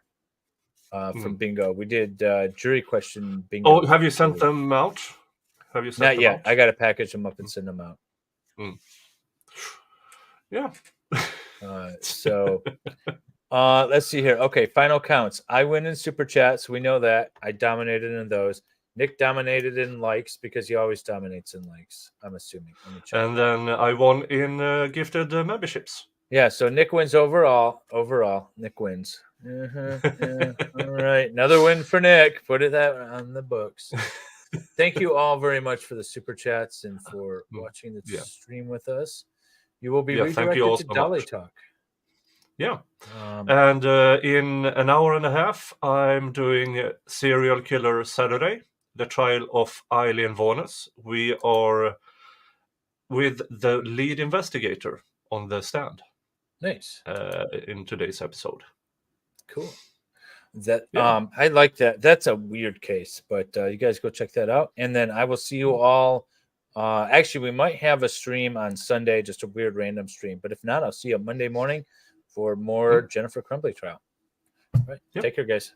from bingo. We did jury question bingo. Oh, have you sent them out? Not yet. I got to package them up and send them out. Yeah. So let's see here. Okay, final counts. I win in super chat, so we know that. I dominated in those. Nick dominated in likes because he always dominates in likes, I'm assuming. And then I won in gifted memberships. Yeah, so Nick wins overall. Nick wins. All right, another win for Nick. Put it that on the books. Thank you all very much for the super chats and for watching the stream with us. You will be redirected to Dolly Talk. Yeah. And in an hour and a half, I'm doing Serial Killer Saturday, the trial of Eileen Warnes. We are with the lead investigator on the stand. Nice. In today's episode. Cool. I like that. That's a weird case, but you guys go check that out. And then I will see you all. Actually, we might have a stream on Sunday, just a weird random stream. But if not, I'll see you Monday morning for more Jennifer Crumbly trial. All right. Take care, guys.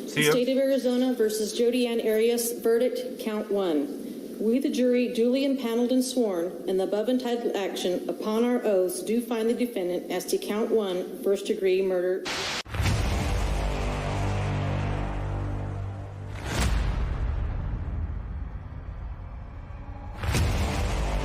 See you. State of Arizona versus Jodi Arias, verdict, count 1. We, the jury, duly impaneled and sworn in the above entitled action upon our oaths, do find the defendant as to count 1, first-degree murder.